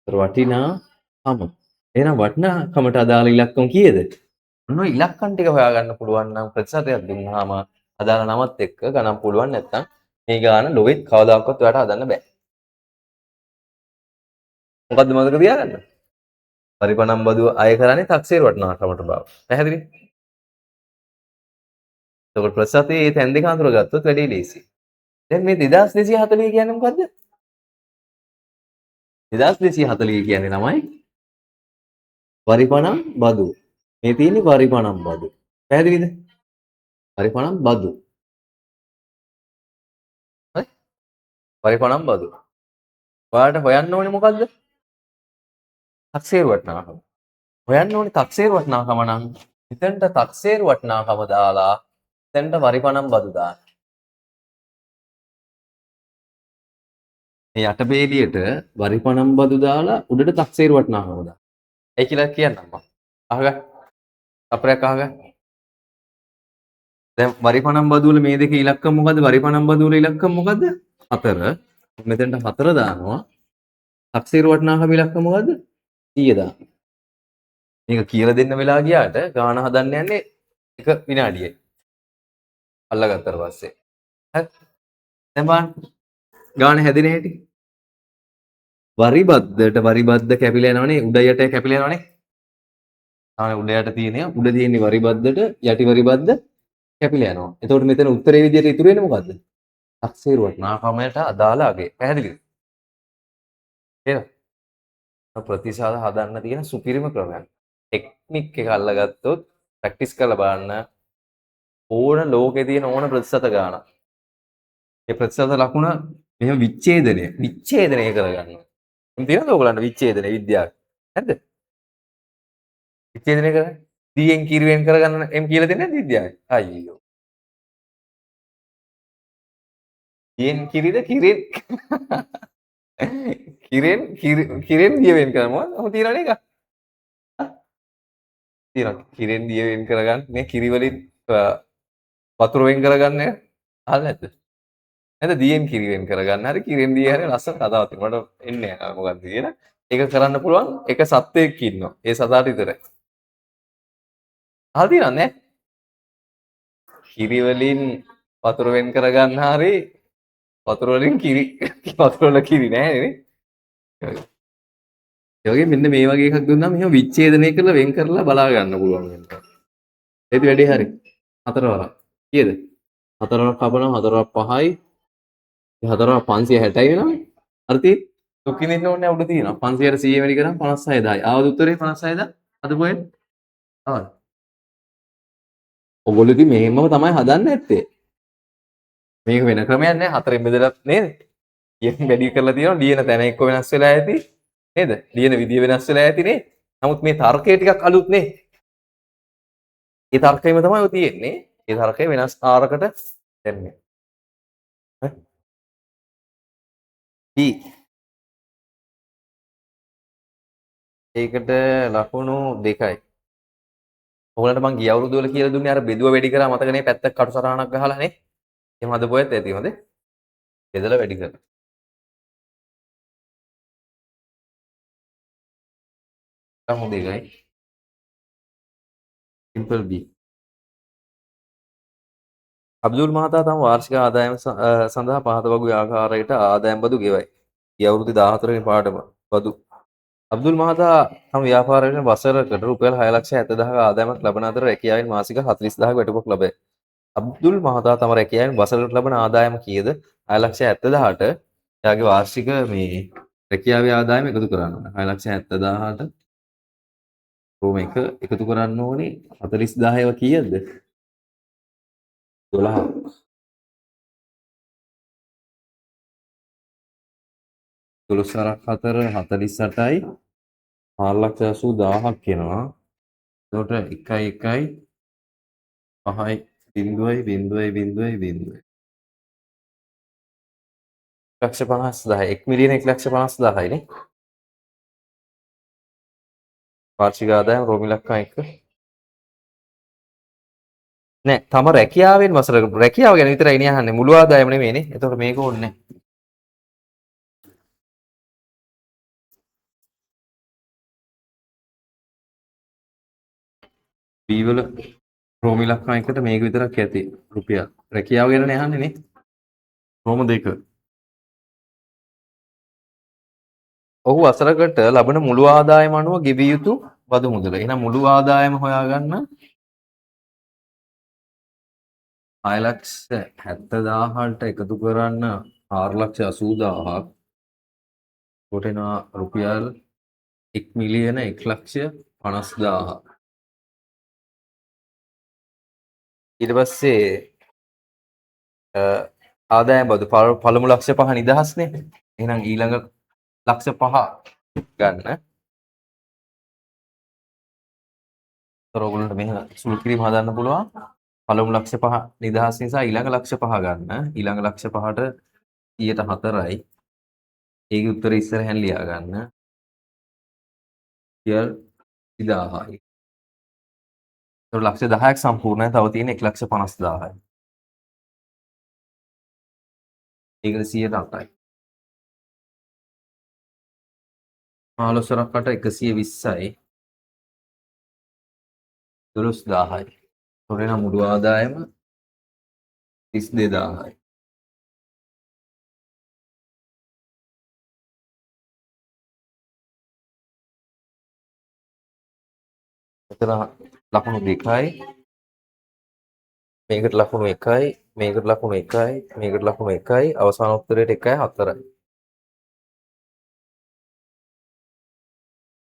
වටිනාකම. එහෙනම් වටිනාකමට අදාළ ඉලක්කම් කීයද? ඔන්න ඔය ඉලක්කම් ටික හොයාගන්න පුළුවන් නම් ප්‍රතිශතයක් දුන්නාම අදාළ නමත් එක්ක ගණන් පුළුවන් නැත්නම් මේ ගාන ලොවෙත් කවදාකවත් ඔයාලට හදන්න බෑ. මොකද්ද මතක තියාගන්න? පරිපණම් බදු අය කරන්නේ තක්සේරු වටිනාකමට බව. පැහැදිලි? එතකොට ප්‍රතිශතයේ මේ තැන් දෙක අඳුරගත්තොත් වැඩි ලේසි. දැන් මේ 2240 කියන්නේ මොකද්ද? 2240 කියන්නේ ළමයි පරිපණම් බදු. මේ තියෙන්නේ පරිපණම් බදු. පැහැදිලිද? පරිපණම් බදු. හරි? පරිපණම් බදු. ඔයාලට හොයන්න ඕනේ මොකද්ද? තක්සේරු වටිනාකම. හොයන්න ඕනේ තක්සේරු වටිනාකම නම් එතනට තක්සේරු වටිනාකම දාලා එතනට වරිපණම් බදු දාන්න. මේ යටබේලියට වරිපණම් බදු දාලා උඩට තක්සේරු වටිනාකම දාන්න. ඒ කියලා කියන්නම් මම. අහගන්න. අපරයක් අහගන්න. දැන් වරිපණම් බදු වල මේ දෙකේ ඉලක්කම මොකද්ද? වරිපණම් බදු වල ඉලක්කම මොකද්ද? 4. මෙතනට 4 දානවා. තක්සේරු වටිනාකම ඉලක්කම මොකද්ද? 100 දානවා. මේක කියලා දෙන්න වෙලා ගියාට ගාන හදන්න යන්නේ 1 විනාඩියයි. අල්ලගත්තට පස්සේ. හරි. දැන් බලන්න. ගාන හැදෙන හැටි. වරිබද්දට වරිබද්ද කැපිලා යනවනේ උඩ යට කැපිලා යනවනේ. ආනේ උඩ යට තියෙනවා. උඩ තියෙන්නේ වරිබද්දට යටි වරිබද්ද කැපිලා යනවා. එතකොට මෙතන උත්තරේ විදියට ඉතුරු වෙන්නේ මොකද්ද? තක්සේරු වටිනාකමට අදාළ අගේ. පැහැදිලිද? එහෙනම් ප්‍රතිශත හදන්න තියෙන සුපිරිම ක්‍රමයක්. ටෙක්නික් එක අල්ලගත්තොත් ප්‍රැක්ටිස් කරලා බලන්න ඕන ලෝකේ තියෙන ඕන ප්‍රතිශත ගාන. ඒ ප්‍රතිශත ලකුණ මෙහෙම විච්ඡේදනය කරගන්න. මම තියනද ඔයගලන්ට විච්ඡේදනය විද්‍යාව? නැද්ද? විච්ඡේදනය කරන්නේ දීෙන් කිරිවෙන් කරගන්න එම් කියලා දෙන්නේ නැද්ද විද්‍යාවේ? අයියෝ. දීෙන් කිරිද කිරෙන් කිරෙන් දිය වෙන් කරනවා. ඔහොම තියනවනේ එක. තියෙනවා. කිරෙන් දිය වෙන් කරගන්න මේ කිරි වලින් වතුර වෙන් කරගන්න අහලා නැද්ද? නැත්නම් දියෙන් කිරි වෙන් කරගන්න හරි කිරෙන් දිය හරි ලස්සන කතාවක් තියෙනවා. මට එන්නේ නැහැ මොකක්ද කියලා. ඒක කරන්න පුළුවන් එක සත්වයක් ඉන්නවා. ඒ සතාට විතරයි. අහලා තියෙනවද නැහැ? කිරි වලින් වතුර වෙන් කරගන්න හරි වතුර වලින් කිරි වතුර වල කිරි නැහැ නේ. ඒ වගේ මෙන්න මේ වගේ එකක් දුන්නාම එහෙම විච්ඡේදනය කරලා වෙන් කරලා බලා ගන්න පුළුවන් වෙනවා. ඒත් වැඩි හරි. 4 වරක්. කීයද? 4 වරක් කපනවා 4 වරක් 5යි. 4 වරක් 560යි වෙනවනේ. අර තියෙන්නේ. තුකින් ඉන්න ඕනේ උඩ තියෙනවා. 500ට 100 වැඩි කරාම 56000යි. ආවද උත්තරේ 56000? අද පොයේ? ආවද? ඔයගොල්ලෝ ඉතින් මෙහෙමම තමයි හදන්නේ නැත්තේ. මේක වෙන ක්‍රමයක් නෑ. හතරෙන් බෙදලා නේද? ලියන වැඩි කරලා තියෙනවා. ලියන තැන එක්ක වෙනස් වෙලා ඇති. නේද? ලියන විදිය වෙනස් වෙලා ඇති නේ. නමුත් මේ තර්කය ටිකක් අලුත් නේ. ඒ තර්කයම තමයි ඔය තියෙන්නේ. ඒ තර්කය වෙනස් ආරකට දැම්මේ. P ඒකට ලකුණු 2යි. ඔයගලන්ට මං ගිය අවුරුදු වල කියලා දුන්නේ අර බෙදුව වැඩි කරා මතකනේ පැත්තක කටු සටහනක් ගහලා නේ. එහෙම හදපුවත් ඇති හොඳේ. බෙදලා වැඩි කරලා. ලකුණු 2යි. Simple B. අබ්දුල් මහතා තම වාර්ෂික ආදායම සඳහා පහත වගේ ආකාරයට ආදායම් බදු ගෙවයි. ගිය අවුරුදු 14 වෙනි පාඩම බදු. අබ්දුල් මහතා තම ව්‍යාපාරයෙන් වසරකට රුපියල් 6,70,000ක ආදායමක් ලබන අතර රැකියාවෙන් මාසික 40,000ක වැටුපක් ලබයි. අබ්දුල් මහතා තම රැකියාවෙන් වසරකට ලබන ආදායම කීයද? 6,70,000ට එයාගේ වාර්ෂික මේ රැකියාවේ ආදායම එකතු කරන්න ඕන. 6,70,000ට රූම එක එකතු කරන්න ඕනේ 40,000 ඒවා කීයද? 12. 12 4 48යි 4,80,000ක් එනවා. එතකොට 1 5යි 0.0.0.0 1,50,000 1 මිලියන 1,50,000යි නේ. වාර්ෂික ආදායම රෝමි ලක්කම් එක්ක නෑ තම රැකියාවෙන් වසර රැකියාව ගැන විතරයි නේ අහන්නේ මුළු ආදායම නෙමෙයිනේ. එතකොට මේක ඕනේ නෑ. B වල රෝමි ලක්කම් එකට මේක විතරක් ඇති රුපියල්. රැකියාව ගැන නේ අහන්නේ නේ. රෝම 2. ඔහු වසරකට ලබන මුළු ආදායම අනුව ගෙවිය යුතු බදු මුදල. එහෙනම් මුළු ආදායම හොයාගන්න 6,70,000ට එකතු කරන්න 4,80,000ක් කොට එනවා රුපියල් 1,50,000ක්. ඊට පස්සේ ආදායම් බදු පළමු ලක්ෂ 5 නිදහස්නේ. එහෙනම් ඊළඟ ලක්ෂ 5 ගන්න. ඒතර ඔයගොල්ලන්ට මෙහෙම සුළු කිරීම හදන්න පුළුවන්. පළමු ලක්ෂ 5 නිදහස් නිසා ඊළඟ ලක්ෂ 5 ගන්න. ඊළඟ ලක්ෂ 5ට 104යි. ඒකේ උත්තරේ ඉස්සරහෙන් ලියා ගන්න. 30,000යි. ඒතර ලක්ෂ 10ක් සම්පූර්ණයි. තව තියෙන 1,50,000යි. ඒකට 108යි. 15 රකට 120යි. 12,000යි. ඒතර මුළු ආදායම 32,000යි. එතන ලකුණු 2යි මේකට ලකුණු 1යි මේකට ලකුණු 1යි මේකට ලකුණු 1යි අවසාන උත්තරයට 1යි 4යි.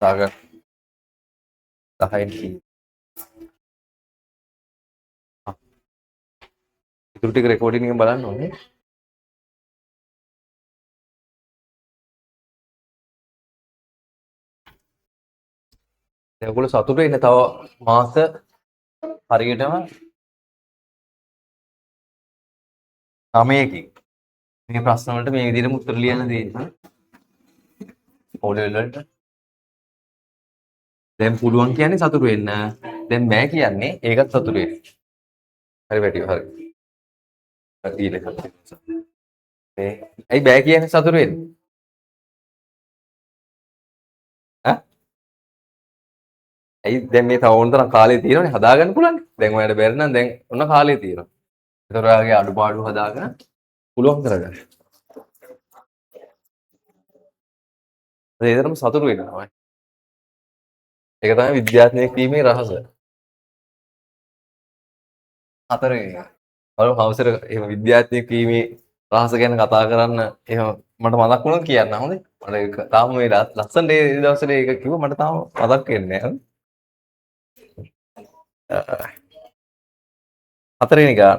සාගර 10න් කී. ඉතුරු ටික රෙකෝඩින් එකෙන් බලන්න ඕනේ. දැන් ඔයගොල්ලෝ සතුටු වෙන්න තව මාස හරියටම 9කින් මේ ප්‍රශ්න වලට මේ විදිහටම උත්තර ලියන්න දෙන්න. ඕලෙවල් වලට දැන් පුළුවන් කියන්නේ සතුටු වෙන්න. දැන් බෑ කියන්නේ ඒකත් සතුටු වෙන්න. හරි වැටියෝ හරි. ඇයි බෑ කියන්නේ සතුටු වෙන්න? ඈ? ඇයි දැන් මේ තව ඕන තරම් කාලේ තියෙනවනේ හදාගන්න පුළුවන්. දැන් ඔයාලට බැරි නම් දැන් ඔන්න කාලේ තියෙනවා. ඒතර ඔයාගේ අඩුපාඩු හදාගෙන පුළුවන් කරගන්න. ඒතරම් සතුටු වෙනවා. ඒක තමයි විද්‍යාඥයෙක් වීමේ රහස. හතරවෙනි. ඔය හවසට එහෙම විද්‍යාඥයෙක් වීමේ රහස ගැන කතා කරන්න එහෙම මට මතක් වුණොත් කියන්න හොඳේ. මට ඒක තාම මේ ලස්සන ඒ දවස්වල ඒක කිව්ව මට තාම මතක් වෙන්නේ නැහැ. හතරවෙනි ගාන.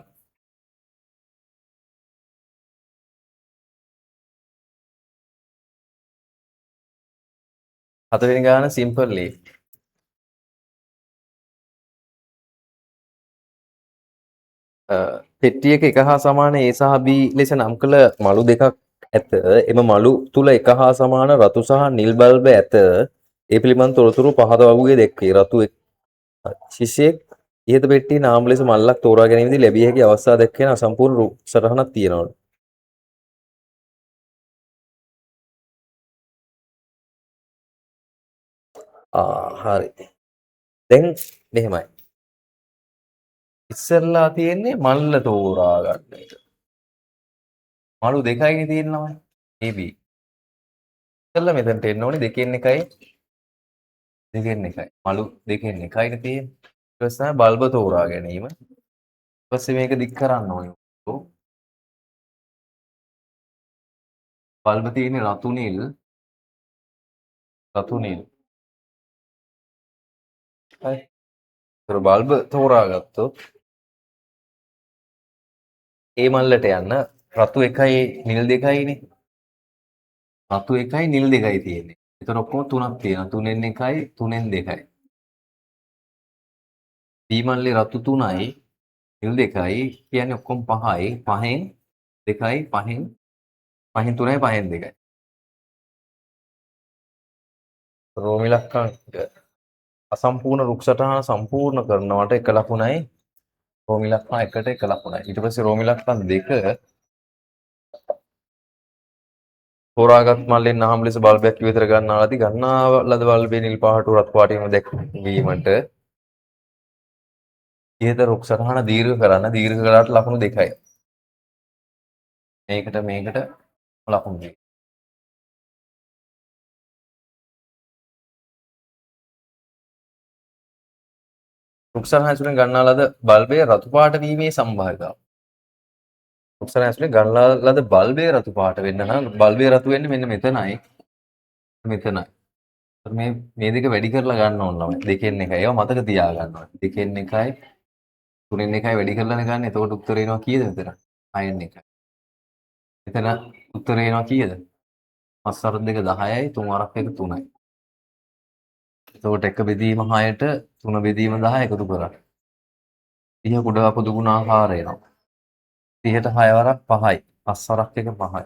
හතරවෙනි ගාන සිම්පල්ලි. පෙට්ටියක එක හා සමාන A සහ B ලෙස නම් කළ මළු දෙකක් ඇත. එම මළු තුල එක හා සමාන රතු සහ නිල් බල්බ ඇත. ඒ පිළිබඳ තොරතුරු පහත වගුවේ දැක්වේ. රතු ශිෂ්‍යයෙක් ඉහත පෙට්ටියේ නාම ලෙස මල්ලක් තෝරා ගැනීමේදී ලැබිය හැකි අවස්ථා දැක්වෙන අසම්පූර්ණ රූප සටහනක් තියෙනවා. හරි. දැන් මෙහෙමයි. ඉස්සෙල්ලා තියෙන්නේ මල්ල තෝරා ගන්න එක. මළු දෙකයිනේ තියෙනවා. AB. ඉස්සෙල්ලා මෙතනට එන්න ඕනේ දෙකෙන් එකයි. මළු දෙකෙන් එකයිනේ තියෙන්නේ. ඊට පස්සේ බල්බ තෝරා ගැනීම. ඊට පස්සේ මේක දික් කරන්න ඕනේ. බල්බ තියෙන්නේ රතු නිල්. හරි. ඒතර බල්බ තෝරාගත්තොත් ඒ මල්ලට යන්න රතු එකයි නිල් දෙකයිනේ. රතු එකයි නිල් දෙකයි තියෙන්නේ. ඒතර ඔක්කොම තුනක් තියෙනවා. තුනෙන් එකයි තුනෙන් දෙකයි. B මල්ලේ රතු 3යි නිල් 2යි කියන්නේ ඔක්කොම 5යි 5න් 2යි 5න් 3යි 5න් 2යි. රෝමි ලක්ෂණ අසම්පූර්ණ රුක් සටහන සම්පූර්ණ කරනවට එක ලකුණයි රෝමි ලක්ෂණ එකට එක ලකුණයි. ඊට පස්සේ රෝමි ලක්ෂණ දෙක තෝරාගත් මල්ලෙන් අහම් ලෙස බල්බයක් විතර ගන්නාලාදී ගන්නා ලද බල්බේ නිල් පාට රත් පාටින්ම දැක්වීමට ඉහත රුක් සටහන දීර්ඝ කරන්න. දීර්ඝ කළාට ලකුණු දෙකයි. මේකට ලකුණු දෙකයි. රුක් සටහන ඇතුළෙන් ගන්නා ලද බල්බය රතු පාට වීමේ සම්භාවිතාව. රුක් සටහන ඇතුළෙන් ගන්නා ලද බල්බය රතු පාට වෙන්න නම් බල්බය රතු වෙන්නේ මෙන්න මෙතනයි. මෙතනයි. මේ දෙක වැඩි කරලා ගන්න ඕන ළමයි. දෙකෙන් එකයි. ඒවා මතක තියා ගන්න ඕනේ. දෙකෙන් එකයි තුනෙන් එකයි වැඩි කරලානේ ගන්න. එතකොට උත්තරේ එනවා කීයද මෙතන? 6න් එකයි. එතන උත්තරේ එනවා කීයද? 5 අර 2 10යි 3 අරක් 1 3යි. එතකොට 1 බෙදීම 6ට 3 බෙදීම 10 එකතු කරා. 30 කුඩා පොදු ගුණාකාර එනවා. 30ට 6 වරක් 5යි. 5 වරක් 1 5යි.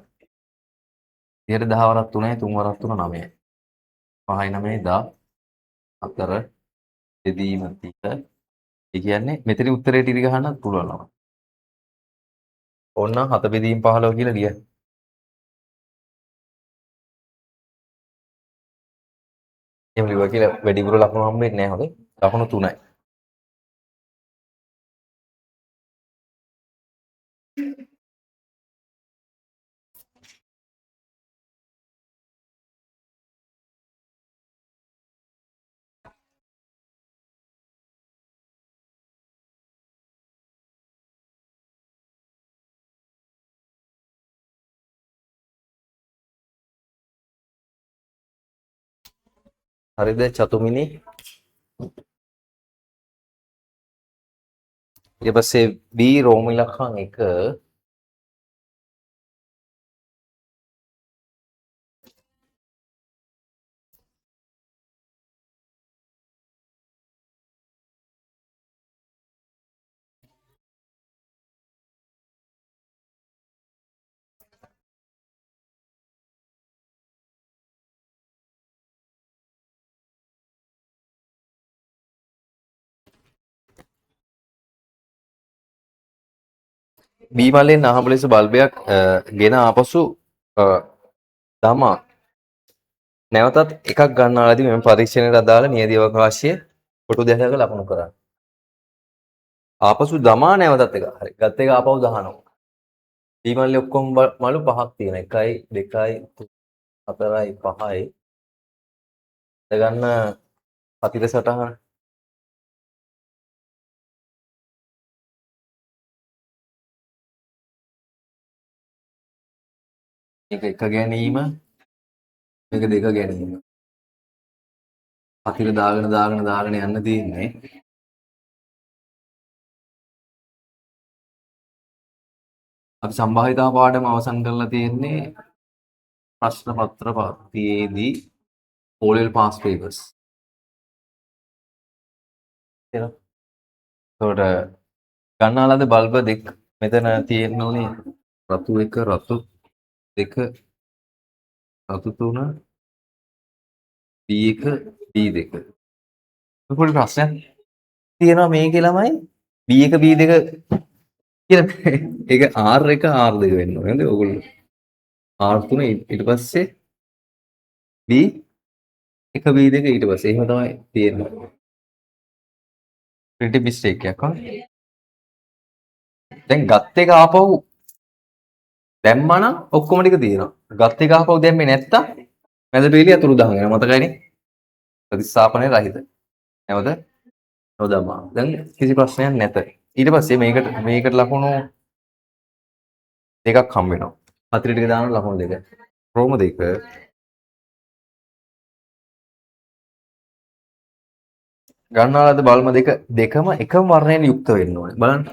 30ට 10 වරක් 3යි 3 වරක් 3 9යි. 5යි 9යි 10 4 බෙදීම 30. ඒ කියන්නේ මෙතන උත්තරේ ටික ගහන්නත් පුළුවන් ළමයි. ඕන්න 7 බෙදීම 15 කියලා ලියන්න. එහෙම ලියුවා කියලා වැඩිපුර ලකුණු හම්බෙන්නේ නැහැ හොඳේ. ලකුණු 3යි. හරිද චතුමිනි? ඊට පස්සේ B රෝමි ලක්ෂණ 1 B මලෙන් අහඹ ලෙස බල්බයක් ගෙන ආපසු දමා නැවතත් එකක් ගන්නාලාදී මෙම පරීක්ෂණයට අදාළ නියැදී අවකාශයේ කොටු දෙකක ලකුණු කරන්න. ආපසු දමා නැවතත් එක. හරි. ගත් එක ආපහු දානවා. B මල්ලේ ඔක්කොම මලු පහක් තියෙනවා. 1යි 2යි 4යි 5යි. ගන්න පතිර සටහන මේක එක ගැනීම මේක දෙක ගැනීම. පතිර දාගෙන යන්න තියෙන්නේ. අපි සම්භාවිතා පාඩම අවසන් කරලා තියෙන්නේ ප්‍රශ්න පත්‍ර පත්තියේදී O level pass papers. එනවා. එතකොට ගන්නා ලද බල්බ දෙක මෙතන තියෙන්න ඕනේ රතු 1 රතු 2 රතු 3 B1 B2. පොඩි ප්‍රශ්නයක් තියෙනවා මේකේ ළමයි B1 B2 කියලා ඒක R1 R2 වෙන්න ඕනේ නේද ඔයගොල්ලෝ R3 ඊට පස්සේ B1 B2 ඊට පස්සේ එහෙම තමයි තියෙන්නේ pretty mistake එකක් හා දැන් ගත් එක ආපහු දැම්මනම් ඔක්කොම ටික තියෙනවා ගත් එක ආපහු දැම්මේ නැත්තම් මැද පෙළිය අතුරු දහන් වෙනවා මතකයිනේ ප්‍රතිස්ථාපනයේ රහිත නැවත නොදමා දැන් කිසි ප්‍රශ්නයක් නැත ඊට පස්සේ මේකට ලකුණු දෙකක් හම්බ වෙනවා. හතරේ ටික දාන ලකුණු දෙක. ක්‍රෝම දෙක. ගන්නාලද බල්ම දෙකම එකම වර්ණයෙන් යුක්ත වෙන්න ඕනේ. බලන්න.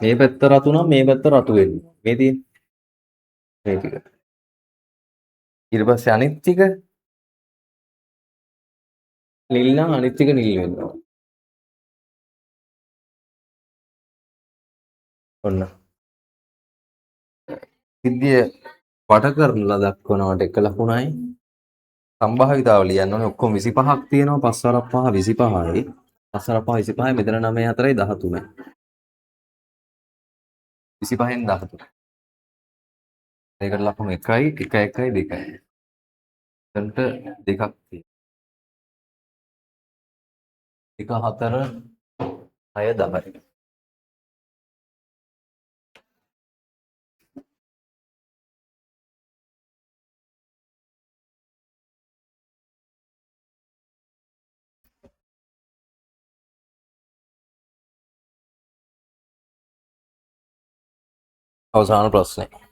මේ පැත්ත රතු නම් මේ පැත්ත රතු වෙන්න. මේ තියෙන්නේ. මේ ටික. ඊට පස්සේ අනිත් ටික නිල් නම් අනිත් ටික නිල් වෙන්න ඕනේ. ඔන්න. සිද්ධිය වට කරලා දක්වනවට එක ලකුණයි සම්භාවිතාව ලියන්න ඕනේ ඔක්කොම 25ක් තියෙනවා 5 වරක් 5 25යි 5 වරක් 5 25යි මෙතන 9 4යි 13යි 25න් 13 ඒකට ලකුණු 1යි 1 1යි 2යි එතනට දෙකක් තියෙනවා 1 4 6 10යි අවසාන ප්‍රශ්නේ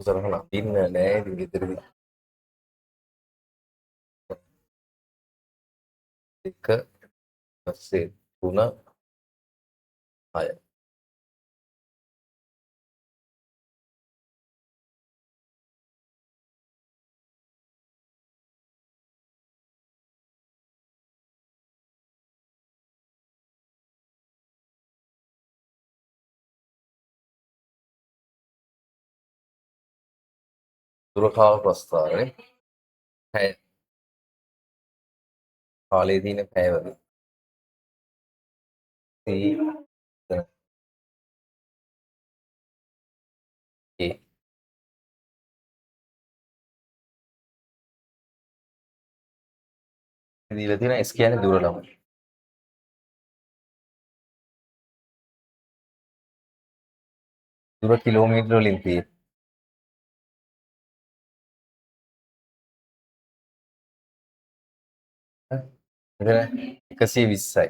උසරහලා ඉන්න නෑ ඉතින් ගෙදරදී 1 පස්සේ 3 6 දුරකාව ප්‍රස්තාවනේ පැය කාලේ තියෙන පැය වගේ ඒ දීලා තියෙන S කියන්නේ දුර ළමයි දුර කිලෝමීටර වලින් තියෙන මෙතන 120යි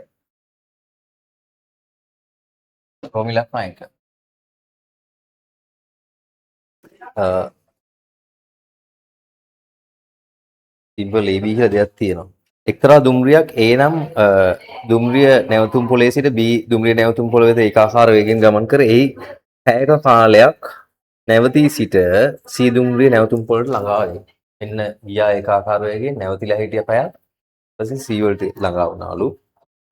කොමිලක් නයික සිම්පල් AB කියලා දෙයක් තියෙනවා එක්තරා දුම්රියක් A නම් දුම්රිය නැවතුම් පොළේ සිට B දුම්රිය නැවතුම් පොළ වෙත ඒකාකාර වේගෙන් ගමන් කර එහි පැයක කාලයක් නැවතී සිට C දුම්රිය නැවතුම් පොළට ළඟා වේ. මෙන්න ගියා ඒකාකාර වේගෙන් නැවතිලා හිටිය පැයක් ඊපස්සේ C වලට ළඟා වුණාලු.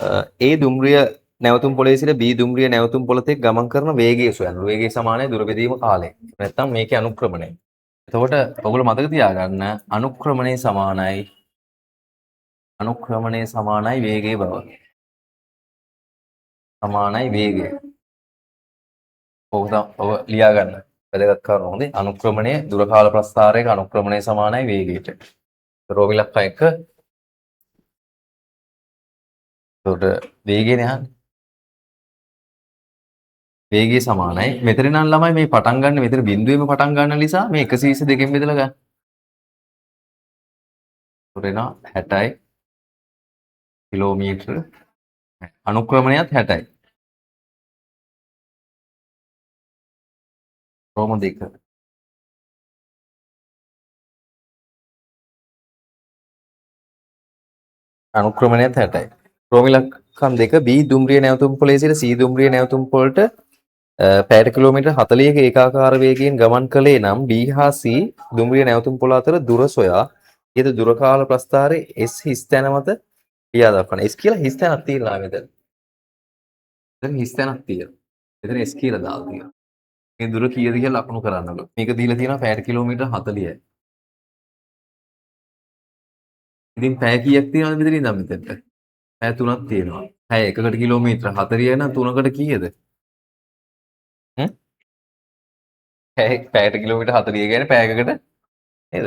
A දුම්රිය නැවතුම් පොළේ සිට B දුම්රිය නැවතුම් පොළ තෙක් ගමන් කරන වේගය සොයන්න. වේගය සමානයි දුර බෙදීම කාලය. නැත්තම් මේකේ අනුක්‍රමණය. එතකොට ඔයගොල්ලෝ මතක තියාගන්න අනුක්‍රමණය සමානයි වේගයේ බව. සමානයි වේගය. ඔව් ලියා ගන්න. වැදගත් කාරණා හොඳේ අනුක්‍රමණය දුර කාල ප්‍රස්ථාරයක අනුක්‍රමණය සමානයි වේගයට. රෝමිලක් එක එතකොට වේගයනේ අහන්නේ. වේගය සමානයි. මෙතන නම් ළමයි මේ පටන් ගන්න මෙතන බිඳුවේම පටන් ගන්න නිසා මේ 122 බෙදලා ගන්න. එතකොට එනවා 60යි කිලෝමීටර අනුක්‍රමණයත් 60යි. රෝම 2 අනුක්‍රමණයත් 60යි. රෝමිලක්කම් දෙක B දුම්රිය නැවතුම් පොලේ සිට C දුම්රිය නැවතුම් පොලට පැයට කිලෝමීටර් 40ක ඒකාකාර වේගයෙන් ගමන් කළේ නම් B හා C දුම්රිය නැවතුම් පොළ අතර දුර සොයා ඊට දුර කාල ප්‍රස්ථාරයේ S හිස් තැන මත ක්‍රියා දක්වන. S කියලා හිස් තැනක් තියෙනවා මෙතන. මෙතන හිස් තැනක් තියෙනවා. මෙතන S කියලා දාලා තියෙනවා. මේ දුර කීයද කියලා ලකුණු කරන්නලු. මේක දීලා තියෙනවා පැයට කිලෝමීටර් 40යි. ඉතින් පැය කීයක් තියෙනවද මෙතන ඉඳන් මෙතෙන්ට? පැය 3ක් තියෙනවා. පැය එකකට කිලෝමීටර 40යි නම් 3කට කීයද? හ්ම්? පැයට කිලෝමීටර් 40 කියන්නේ පැයකට නේද?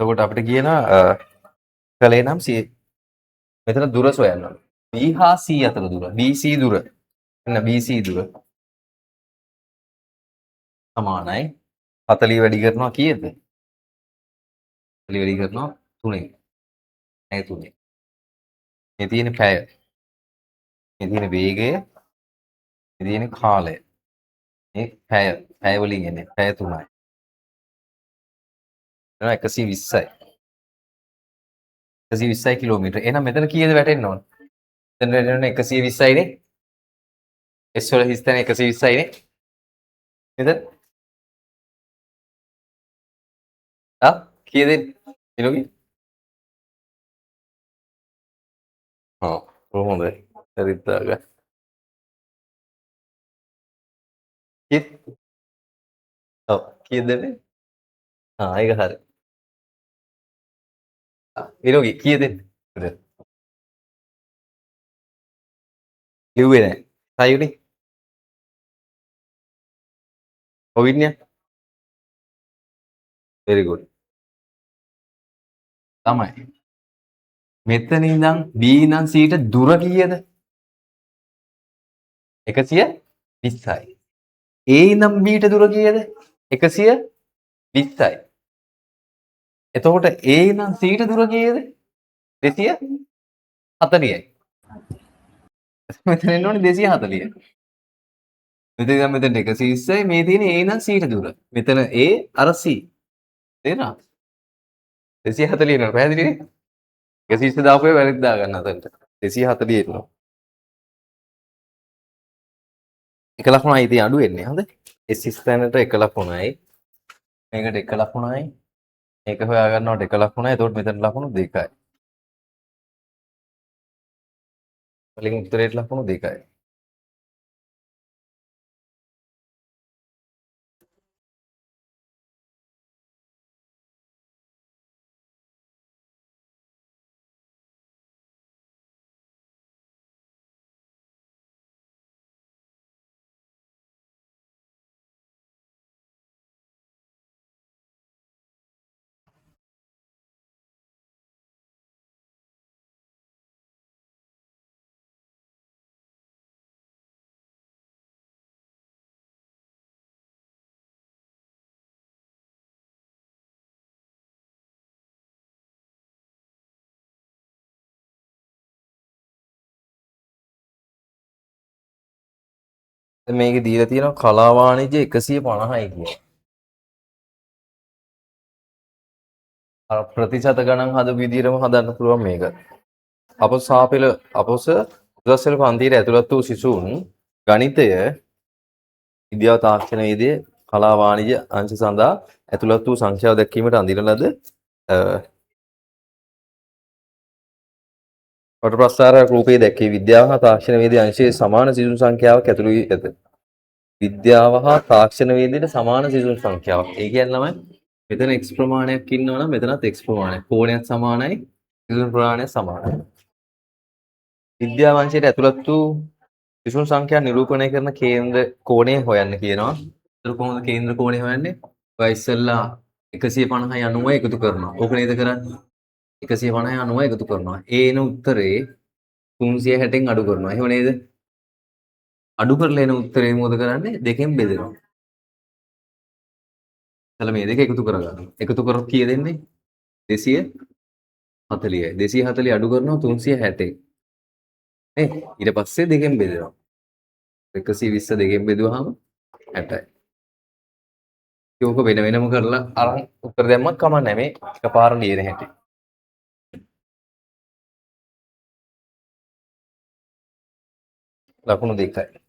එතකොට අපිට කියනවා කලේ නම් C මෙතන දුර සොයන්න. B හා C අතර දුර. BC දුර. එන්න BC දුර සමානයි 40 වැඩි කරනවා කීයද? 40 වැඩි කරනවා 3. ඇයි 3? මේ තියෙන පැය. මේ තියෙන වේගය. මේ තියෙන කාලය. මේ පැය වලින් එන්නේ. පැය 3යි. එනවා 120යි. 120යි කිලෝමීටර. එහෙනම් මෙතන කීයද වැටෙන්න ඕන? මෙතන වැටෙන්න 120යි නේ. S වල හිස් තැන 120යි නේ. නේද? කීයද එන්නේ? ඔව් කොහොමද? හරිත් දාගන්න. කීයද? ඔව් කීයද දෙන්නේ? ඒක හරි. විරෝගි කීයද දෙන්නේ? ලිව්වේ නැහැ. සයියුනේ. ඔවින්‍ය. very good. තමයි. මෙතන ඉඳන් B ඉඳන් C ට දුර කීයද? 120යි. A ඉඳන් B ට දුර කීයද? 120යි. එතකොට A ඉඳන් C ට දුර කීයද? 240යි. මෙතන එන්න ඕනේ 240යි. මෙතන ඉඳන් මෙතනට 120යි මේ තියෙන A ඉඳන් C ට දුර. මෙතන A අර C. තේරෙනවද? 240 එනවා පැහැදිලිනේ? 120 දාපුවේ වැරදි දා ගන්න අතන්ට. 240 එනවා. එක ලකුණයි ඉතින් අඩු වෙන්නේ හොඳ. S ස්ථානයට එක ලකුණයි. මේකට එක ලකුණයි. මේක හොයා ගන්නවට එක ලකුණයි. එතකොට මෙතන ලකුණු දෙකයි. වලින් උත්තරේට ලකුණු දෙකයි. දැන් මේකේ දීලා තියෙනවා කලා වාණිජ්‍ය 150යි කියලා. අර ප්‍රතිශත ගණන් හදපු විදිහටම හදන්න පුළුවන් මේක. අපොස සාපේල අපොස උදැසල් පන්තියට ඇතුළත් වූ සිසුන් ගණිතය විද්‍යාව තාක්ෂණ වේදයේ කලා වාණිජ්‍ය අංශ සඳහා ඇතුළත් වූ සංඛ්‍යාව දැක්වීමට අඳින ලද කොට ප්‍රස්ථාර රූපයේ දැක්වේ විද්‍යාව හා තාක්ෂණ වේදයේ අංශයේ සමාන සිසුන් සංඛ්‍යාවක් ඇතුළු වී ඇත. විද්‍යාව හා තාක්ෂණ වේදයේ සමාන සිසුන් සංඛ්‍යාවක්. ඒ කියන්නේ ළමයි මෙතන x ප්‍රමාණයක් ඉන්නවා නම් මෙතනත් x ප්‍රමාණයක්. කෝණයක් සමානයි, සිසුන් ප්‍රමාණය සමානයි. විද්‍යාව අංශයට ඇතුළත් වූ සිසුන් සංඛ්‍යා නිරූපණය කරන කේන්ද්‍ර කෝණය හොයන්න කියනවා. ඒතර කොහොමද කේන්ද්‍ර කෝණය හොයන්නේ? ඔය ඉස්සෙල්ලා 150 90 එකතු කරනවා. ඕක නේද කරන්නේ? 150 90 එකතු කරනවා. ඒ එන උත්තරේ 360න් අඩු කරනවා. එහෙම නේද? අඩු කරලා එන උත්තරේ මොකද කරන්නේ? දෙකෙන් බෙදෙනවා. එතන මේ දෙක එකතු කරගන්නවා. එකතු කරොත් කීයද එන්නේ? 240යි. 240 අඩු කරනවා 360න්. නේ? ඊට පස්සේ දෙකෙන් බෙදෙනවා. 120 දෙකෙන් බෙදුවාම 60යි. ඒක වෙන වෙනම කරලා අරන් උත්තර දැම්මත් කමක් නැහැ. මේ එකපාර ලියන හැටි. ලකුණු දෙකයි.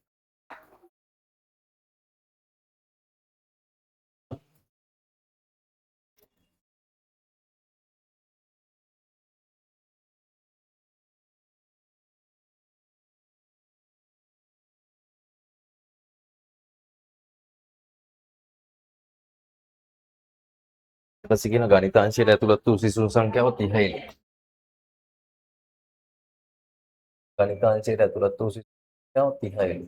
ඊපස්සේ කියන ගණිතාංශයට ඇතුළත් වූ සිසුන් සංඛ්‍යාව 30යි. ගණිතාංශයට ඇතුළත් වූ සිසුන් සංඛ්‍යාව 30යි.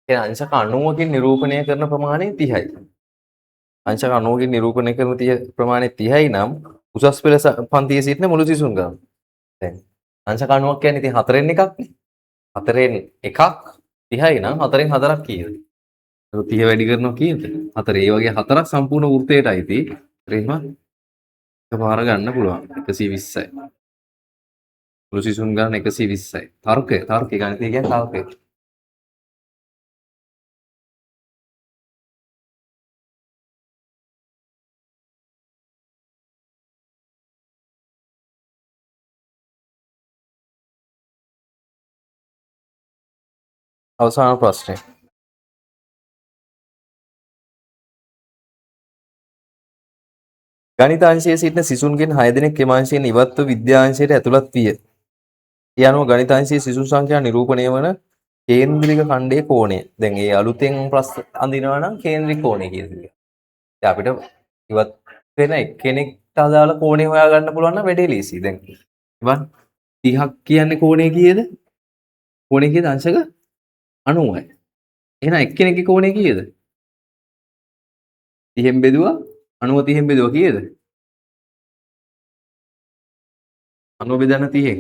ඒ අංශක 90කින් නිරූපණය කරන ප්‍රමාණය 30යි. අංශක 90කින් නිරූපණය කරන ප්‍රමාණය 30යි නම් උසස් පෙළ පන්තියේ සිටින මුළු සිසුන් ගාන. දැන් අංශක 90ක් කියන්නේ ඉතින් 4න් එකක් නේ. 4න් එකක් 30යි නම් 4න් 4ක් කීයද? 30 වැඩි කරනවා කීයද? 4. ඒ වගේ 4ක් සම්පූර්ණ වෘත්තයට අයිති. එහෙම එකපාර ගන්න පුළුවන්. 120යි. මුළු සිසුන් ගාන 120යි. තර්කය ගණිතය කියන්නේ තර්කය. අවසාන ප්‍රශ්නය. ගණිතාංශයේ සිටින සිසුන්ගෙන් 6 දෙනෙක් එම අංශයෙන් ඉවත්ව විද්‍යාංශයට ඇතුළත් විය. ඒ අනුව ගණිතාංශයේ සිසුන් සංඛ්‍යාව නිරූපණය වන කේන්ද්‍රික ඛණ්ඩයේ කෝණය. දැන් ඒ අලුතෙන් ප්‍රශ්න අඳිනවා නම් කේන්ද්‍රික කෝණය කියන්නේ. දැන් අපිට ඉවත් වෙන එක්කෙනෙක්ට අදාළ කෝණය හොයාගන්න පුළුවන් නම් වැඩේ ලීසි. දැන් ඉවත් 30ක් කියන්නේ කෝණය කීයද? කෝණය කීයද අංශක 90යි. එහෙනම් එක්කෙනෙක්ගේ කෝණය කීයද? 30න් බෙදුවා 90 30න් බෙදුවා කීයද? 90 බෙදන්න 30න්.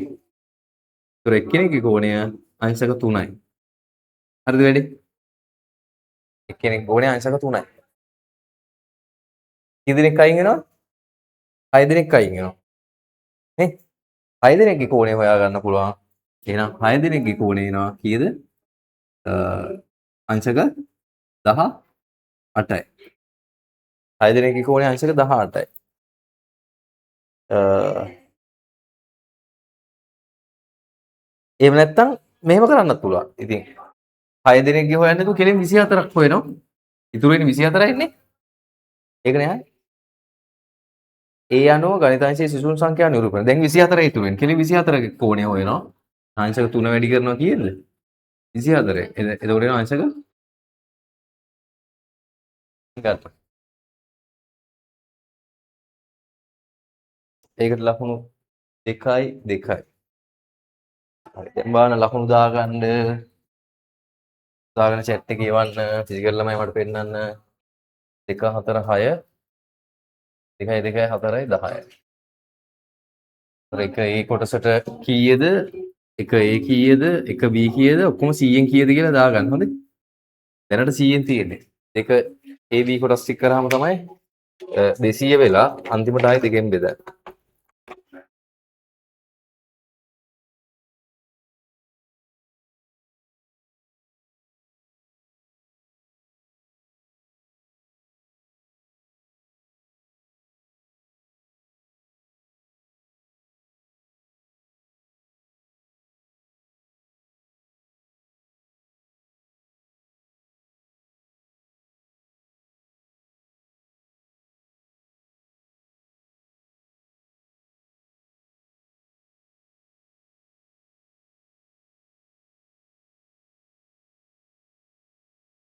ඒතර එක්කෙනෙක්ගේ කෝණය අංශක 3යි. හරිද වැඩේ? එක්කෙනෙක් කෝණය අංශක 3යි. කී දෙනෙක් අයින් වෙනවද? 6 දෙනෙක් අයින් වෙනවා. නේ? 6 දෙනෙක්ගේ කෝණය හොයාගන්න පුළුවන්. එහෙනම් 6 දෙනෙක්ගේ කෝණය එනවා කීයද? අංශක 18යි. 6 දෙනෙක්ගේ කෝණය අංශක 18යි. එහෙම නැත්නම් මෙහෙම කරන්නත් පුළුවන්. ඉතින් 6 දෙනෙක්ගේ හොයන්නේ නැතුව කෙලින් 24ක් හොයනවා. ඉතුරු වෙන්නේ 24යි නේ. ඒකනේ ආයේ. ඒ අනුව ගණිතාංශයේ සිසුන් සංඛ්‍යාව නිරූපණය. දැන් 24 ඉතුරු වෙන්නේ. කෙලින් 24ගේ කෝණය හොයනවා. අංශක 3 වැඩි කරනවා කීයද? 24. එතකොට එනවා අංශක ගන්න. ඒකට ලකුණු 2යි 2යි. හරි. දැන් බලන්න ලකුණු දාගන්න. දාගෙන chat එකේ එවන්න. ෆිසිකල් ළමයි මට පෙන්නන්න. 2 4 6 2යි 2යි 4යි 10යි. එක A කොටසට කීයද? එක A කීයද? එක B කීයද? ඔක්කොම 100න් කීයද කියලා දාගන්න. හොඳේ. දැනට 100න් තියෙන්නේ. දෙක A B කොටස් ටික කරාම තමයි 200 වෙලා අන්තිමට ආයෙ දෙකෙන් බෙදන්නේ.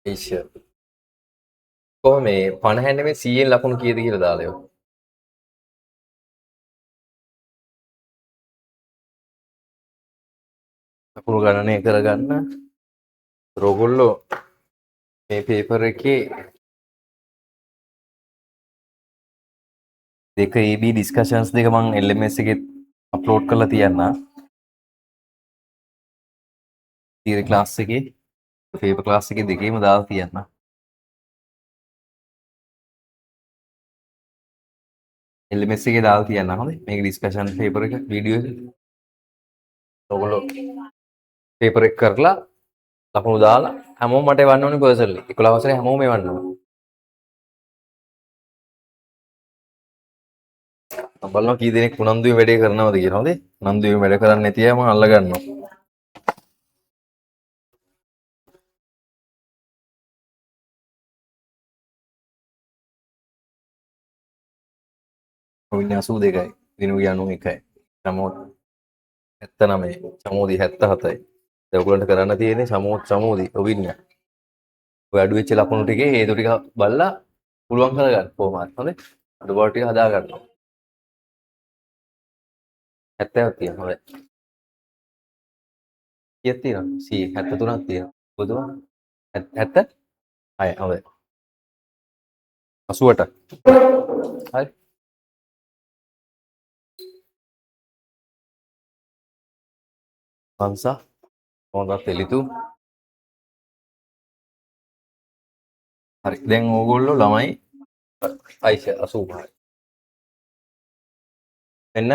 ඒෂර්. කොහොම මේ 50 නෙමෙයි 100න් ලකුණු කීයද කියලා දාලා එවන්න. ලකුණු ගණනය කරගන්න. ඔයගොල්ලෝ මේ පේපර් එකේ දෙක AB ඩිස්කෂන්ස් දෙක මම LMS එකේ අප්ලෝඩ් කරලා තියන්න. තියරි ක්ලාස් එකේ පේපර් ක්ලාස් එකේ දෙකේම දාලා තියන්න. LMS එකේ දාලා තියන්න. හොඳයි. මේක ඩිස්කෂන් පේපර් එක වීඩියෝ එක. ඔයගොල්ලෝ පේපර් එක කරලා ලකුණු දාලා හැමෝම මට එවන්න ඕනේ පර්සනලි. 11 වසරේ හැමෝම එවන්න ඕනේ. මම බලනවා කී දෙනෙක් උනන්දුවෙන් වැඩේ කරනවද කියලා. හොඳේ. උනන්දුවෙන් වැඩ කරන්නේ නැති අය මම අල්ල ගන්නවා. විඤ්ඤා 82යි. දිනුගේ 91යි. සමෝත් 79. සමෝදි 77යි. දැන් ඔයගොල්ලන්ට කරන්න තියෙන්නේ සමෝදි ඔවිඤ්ඤා. ඔය අඩු වෙච්ච ලකුණු ටිකේ හේතු ටික බලලා පුළුවන් කරගන්න කොහොම හරි. හොඳේ. අඩුපාඩු ටික හදා ගන්නවා. 70ක් තියෙනවා. හොඳයි. කීයක් තියෙනවද? 73ක් තියෙනවා. බුදුම 70? හයි හොඳයි. 88ක්. හරි. පන්සා හොඳක් තෙලිතු. හරි. දැන් ඕගොල්ලෝ ළමයි අයිෂ 85යි. මෙන්න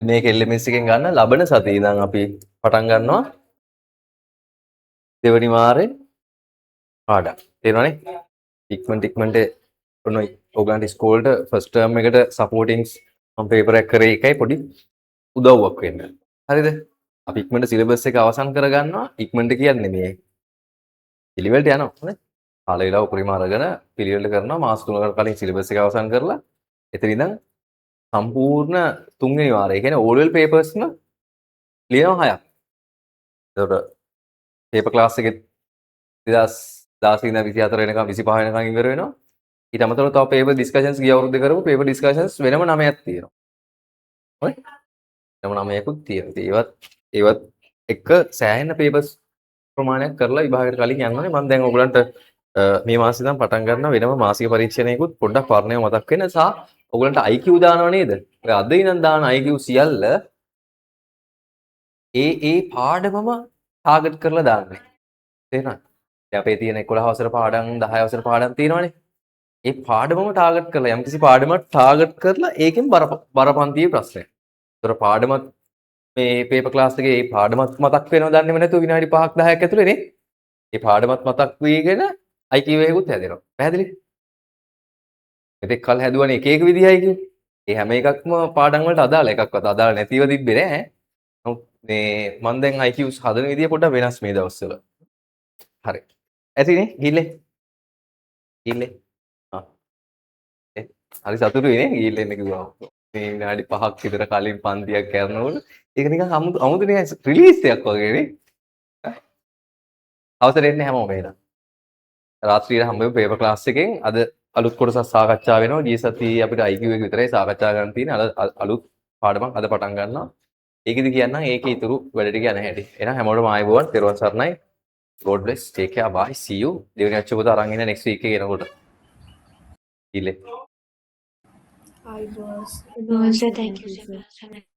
මේක LMS එකෙන් ගන්න ලබන සතියේ ඉඳන් අපි පටන් ගන්නවා දෙවනි වාරේ පාඩම්. තේරුණානේ? ඉක්මනට ඔන්න ඕගලන්ට ඉස්කෝලේට ෆස්ට් ටර්ම් එකට සපෝටින්ග්ස් මම පේපර් එක කරේ එකයි පොඩි උදව්වක් වෙන්න. හරිද? අපි ඉක්මනට සිලබස් එක අවසන් කරගන්නවා. ඉක්මනට කියන්නේ මේ පිළිවෙලට යනවා. හරි? කාල වේලාව උපරිම අරගෙන පිළිවෙල කරනවා. මාස 3කට කලින් සිලබස් එක අවසන් කරලා එතන ඉඳන් සම්පූර්ණ තුන්වෙනි වාරය. ඒ කියන්නේ ඕල් ලෙවල් පේපර්ස්ම ලියනවා 6ක්. ඒකට පේපර් ක්ලාස් එකේ 2016 ඉඳන් 24 වෙනකම් 25 වෙනකම් ඉවර වෙනවා. ඊට අමතරව තව පේපර් ඩිස්කෂන්ස් ගිය අවුරුද්දේ කරපු පේපර් ඩිස්කෂන්ස් වෙනම 9ක් තියෙනවා. හරි? වෙනම 9කුත් තියෙනවා. ඒවත් එක සෑහෙන පේපර්ස් ප්‍රමාණයක් කරලා විභාගයට කලින් යනවානේ. මම දැන් ඔයගලන්ට මේ මාසෙ ඉඳන් පටන් ගන්නවා වෙනම මාසික පරීක්ෂණයකුත් පොඩ්ඩක් වර්ණය මතක් වෙන සහ ඔයගලන්ට IQ දානව නේද? ඔය අද ඉඳන් දාන IQ සියල්ල ඒ පාඩමම ටාගට් කරලා දාන්නේ. තේරුණාද? දැන් අපේ තියෙන 11 වසර පාඩම් 10 වසර පාඩම් තියෙනවනේ. ඒ පාඩමම ටාගට් කරලා යම්කිසි පාඩමක් ටාගට් කරලා ඒකෙන් බරපන්තියේ ප්‍රශ්නයක්. ඒතර පාඩමත් මේ පේපර් ක්ලාස් එකේ මේ පාඩමත් මතක් වෙනව දන්නේම නැතුව විනාඩි 5ක් 10ක් ඇතුලේ නේ. මේ පාඩමත් මතක් වීගෙන IQ එකකුත් හැදෙනවා. පැහැදිලිද? මෙතෙක් කල් හැදුවනේ එක එක විදිහයි කිව්වේ. ඒ හැම එකක්ම පාඩම් වලට අදාළ එකක්වත් අදාළ නැතිව තිබ්බේ නෑ. නමුත් මේ මම දැන් IQs හදන විදිය පොඩ්ඩක් වෙනස් මේ දවස්වල. හරි. ඇතිනේ ගිහිල්ලේ. ආ. හරි සතුටුයි නේ ගිහිල්ලා එන්න කිව්වා. මේ විනාඩි 5ක් විතර කලින් පන්තියක් කරනකොට ඒක නිකන් අමුතුනේ රිලීස් එකක් වගේ නේ. අවසර එන්නේ හැමෝම එහෙනම්. රාත්‍රියේ හම්බ වෙමු පේපර් ක්ලාස් එකෙන් අද අලුත් කොටසක් සාකච්ඡා වෙනවා. ගිය සතියේ අපිට IQ එක විතරයි සාකච්ඡා කරන්න තියෙන්නේ. අලුත් පාඩමක් අද පටන් ගන්නවා. ඒකෙදි කියන්නම් ඒකේ ඉතුරු වැඩ ටික යන හැටි. එහෙනම් හැමෝටම ආයුබෝවන්. තෙරුවන් සරණයි. God bless. Take care. Bye. See you. දෙවෙනි අච්චුපත අරන් ඉන්න next week එකේ එනකොට. ඉල්ලේ. I was. Thank you, sir.